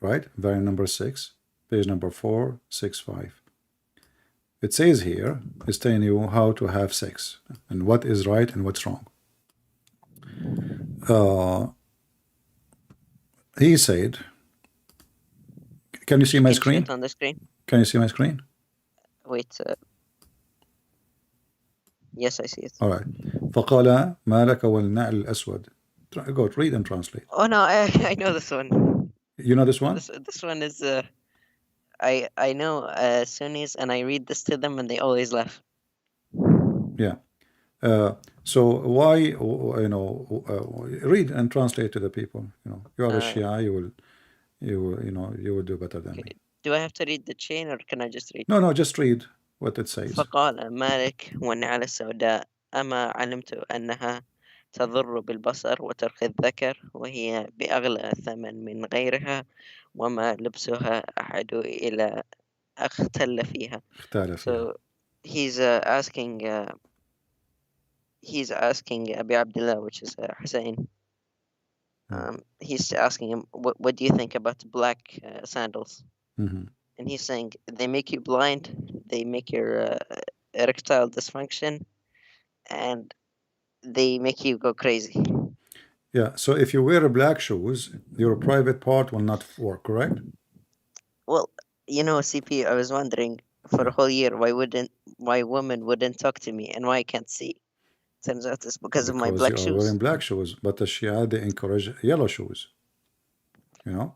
right? Variant number 6, page number 465. It says here, it's telling you how to have sex and what is right and what's wrong. He said, can you see my screen? On the screen. Can you see my screen? Wait. Yes, I see it. All right. فقال ما لك والنعل الأسود. Go read and translate. Oh no, I know this one. You know this one? This one is I know Sunnis, and I read this to them and they always laugh. Yeah. So why, you know, read and translate to the people. You know, you are a Shia, you will do better than me. Do I have to read the chain, or can I just read? No, just read what it says. فقال مالك والنعل السوداء أما علمت أنها تضر بالبصر وترخي الذكر وهي بأغلى ثمن من غيرها وما لبسها أحد إلى أختل فيها. اختار فيها. So he's asking Abi Abdullah, which is Hussein. He's asking him, what do you think about black sandals? And he's saying they make you blind, they make your erectile dysfunction, and they make you go crazy. Yeah, so if you wear black shoes, your private part will not work, correct? Well, you know, CP, I was wondering for a whole year why women wouldn't talk to me and why I can't see. Turns out it's because of my Because black you are shoes. wearing black shoes, but the Shia, they encourage yellow shoes. You know?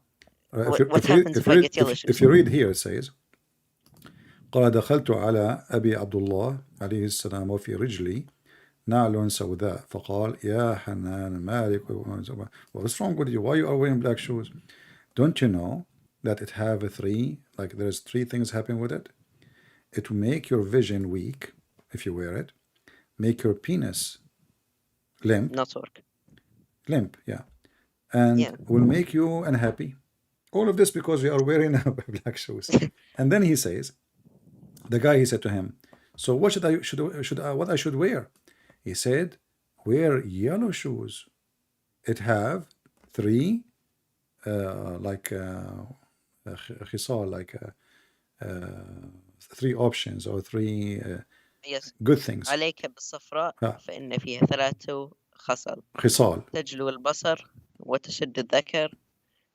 What happens if I get yellow shoes? If you read here, it says, قال دخلت على أبي عبد الله عليه السلام وفي رجلي نعل سوداء فقال يا حنان مالك. What's wrong with you? Why you are wearing black shoes? Don't you know that it have there's three things happening with it? It will make your vision weak if you wear it, make your penis limp. Not work. Limp, yeah. And will make you unhappy. All of this because you are wearing black shoes. And then he says, the guy, he said to him, so what what I should wear? He said, wear yellow shoes. It have three three options or three good things. عليك بالصفراء فإن فيها 3 خصال تجلو البصر وتشد الذكر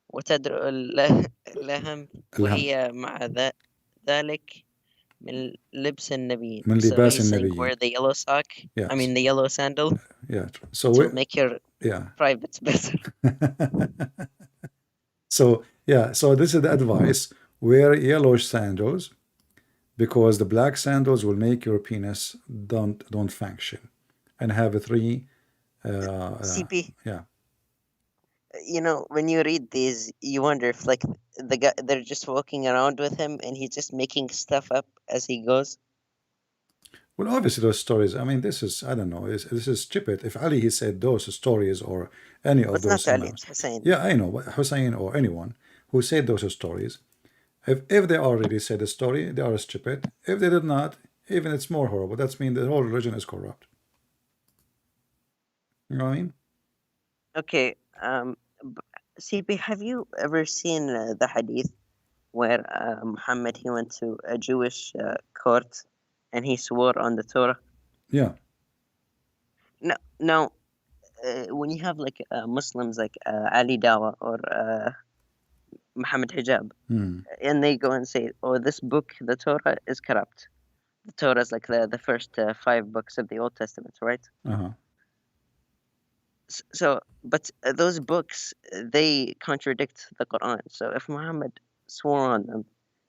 وتدرء اللهم وهي مع ذلك من لبس النبي. من لباس النبي. Wear the yellow sock. Yes. I mean the yellow sandal. Yeah. So to make your privates better. So this is the advice: wear yellow sandals because the black sandals will make your penis don't function, and have a three. CP. Yeah. You know, when you read these, you wonder if like the guy they're just walking around with him and he's just making stuff up as he goes. Well, obviously those stories. I mean, this is, I don't know. This is stupid. If Ali he said those stories or any of those. Not Ali, it's Hussein. Yeah, I know, Hussein or anyone who said those stories. If they already said a story, they are stupid. If they did not, even it's more horrible. That's mean the whole religion is corrupt. You know what I mean? Okay. CP, have you ever seen the hadith where Muhammad he went to a Jewish court and he swore on the Torah? Yeah. No. When you have like Muslims like Ali Dawa or Muhammad Hijab, and they go and say, "Oh, this book, the Torah, is corrupt." The Torah is like the first 5 books of the Old Testament, right? So, but those books, they contradict the Quran. So if Muhammad swore on them,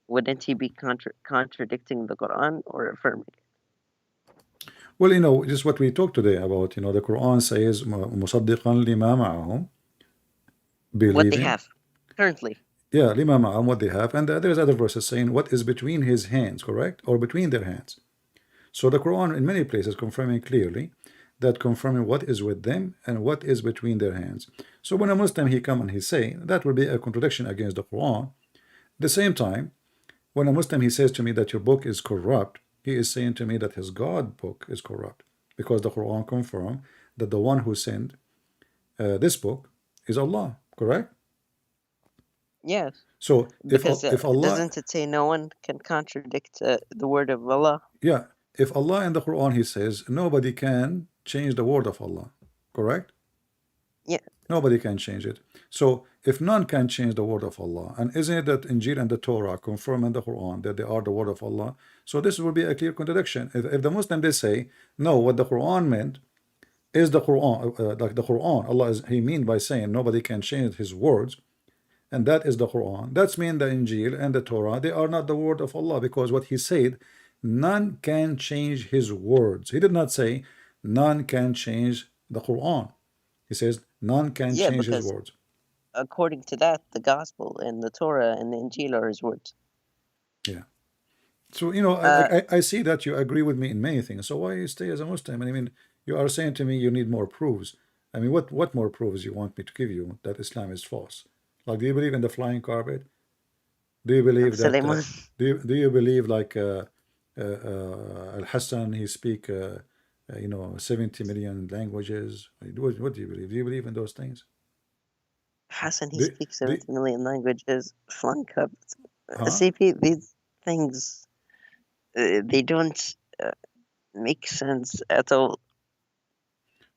wouldn't he be contradicting the Quran or affirming it? Well, you know, just what we talked today about, you know, the Quran says, مُصَدِّقًا لِمَا مَعَهُمْ, believing. What they have, currently. Yeah, لِمَا مَعَهُمْ, what they have. And there's other verses saying what is between his hands, correct? Or between their hands. So the Quran in many places confirming clearly that confirming what is with them and what is between their hands. So when a Muslim he come and he say, that will be a contradiction against the Quran. At the same time, when a Muslim he says to me that your book is corrupt, he is saying to me that his God book is corrupt, because the Quran confirm that the one who sent this book is Allah, correct? Yes. So if Allah, doesn't it say no one can contradict the word of Allah? Yeah. If Allah in the Quran he says nobody can change the word of Allah, correct? Yeah. Nobody can change it. So if none can change the word of Allah, and isn't it that Injil and the Torah confirm in the Quran that they are the word of Allah? So this will be a clear contradiction. If the Muslim they say no, what the Quran meant is the Quran, like the Quran, Allah is he mean by saying nobody can change his words, and that is the Quran. That's mean the Injil and the Torah they are not the word of Allah, because what he said, none can change his words. He did not say none can change the Quran. He says none can change his words. According to that, the Gospel and the Torah and the Injil are his words. Yeah. So, you know, I see that you agree with me in many things. So why you stay as a Muslim? I mean, you are saying to me you need more proofs. I mean, what more proofs you want me to give you that Islam is false? Like, do you believe in the flying carpet? Do you believe that? Suleiman. Do you believe like Al-Hassan, he speak 70 million languages? What do you believe? Do you believe in those things? Hassan, he Do, speaks do, 70 million languages. Flying cups. huh? CP, these things, they don't make sense at all.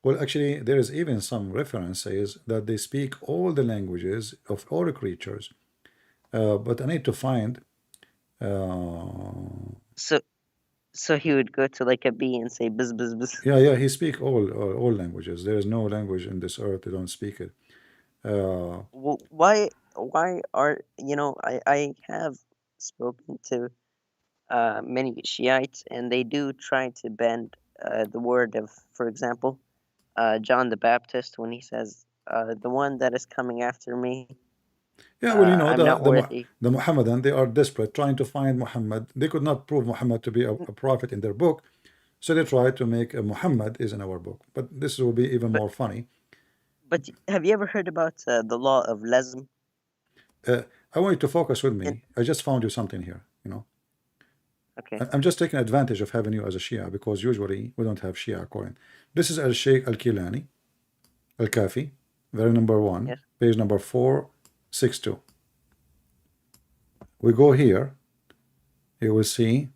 Well, actually, there is even some references that they speak all the languages of all creatures. But I need to find. So he would go to like a bee and say buzz buzz buzz. Yeah, he speak all languages. There is no language in this earth they don't speak it. Why are I have spoken to many Shiites, and they do try to bend the word of, for example, John the Baptist when he says, "The one that is coming after me, Yeah, well, I'm not worthy." the Muhammadan, they are desperate trying to find Muhammad. They could not prove Muhammad to be a prophet in their book, so they try to make a Muhammad is in our book. But this will be even But more funny. but have you ever heard about the law of Lazm? I want you to focus with And, me. I just found you something here. okay, I'm just taking advantage of having you as a Shia because usually we don't have Shia Quran. This is Al Sheikh Al Kilani, Al Kafi, very number 1, yes. page number 462. We go here, you will see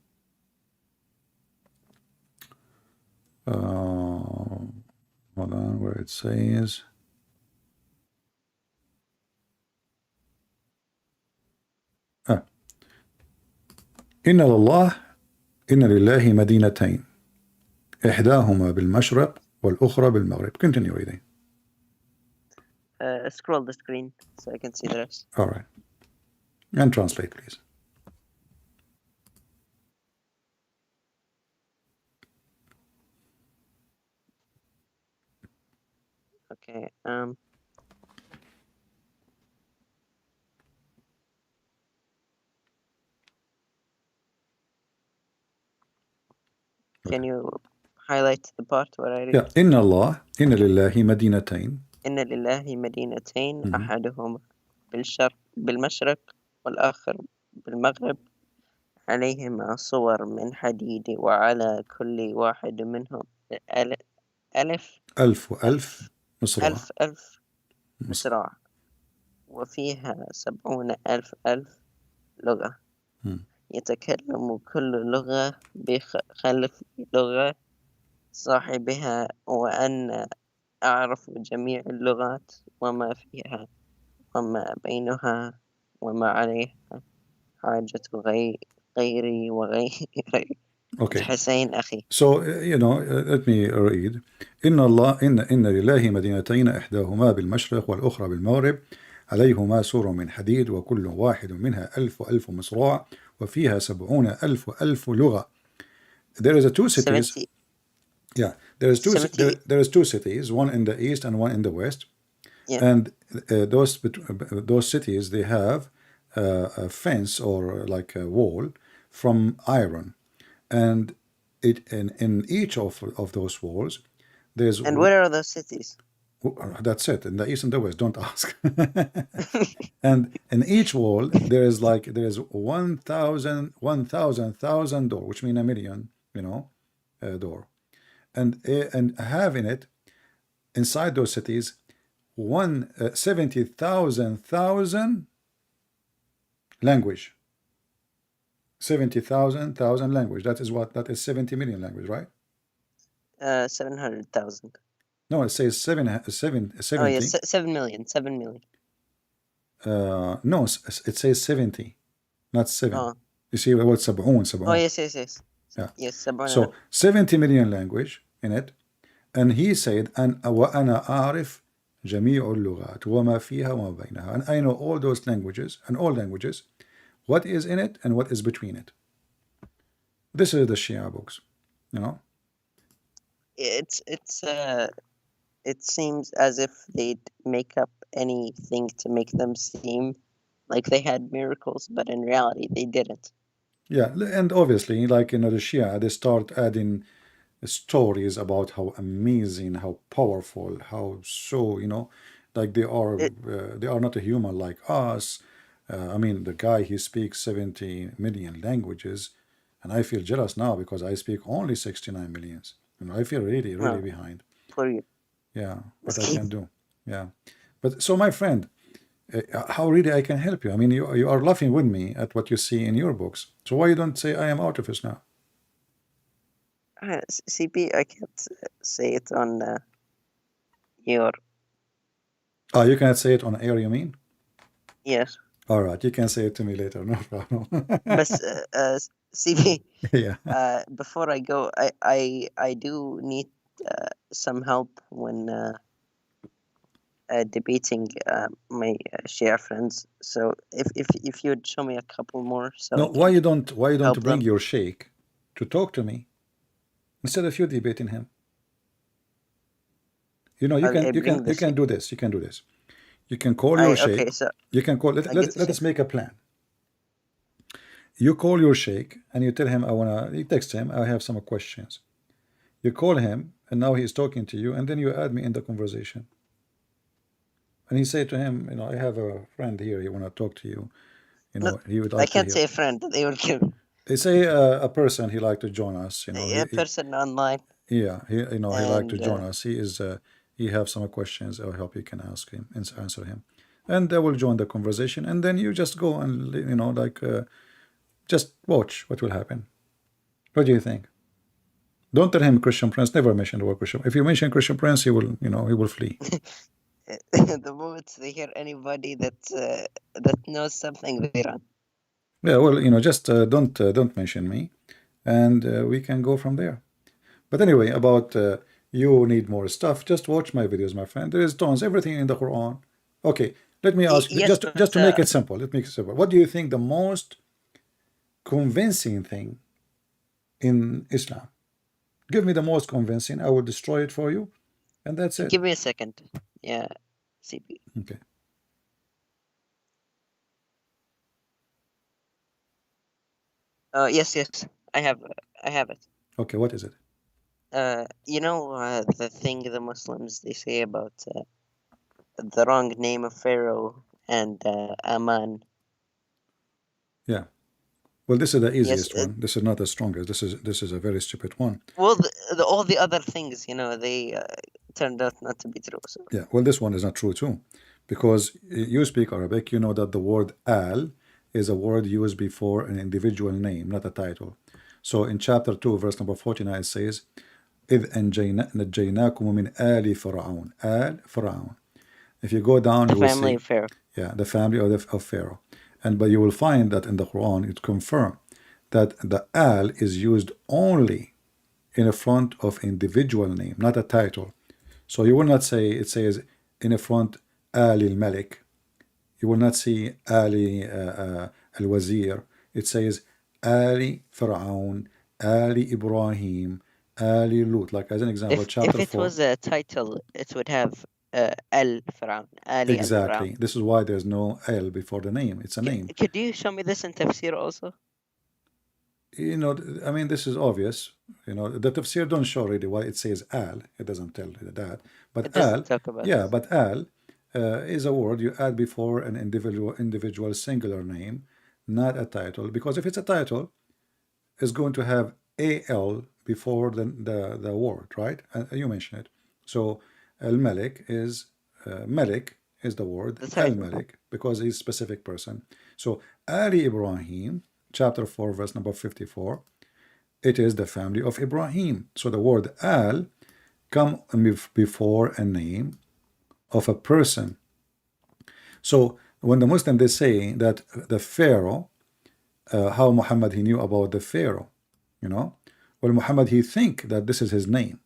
hold on, where it says إن لله مدينتين إحداهما بالمشرق والأخرى بالمغرب. Continue reading. Scroll the screen so I can see the rest. All right. And translate, please. Okay. Can you highlight the part where I read? Yeah. إن لله مدينتين. إن لله مدينتين أحدهما بالمشرق والآخر بالمغرب عليهما صور من حديد وعلى كل واحد منهم ألف ألف مصراع. ألف مصراع وفيها 70,000 لغة يتكلم كل لغة بخلف لغة صاحبها وأنا أعرف جميع اللغات وما فيها وما بينها وما عليها حاجة غيري وغيري. Okay. حسين أخي. So, let me read. إن لله مدينتين إحداهما بالمشرق والأخرى بالمغرب عليهما سور من حديد وكل واحد منها 1000 مصراع وفيها 70,000 لغة. There is two cities. 70. Yeah, there is two cities, one in the east and one in the west. Yeah. And those cities, they have a fence or like a wall from iron. And in each of those walls, there's. And where are those cities? That's it. In the east and the west. Don't ask. And in each wall there is 1,000 door, which mean a million, door, and having it inside those cities 70,000 language. 70,000 language. That is 70 million language, right? 700,000. No, it says 70. Oh yes, 7 million. 7 million. No, it says 70, not 7. Oh. You see what 70. Oh yes. Yeah. Yes, 7. So 70 million language in it, and he said, وأنا أعرف جميع اللغات وما فيها وما بينها, and I know all those languages and all languages, what is in it and what is between it. This is the Shia books, It seems as if they'd make up anything to make them seem like they had miracles, but in reality they didn't. Yeah, and obviously, like the Shia, they start adding stories about how amazing, how powerful, how so, like It, they are not a human like us. I mean, the guy, he speaks 70 million languages, and I feel jealous now because I speak only 69 millions. I feel really, really well, behind. for you, Yeah, what I Miskeen. can do. Yeah. But so, my friend, how really I can help you? I mean, you are laughing with me at what you see in your books. So why you don't say I am out of this now? CP, I can't say it on your Ah, you cannot say it on air, you mean? yes, All right, you can say it to me later, no problem. but CP. Yeah. Before I go, I do need some help when debating my Shia friends. So if you'd show me a couple more, so No, I can why you don't help bring them. your sheikh to talk to me instead of you debating him? I bring the You can Sheikh. do this. You can do this. You can call your I sheikh. okay. So You can call I get the let us Sheikh. make a plan. You call your sheikh and you tell him you text him, I have some questions. You call him and now he's talking to you, and then you add me in the conversation. And he say to him, I have a friend here, he wanna talk to you. No, He would I like to can't hear. say a friend. They will kill They say a person he like to join us. a person online, Yeah, he like to and join us. He have some questions or help you can ask him and answer him, and they will join the conversation. And then you just go and just watch what will happen. What do you think? Don't tell him Christian Prince. Never mention the word Christian. If you mention Christian Prince, he will flee. the moment they hear anybody that knows something, they run. Yeah, well, just don't mention me, and we can go from there. But anyway, about you need more stuff. Just watch my videos, my friend. There is tons, everything in the Quran. Okay, let me ask Yes, just but to make it simple. Let me make it simple. What do you think the most convincing thing in Islam? Give me the most convincing. I will destroy it for you, and that's it. give me a second. Yeah, CP. Okay. Yes, yes. I have it. Okay. What is it? The thing the Muslims they say about the wrong name of Pharaoh and Aman. Yeah. Well, this is the Yes. easiest one. This is not the strongest. This is a very stupid one. Well, all the other things, they turned out not to be true. So Yeah. Well, this one is not true too, because you speak Arabic. You know that the word al is a word used before an individual name, not a title. So in chapter 2, verse number 49, it says, إذ نجيناكم من آل فرعون. آل فرعون. If you go down, the you will family see, of Pharaoh. yeah, the family of Pharaoh. But you will find that in the Quran, it confirms that the al is used only in front of individual name, not a title. So you will not say, it says in front Ali al-Malik. You will not see Ali al-Wazir. It says Ali Fir'aun, Ali Ibrahim, Ali Lut. Like as an example, If chapter it 4. was a title, it would have Al Pharaoh, Ali Al Pharaoh. Exactly. This is why there's no L before the name. It's a name. Could you show me this in tafsir also? I mean, this is obvious. The tafsir don't show really why it says al. It doesn't tell you that. It But doesn't al, talk about yeah, this. but al is a word you add before an individual singular name, not a title. Because if it's a title, it's going to have al before the word, right? You mentioned it. So al-Malik is Malik is the word The title. al-Malik because he's a specific person. So Ali Ibrahim, chapter 4, verse number 54, it is the family of Ibrahim. So the word al come before a name of a person. So when the Muslim they say that the Pharaoh, how Muhammad he knew about the Pharaoh, well, Muhammad he think that this is his name.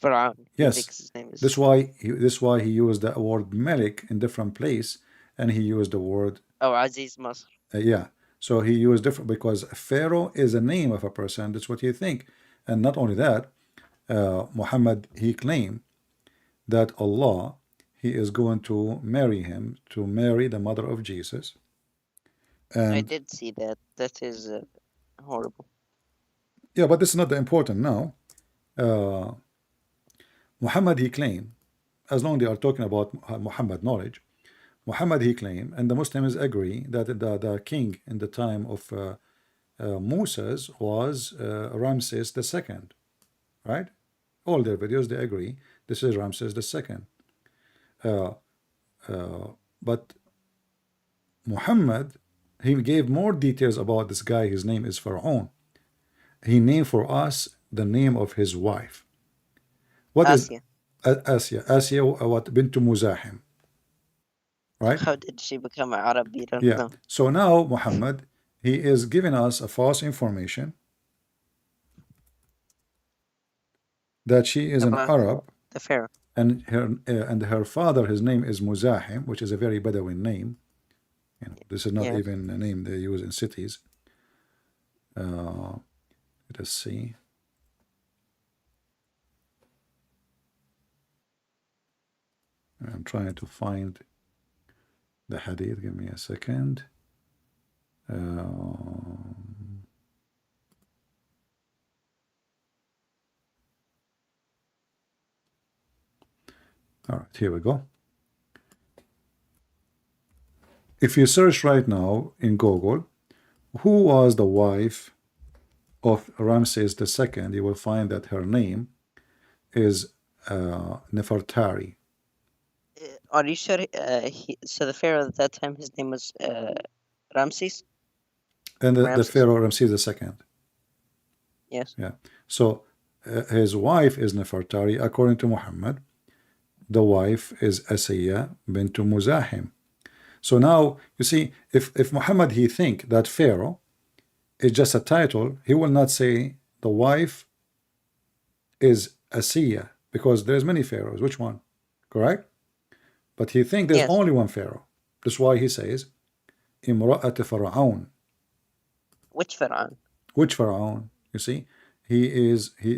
Pharaoh. He Yes, thinks his name is. this why he used the word Malik in different place, and he used the word Oh, Aziz Masr. yeah. So he used different because Pharaoh is a name of a person. That's what he think, and not only that, Muhammad he claimed that Allah he is going to marry him to marry the mother of Jesus, I and did see that. That is horrible. Yeah, but this is not the important now. Muhammad, he claimed, as long as they are talking about Muhammad knowledge, Muhammad, he claimed, and the Muslims agree, that the king in the time of Moses was Ramses II, right? All their videos, they agree, this is Ramses II. But Muhammad, he gave more details about this guy. His name is Pharaoh. He named for us the name of his wife. What is Asya. Asya? Asya, what? Bint Muzahim, right? How did she become Arab? You don't Yeah. know. So now Muhammad, he is giving us a false information that she is an About Arab, the pharaoh. and her father, his name is Muzahim, which is a very Bedouin name. You know, this is not Yes. even a name they use in cities. Let us see. I'm trying to find the hadith. Give me a second. All right, here we go. If you search right now in Google, who was the wife of Ramses II, you will find that her name is Nefertari. Are you sure? So the pharaoh at that time, his name was Ramses. And the Ramses? Pharaoh Ramses II. Yes. Yeah. So his wife is Nefertari, according to Muhammad. The wife is Asiya bint Muzahim. So now, you see, if Muhammad, he think that Pharaoh is just a title, he will not say the wife is Asiya, because there's many pharaohs. Which one? Correct? But he think there's Yes. only one pharaoh. That's why he says Imra'at Pharaoh. Which pharaoh? Which Pharaoh? You see, he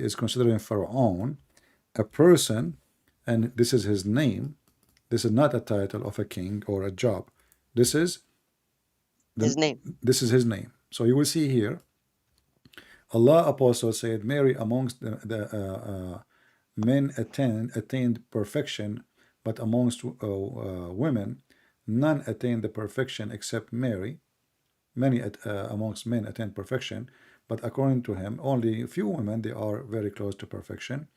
is considering Pharaoh a person, and this is his name. This is not a title of a king or a job. This is His name. This is his name. So you will see here, Allah Apostle said, Mary amongst the men attained perfection, but amongst women, none attained the perfection except Mary. Many amongst men attained perfection, but according to him, only a few women, they are very close to perfection.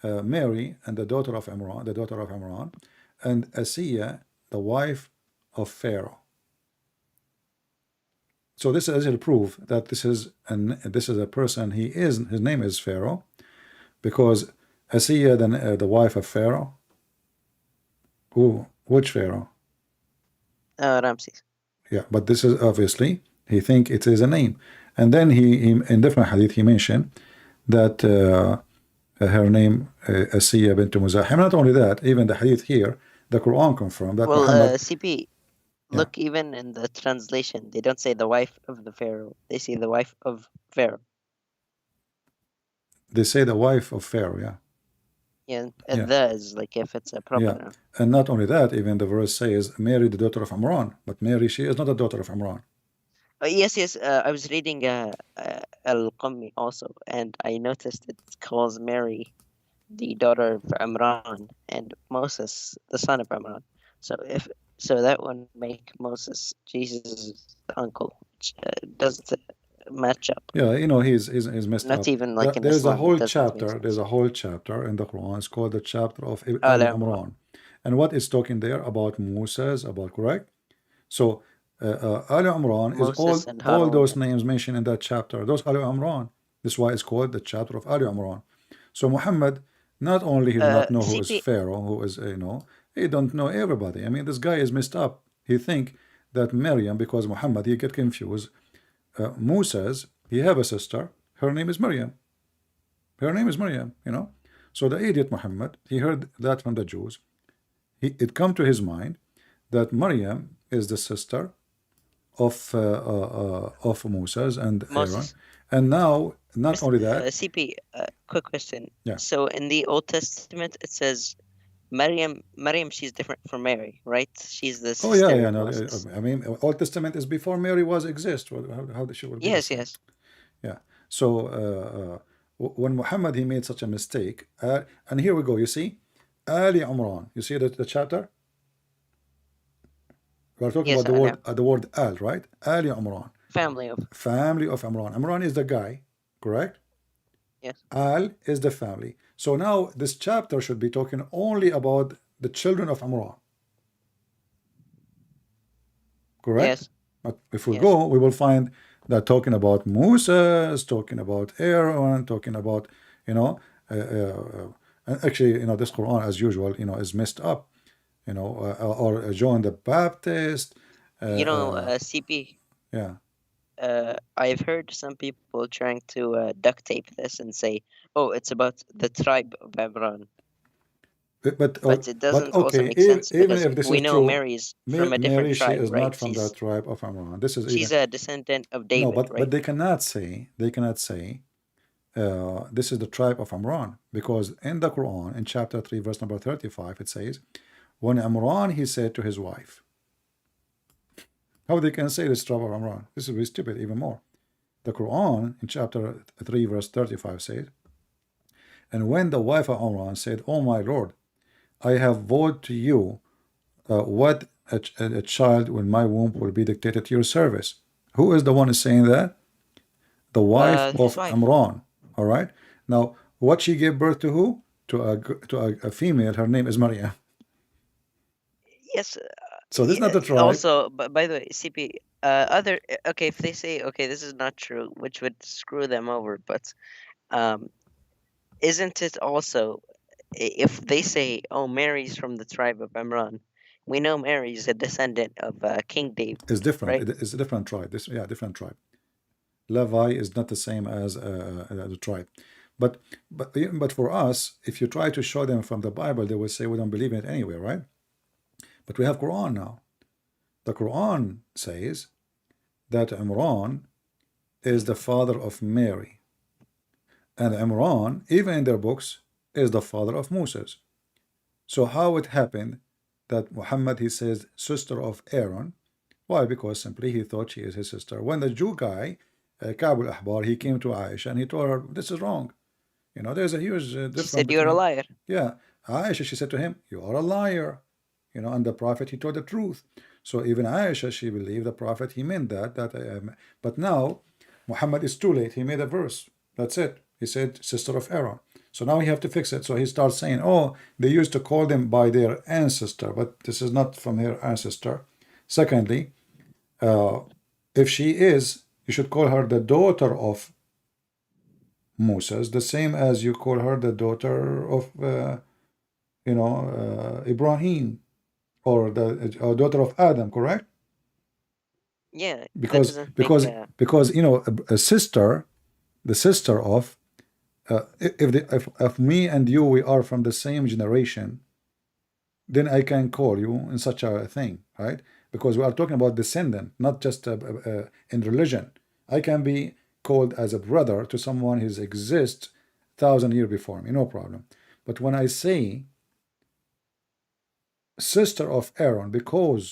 Mary, and the daughter of Imran, and Asiya, the wife of Pharaoh. So this is a proof that this is a person. His name is Pharaoh, because Asiya, the wife of Pharaoh. Which Pharaoh? Ramses. Yeah, but this is obviously, he think it is a name, and then he in different hadith he mentioned that her name Asiya bint Muzahim. Not only that, even the hadith here, the Quran confirmed that Well, Muhammad. CP, look, even in the translation, they don't say the wife of the pharaoh. They say the wife of Pharaoh. They say the wife of Pharaoh. Yeah. Yeah, and the is like if it's a proper noun. And not only that, even the verse says Mary, the daughter of Imran. But Mary, she is not a daughter of Imran. Yes. I was reading Al-Qammi also, and I noticed it calls Mary the daughter of Imran and Moses the son of Imran. So that would make Moses Jesus' uncle, which doesn't match up. Yeah, you know, he's messed Not up. even like in There's Islam, a it whole doesn't make chapter. sense. There's a whole chapter in the Quran. It's called the chapter of Al Imran. Imran. And what is talking there about Moses, about, correct? So Al Imran is Moses and all Harun. those names mentioned in that chapter. Those Al Imran. This is why it's called the chapter of Al Imran. So Muhammad, not only he do not know who is CP, Pharaoh, who is, he don't know everybody. I mean, this guy is messed up. He think that Maryam, because Muhammad, he get confused. Moses, he have a sister. Her name is Maryam. Her name is Maryam, So the idiot Muhammad, he heard that from the Jews. It come to his mind that Maryam is the sister of Moses and Aaron. And now, not only that. CP, quick question. Yeah. So in the Old Testament, it says Maryam, she's different from Mary, right? She's the sister. Oh yeah. No, I mean, Old Testament is before Mary was exist. How she would be? Yes. Yeah. So when Muhammad he made such a mistake, and here we go. You see, Ali Imran. You see the chapter. We are talking Yes, about Alia. the word Al, right? Ali Imran, Family of. family of Imran. Imran is the guy, correct? Yes. Al is the family. So now this chapter should be talking only about the children of Imran, correct? Yes. But if we Yes. go, we will find that talking about Moses, talking about Aaron, talking about, you know, and actually, this Quran, as usual, is messed up, or John the Baptist, CP. yeah. I've heard some people trying to duct tape this and say, "Oh, it's about the tribe of Amran," but it But doesn't also okay, make sense even because if this we is know true, Mary's from a different Mary, she tribe, is right? not from the tribe of Amram. This is even She's a descendant of no, David, but right? they cannot say this is the tribe of Amran, because in the Quran, in chapter 3, verse number 35, it says, when Amran he said to his wife, how they can say this tribe of Amran? This is very stupid, even more. The Quran in chapter 3, verse 35 says, and when the wife of Amran said, "Oh my Lord, I have vowed to you what a child in my womb will be dictated to your service." Who is the one saying that? The wife His of wife. Amran. All right. Now, what she gave birth to who? To a female. Her name is Maryam. Yes. So this is not the tribe. Also, but by the way, CP. Okay, if they say okay, this is not true, which would screw them over, but um, isn't it also if they say, "Oh, Mary's from the tribe of Amran," we know Mary's a descendant of King David, It's different. right? It's a different tribe. Different tribe. Levi is not the same as the tribe. But for us, if you try to show them from the Bible, they will say we don't believe in it anyway, right? But we have Quran now. The Quran says that Imran is the father of Mary, and Imran, even in their books, is the father of Moses. So how it happened that Muhammad he says sister of Aaron? Why? Because simply he thought she is his sister. When the Jew guy, Ka'b al-Ahbar, he came to Aisha and he told her this is wrong. There's a huge She difference said, "You're a between. liar." Yeah, Aisha, she said to him, "You are a liar." And the Prophet he told the truth. So even Aisha, she believed the Prophet he meant that. But now Muhammad is too late. He made a verse. That's it. He said sister of Aaron. So now he have to fix it. So he starts saying, "Oh, they used to call them by their ancestor, but this is not from their ancestor." Secondly, uh, if she is, you should call her the daughter of Moses, the same as you call her the daughter of, Ibrahim, or the daughter of Adam, correct? Yeah, that Because doesn't make. because because a sister, the sister of, if me and you we are from the same generation, then I can call you in such a thing, right? Because we are talking about descendant, not just in religion. I can be called as a brother to someone who exists 1,000 years before me, no problem. But when I say sister of Aaron, because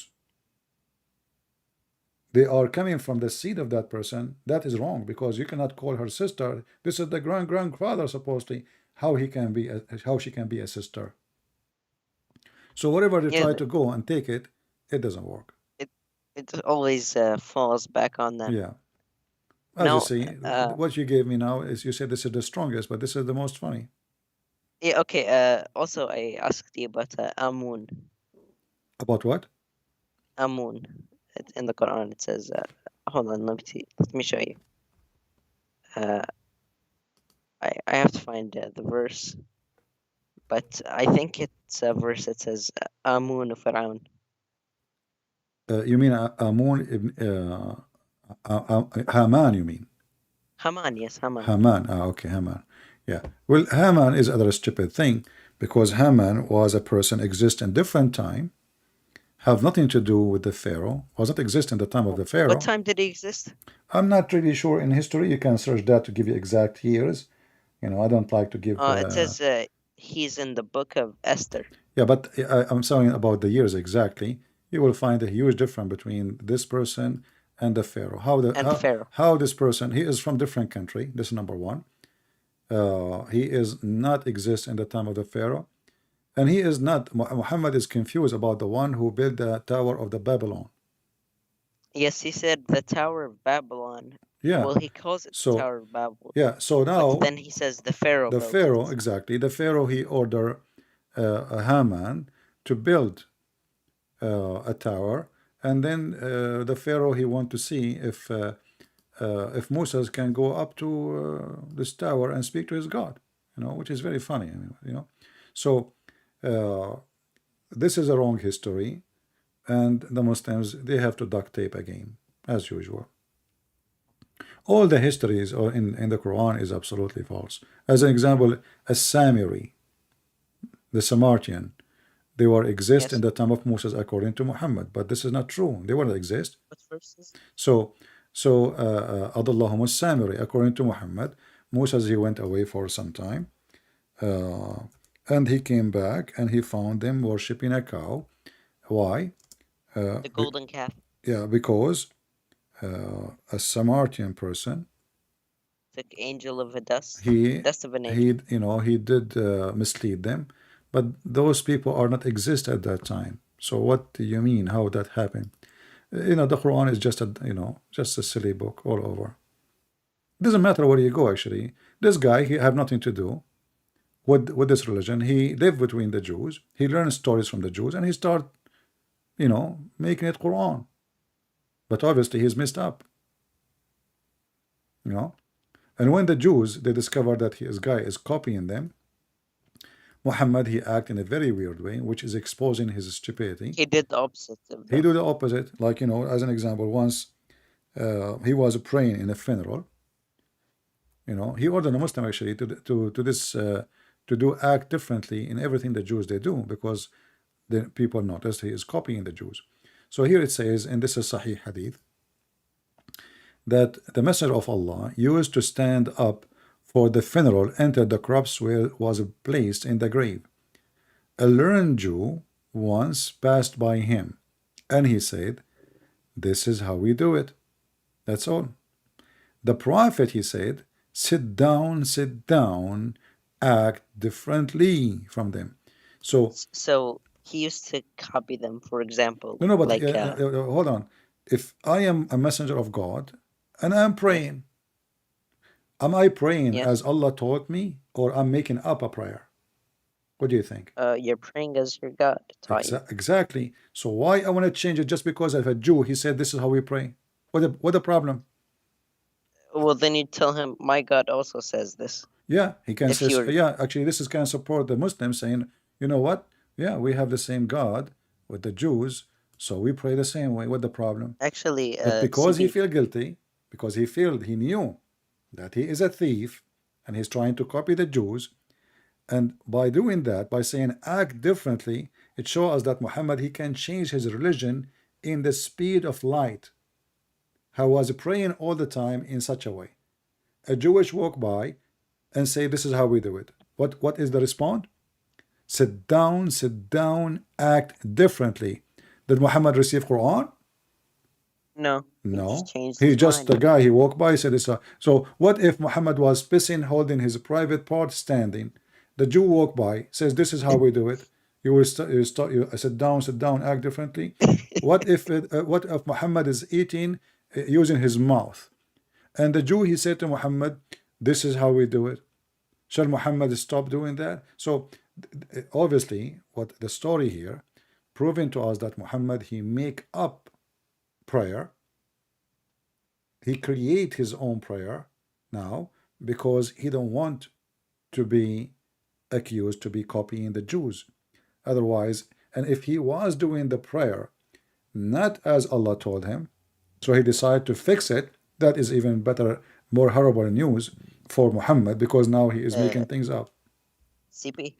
they are coming from the seed of that person, that is wrong, because you cannot call her sister. This is the grandfather supposedly. How she can be a sister? So whatever they yeah, try to go and take it, it doesn't work. it it always falls back on them. Yeah. As you No, see, what you gave me now is you said this is the strongest, but this is the most funny. yeah, okay. Also, I asked you about Amun. About what? Amun. In the Quran, it says, hold on, let me see. Let me show you. Uh, I have to find the verse, but I think it's a verse that says, Amun Faraun. You mean Amun ibn Haman? You mean Haman, yes, Haman. Haman? Okay, Haman. Yeah. Well, Haman is another stupid thing, because Haman was a person exist in different time, have nothing to do with the Pharaoh, was not exist in the time of the What Pharaoh. time did he exist? I'm not really sure in history. You can search that to give you exact years. I don't like to give. It says he's in the book of Esther. Yeah, but I'm saying about the years exactly. You will find a huge difference between this person and the Pharaoh. And Pharaoh. How this person, he is from different country. This is number one. He is not exist in the time of the Pharaoh, and he is not. Muhammad is confused about the one who built the Tower of the Babylon. Yes, he said the Tower of Babylon. Yeah. Well, he calls it the So Tower of Babel. yeah. So But now then he says the Pharaoh the built Pharaoh, it. exactly. The Pharaoh, he ordered a Haman to build a tower, and then the Pharaoh, he want to see if Moses can go up to this tower and speak to his God, which is very funny, So this is a wrong history, and the Muslims, they have to duct tape again, as usual. All the histories in the Quran is absolutely false. As an example, a Samiri, the Samaritan, they were exist in the time of Moses according to Muhammad, but this is not true. They were exist. What verses? So Adallahum Samiri, according to Muhammad, Moses, he went away for some time, and he came back and he found them worshipping a cow. Why? The golden calf. Yeah, because a Samaritan person, the angel of a dust. he Dust of an angel. he did mislead them, but those people are not exist at that time. So what do you mean? How that happened? The Quran is just a silly book all over. It doesn't matter where you go. Actually, this guy, he have nothing to do with this religion. He lived between the Jews. He learned stories from the Jews, and he start making it Quran. But obviously he's messed up. And when the Jews, they discovered that his guy is copying them, Muhammad, he act in a very weird way, which is exposing his stupidity. He did the opposite of that. He do the opposite. Like, as an example, once he was praying in a funeral. He ordered a Muslim actually to do act differently in everything the Jews they do, because the people noticed he is copying the Jews. So here it says, and this is Sahih Hadith, that the Messenger of Allah used to stand up for the funeral, entered the corpse where was placed in the grave. A learned Jew once passed by him, and he said, "This is how we do it." That's all. The Prophet, he said, sit down, act differently from them. So he used to copy them, for example. No, but hold on. If I am a messenger of God and I'm praying, am I praying as Allah taught me, or I'm making up a prayer? What do you think? You're praying as your God taught you. Exactly. So why I want to change it just because of a Jew? He said this is how we pray. What the problem? Well, then you tell him, my God also says this. Yeah, he can say, yeah, actually this is kind of support the Muslims saying, you know what? Yeah, we have the same God with the Jews, so we pray the same way. What the problem? Actually, but because he feel guilty, because he knew that he is a thief, and he's trying to copy the Jews, and by doing that, by saying act differently, it shows us that Muhammad, he can change his religion in the speed of light. I was praying all the time in such a way. A Jewish walk by and say, this is how we do it. What is the response? Sit down, act differently. Did Muhammad receive Quran? No. He just a guy, he walked by, said this. So what if Muhammad was pissing, holding his private part, standing? The Jew walked by, says, this is how we do it. You will sit down, act differently. What if Muhammad is eating using his mouth, and the Jew, he said to Muhammad, this is how we do it? Shall Muhammad stop doing that? So obviously what the story here proving to us that Muhammad, he make up prayer, he create his own prayer now, because he don't want to be accused to be copying the Jews. Otherwise, and if he was doing the prayer not as Allah told him, so he decided to fix it, that is even better, more horrible news for Muhammad, because now he is making things up. CP,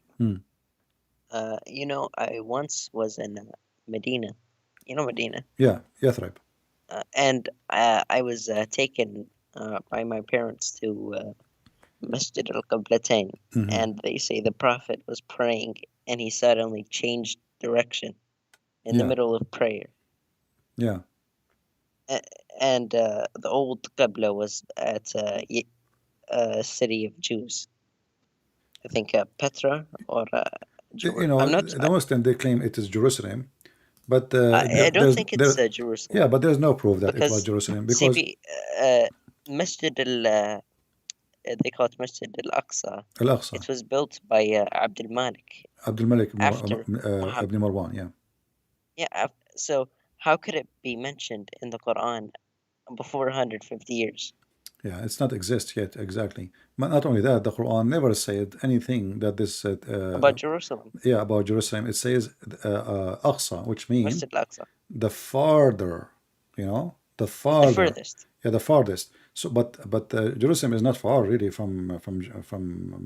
I once was in Medina. You know Medina? Yeah, Yathrib. And I was taken by my parents to Masjid al-Qiblatain, and they say the Prophet was praying, and he suddenly changed direction in the middle of prayer. Yeah. and the old Qibla was at a city of Jews. I think Petra or You know, I'm not. the Muslim, they claim it is Jerusalem, but I don't think it's Jerusalem yeah, but there's no proof that it was because Jerusalem because CP Masjid al they call it Masjid al-Aqsa. Al-Aqsa, It was built by Abdul Malik Abdul Malik after Muhammad. ibn Marwan, yeah. Yeah, so how could it be mentioned in the Quran before 150 years? Yeah, it's not exist yet exactly. But not only that, the Quran never said anything that this About Jerusalem, yeah, about Jerusalem. It says Aqsa, which mean Masjid al-Aqsa, the farther, you know, the the farther, furthest. yeah, the farthest. So, but Jerusalem is not far really from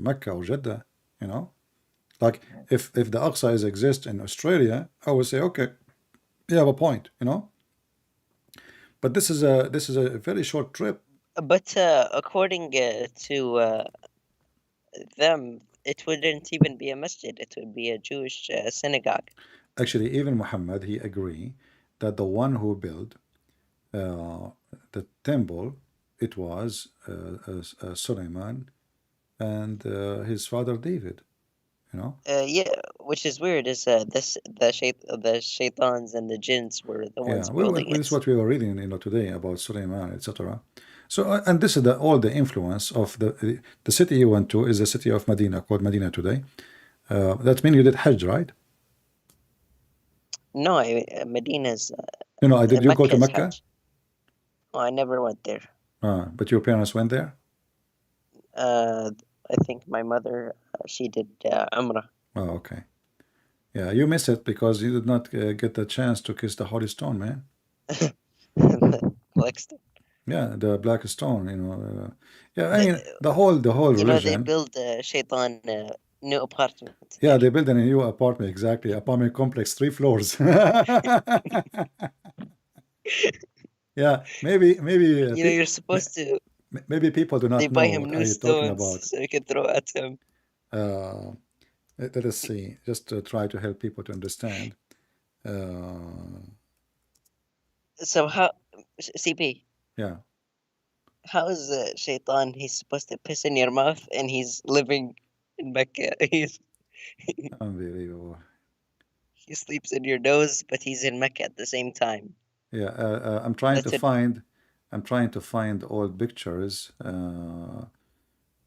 Mecca or Jeddah, you know. Like if the Aqsa is exist in Australia, I would say okay, you have a point, you know. But this is a very short trip. But according to them, it wouldn't even be a masjid. It would be a Jewish synagogue. Actually, even Muhammad, he agree that the one who built the temple, it was Suleiman and his father David, you know. Yeah, which is weird. Is the shaitans and the jinns were the Yeah, ones building this is it. what we were reading, you know, today about Suleiman, etc. So, and this is all the influence of the city you went to is the city of Medina, called Medina today. That means you did Hajj, right? No, Medina's Did you go to Mecca's Mecca? Hajj. Oh, I never went there. But your parents went there? I think my mother she did Umrah. Oh, okay. Yeah, you miss it because you did not get the chance to kiss the holy stone, man. Blackstone. Yeah, the black stone, you know. Yeah, I mean the whole You know they religion. build Shaitan new apartment Yeah, there. they built a new apartment, exactly, apartment complex, 3 floors. Yeah, maybe You know you're supposed to. maybe people do They not buy know him what are new you talking stones about. so you can throw at him. Let us see, just to try to help people to understand. So how CP? Yeah, How is Shaitan? He's supposed to piss in your mouth, and he's living in Mecca. unbelievable. He sleeps in your nose, but he's in Mecca at the same time. Yeah, I'm trying to That's it. find old pictures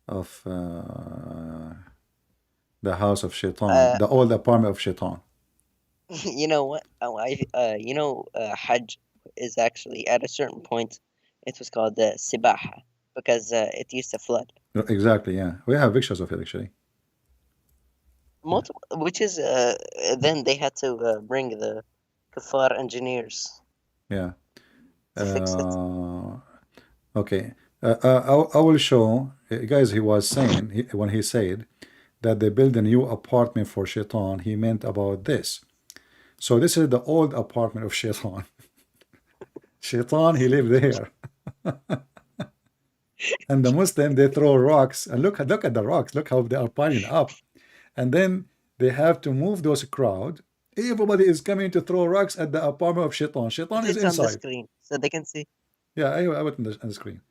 of the house of Shaitan, Uh, the old apartment of Shaitan. you know what? Hajj is actually at a certain point. It was called Sibaha because it used to flood. Exactly, yeah. We have pictures of it actually. Multiple, which is then they had to bring the kafar engineers Yeah. to fix it. Okay. I will show, guys, he was saying, when he said that they build a new apartment for Shaitan, he meant about this. So this is the old apartment of Shaitan. Shaitan, he lived there. And the Muslim, they throw rocks. And look at the rocks. Look how they are piling up. And then they have to move those crowd. Everybody is coming to throw rocks at the apartment of Shaitan. Shaitan Put is it on the inside. screen so they can see. Yeah, I put on the screen.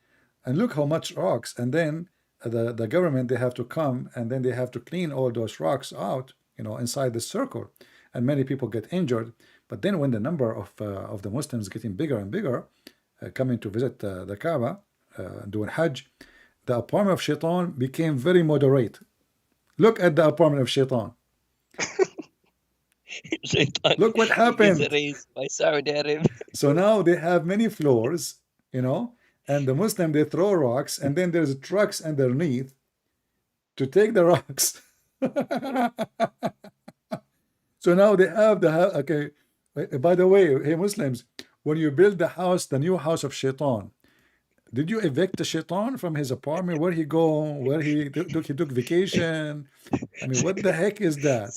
And look how much rocks. And then the government, they have to come and then they have to clean all those rocks out, you know, inside the circle. And many people get injured. But then when the number of the Muslims getting bigger and bigger, coming to visit the Kaaba, doing Hajj, the apartment of Shaitan became very moderate. Look at the apartment of Shaitan. Shaitan, Look what he gets happened. raised by Saudi Arabia. So now they have many floors, you know, and the Muslim, they throw rocks, and then there's trucks underneath to take the rocks. So now they have okay. By the way, hey Muslims, when you build the house, the new house of Shaitan, did you evict the Shaitan from his apartment? Where he go? Where he took vacation? I mean, what the heck is that?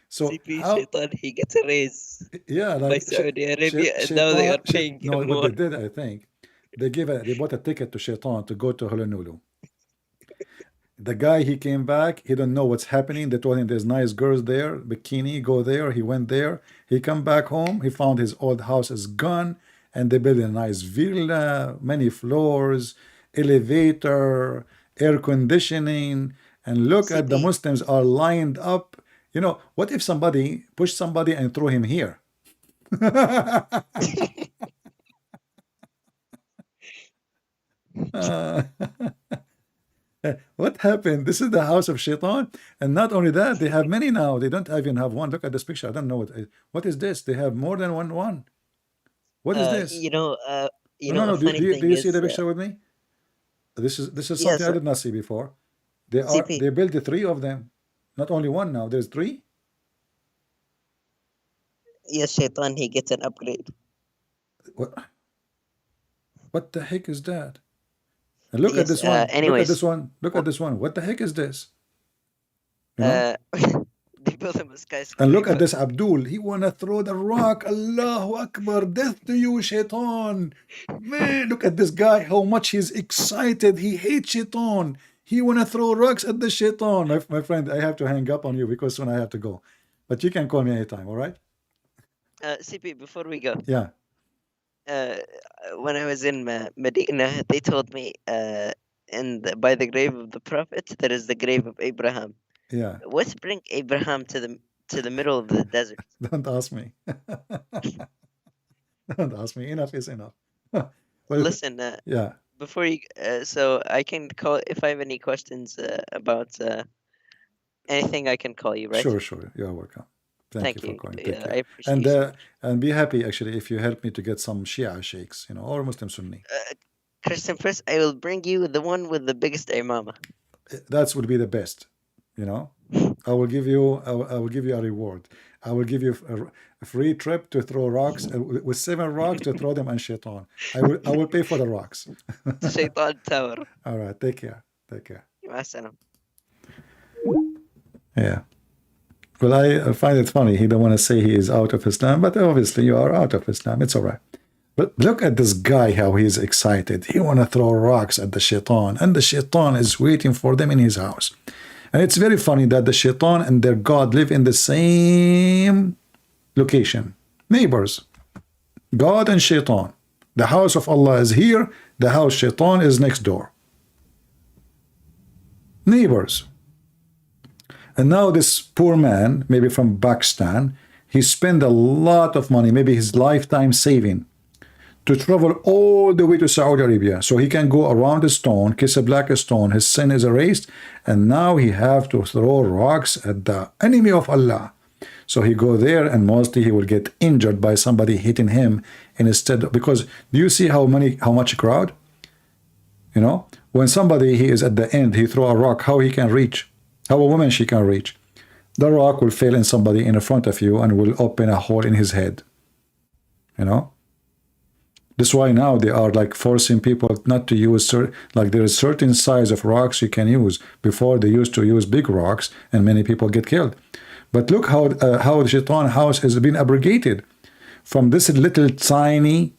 So CP how? Shaitan, he gets a raise Yeah, by like Saudi Arabia, and now they are paying no, him what more. they did, I think, they bought a ticket to Shaitan to go to Honolulu. The guy, he came back, he don't know what's happening. They told him there's nice girls there, bikini, go there. He went there. He come back home. He found his old house is gone, and they build a nice villa, many floors, elevator, air conditioning, and look at the CP. Muslims are lined up. You know, what if somebody pushed somebody and threw him here? What happened? This is the house of Shaitan. And not only that, they have many now. They don't even have one. Look at this picture. I don't know what is this. They have more than one. What is this? No. A funny Do thing you see is, the picture with me? This is something yes, I did not see before. CP. They built the three of them. Not only one now. There's three. Yes, Shaitan, he gets an upgrade. What the heck is that? And look at Yes. this one. Look at Anyways, this one. Look at this one. What the heck is this? You know? they built him a And look at skyscraper. this Abdul. He wanna throw the rock. Allahu Akbar. Death to you, Shaitan. Man, look at this guy. How much he's excited. He hates Shaitan. He wanna throw rocks at the Shaitan. My friend, I have to hang up on you because soon I have to go. But you can call me anytime, all right? CP, before we go, Yeah. when I was in Medina, they told me, by the grave of the Prophet, there is the grave of Abraham. Yeah. What's bring Abraham to the middle of the desert? Don't ask me. Don't ask me. Enough is enough. Well, Listen, yeah. before you, so I can call if I have any questions about anything. I can call you, right? Sure. You're welcome. Thank you for you. calling. Take Yeah, care. I appreciate you so much. And be happy actually if you help me to get some Shia sheikhs, you know, or Muslim Sunni. Christian first, I will bring you the one with the biggest imama. That would be the best, you know. I will give you a reward. I will give you a free trip to throw rocks with 7 rocks to throw them on Shaitan. I will pay for the rocks. Shaitan Tower. All right, take care. مع السلامة. Yeah. Well, I find it funny. He don't want to say he is out of Islam, but obviously you are out of Islam. It's all right. But look at this guy, how he's excited. He want to throw rocks at the Shaitan, and the Shaitan is waiting for them in his house. And it's very funny that the Shaitan and their God live in the same location. Neighbors. God and Shaitan. The house of Allah is here. The house Shaitan is next door. Neighbors. And now this poor man, maybe from Pakistan, he spent a lot of money, maybe his lifetime saving, to travel all the way to Saudi Arabia so he can go around a stone, kiss a black stone, his sin is erased, and now he have to throw rocks at the enemy of Allah. So he go there and mostly he will get injured by somebody hitting him instead, because do you see how much crowd? You know, when somebody he is at the end, he throw a rock, how he can reach? How a woman she can reach? The rock will fail in somebody in front of you and will open a hole in his head. You know? That's why now they are like forcing people not to use, like there is certain size of rocks you can use. Before they used to use big rocks and many people get killed. But look how the Shaitan house has been abrogated from this little tiny,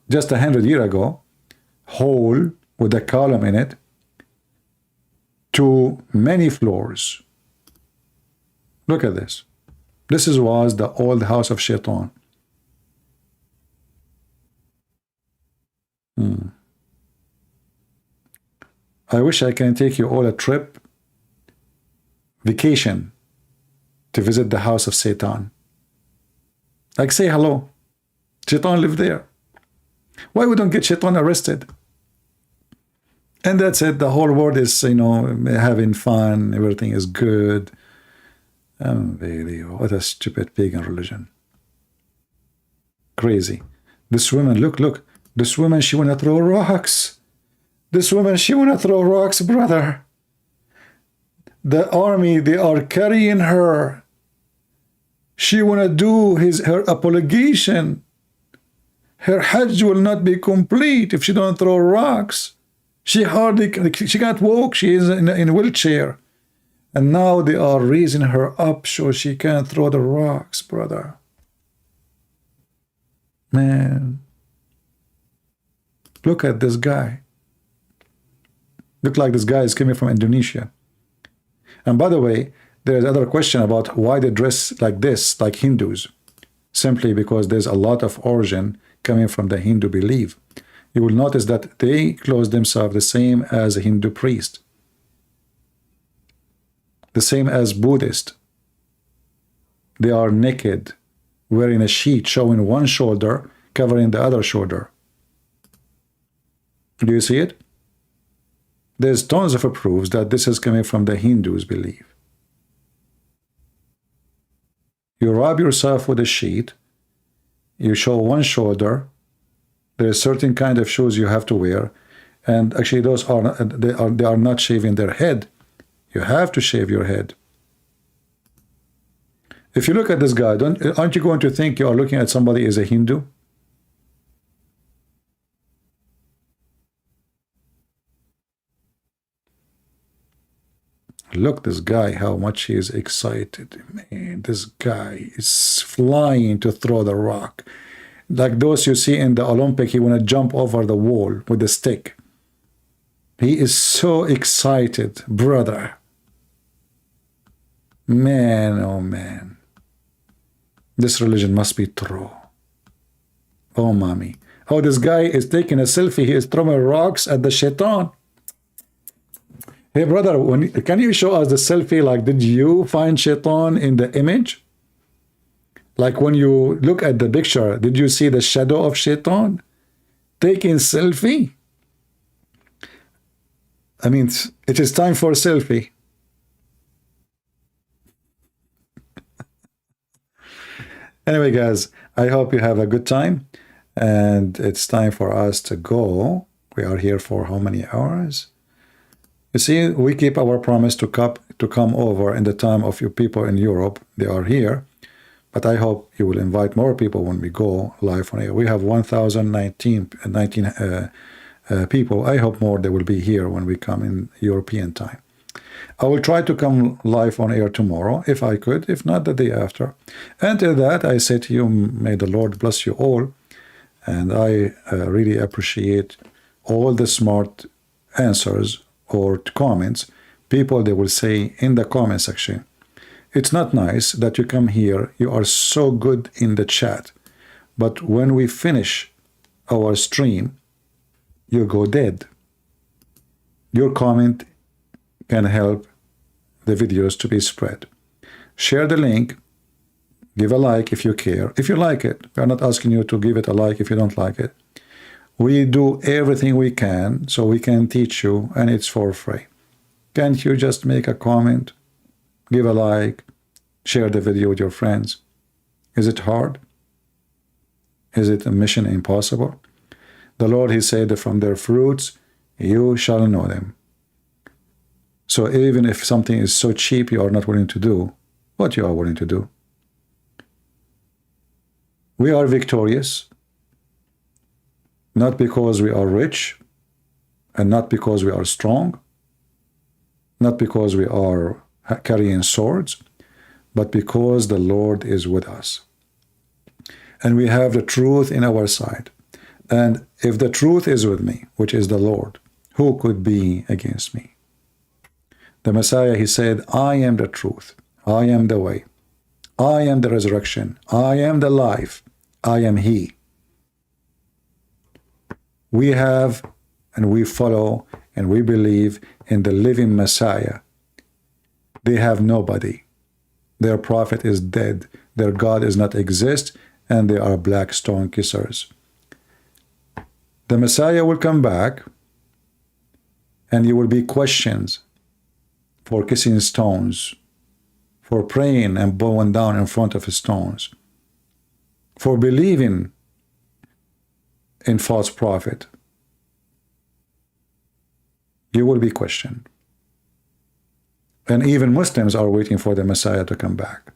just 100 years ago, hole with a column in it, to many floors. Look at this. This was the old house of Shaitan. I wish I can take you all a trip, vacation, to visit the house of Satan. Like say hello. Shaitan lived there. Why we don't get Shaitan arrested? And that's it. The whole world is, you know, having fun. Everything is good. Really, what a stupid pagan religion. Crazy. This woman, look. This woman, she want to throw rocks. This woman, she want to throw rocks, brother. The army, they are carrying her. She want to do her obligation. Her Hajj will not be complete if she don't throw rocks. She can't walk. She is in a wheelchair. And now they are raising her up so she can throw the rocks, brother. Man. Look at this guy. Look like this guy is coming from Indonesia. And by the way, there's another question about why they dress like this, like Hindus. Simply because there's a lot of origin coming from the Hindu belief. You will notice that they clothe themselves the same as a Hindu priest, the same as Buddhist. They are naked, wearing a sheet showing one shoulder, covering the other shoulder. Do you see it? There's tons of proofs that this is coming from the Hindus' belief. You wrap yourself with a sheet, you show one shoulder, there's certain kind of shoes you have to wear, and actually those are they are not shaving their head. You have to shave your head. If you look at this guy, aren't you going to think you are looking at somebody as a Hindu? Look, this guy, how much he is excited. Man, this guy is flying to throw the rock. Like those you see in the Olympic, he want to jump over the wall with a stick. He is so excited, brother. Man, oh man. This religion must be true. Oh, mommy. Oh, this guy is taking a selfie. He is throwing rocks at the shaitan. Hey, brother, can you show us the selfie? Like, did you find shaitan in the image? Like, when you look at the picture, did you see the shadow of shaitan? Taking selfie? I mean, it is time for a selfie. Anyway, guys, I hope you have a good time. And it's time for us to go. We are here for how many hours? You see, we keep our promise to come over in the time of your people in Europe. They are here. But I hope you will invite more people when we go live on air. We have 1,019 people. I hope more they will be here when we come in European time. I will try to come live on air tomorrow, if I could, if not the day after. Until that, I say to you, may the Lord bless you all. And I really appreciate all the smart answers or comments. People, they will say in the comment section, it's not nice that you come here, you are so good in the chat, but when we finish our stream, you go dead. Your comment can help the videos to be spread. Share the link, give a like if you care. If you like it, we are not asking you to give it a like if you don't like it. We do everything we can so we can teach you, and it's for free. Can't you just make a comment, give a like, share the video with your friends? Is it hard? Is it a mission impossible? The Lord, he said that from their fruits you shall know them. So even if something is so cheap you are not willing to do, what you are willing to do? We are victorious, not because we are rich, and not because we are strong, not because we are carrying swords, but because the Lord is with us. And we have the truth in our side. And if the truth is with me, which is the Lord, who could be against me? The Messiah, he said, I am the truth. I am the way. I am the resurrection. I am the life. I am he. We have and we follow and we believe in the living Messiah. They have nobody. Their prophet is dead. Their God does not exist, and they are black stone kissers. The Messiah will come back, and you will be questioned for kissing stones, for praying and bowing down in front of stones, for believing in false prophet. You will be questioned. And even Muslims are waiting for the Messiah to come back.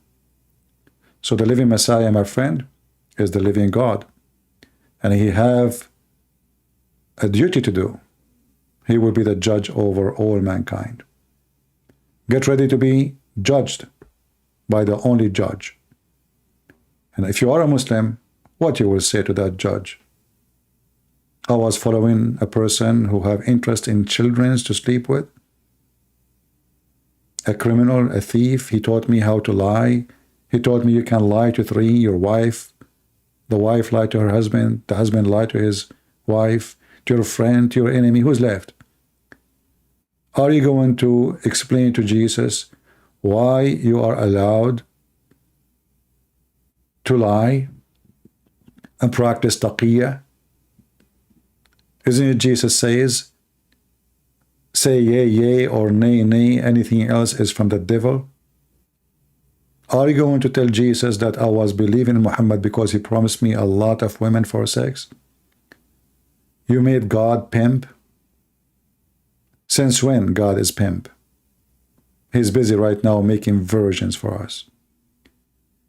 So the living Messiah, my friend, is the living God. And he have a duty to do. He will be the judge over all mankind. Get ready to be judged by the only judge. And if you are a Muslim, what you will say to that judge? I was following a person who have interest in children to sleep with. A criminal, a thief. He taught me how to lie. He taught me you can lie to 3, your wife, The wife lied to her husband. The husband lied to his wife, to your friend, to your enemy. Who's left? Are you going to explain to Jesus why you are allowed to lie and practice taqiyya? Isn't it Jesus says, say yea, yea, or nay, nay, anything else is from the devil? Are you going to tell Jesus that I was believing in Muhammad because he promised me a lot of women for sex? You made God pimp? Since when God is pimp? He's busy right now making virgins for us.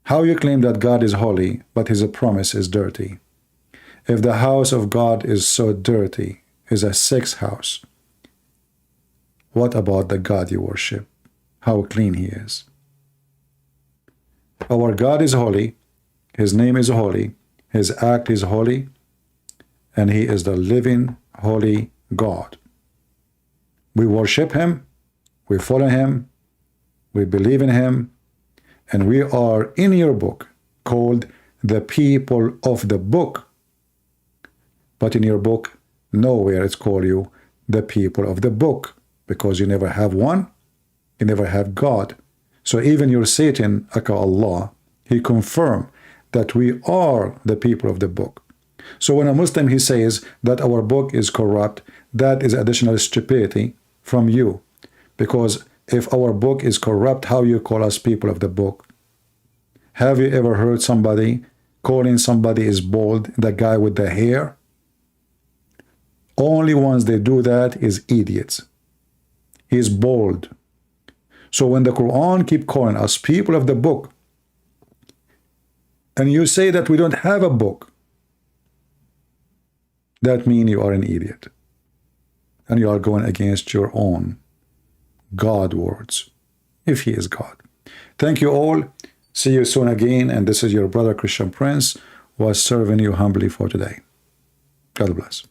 How you claim that God is holy, but his promise is dirty? If the house of God is so dirty, is a sex house, what about the God you worship? How clean he is. Our God is holy, his name is holy, his act is holy, and he is the living, holy God. We worship him, we follow him, we believe in him, and we are in your book called the people of the book. But in your book, nowhere it's called you the people of the book, because you never have one, you never have God. So even your Satan, aka Allah, he confirmed that we are the people of the book. So when a Muslim, he says that our book is corrupt, that is additional stupidity from you. Because if our book is corrupt, how you call us people of the book? Have you ever heard somebody calling somebody is bald, the guy with the hair? Only ones they do that is idiots. He's bald. So when the Quran keep calling us people of the book, and you say that we don't have a book, that means you are an idiot. And you are going against your own God words, if he is God. Thank you all. See you soon again. And this is your brother Christian Prince, was serving you humbly for today. God bless.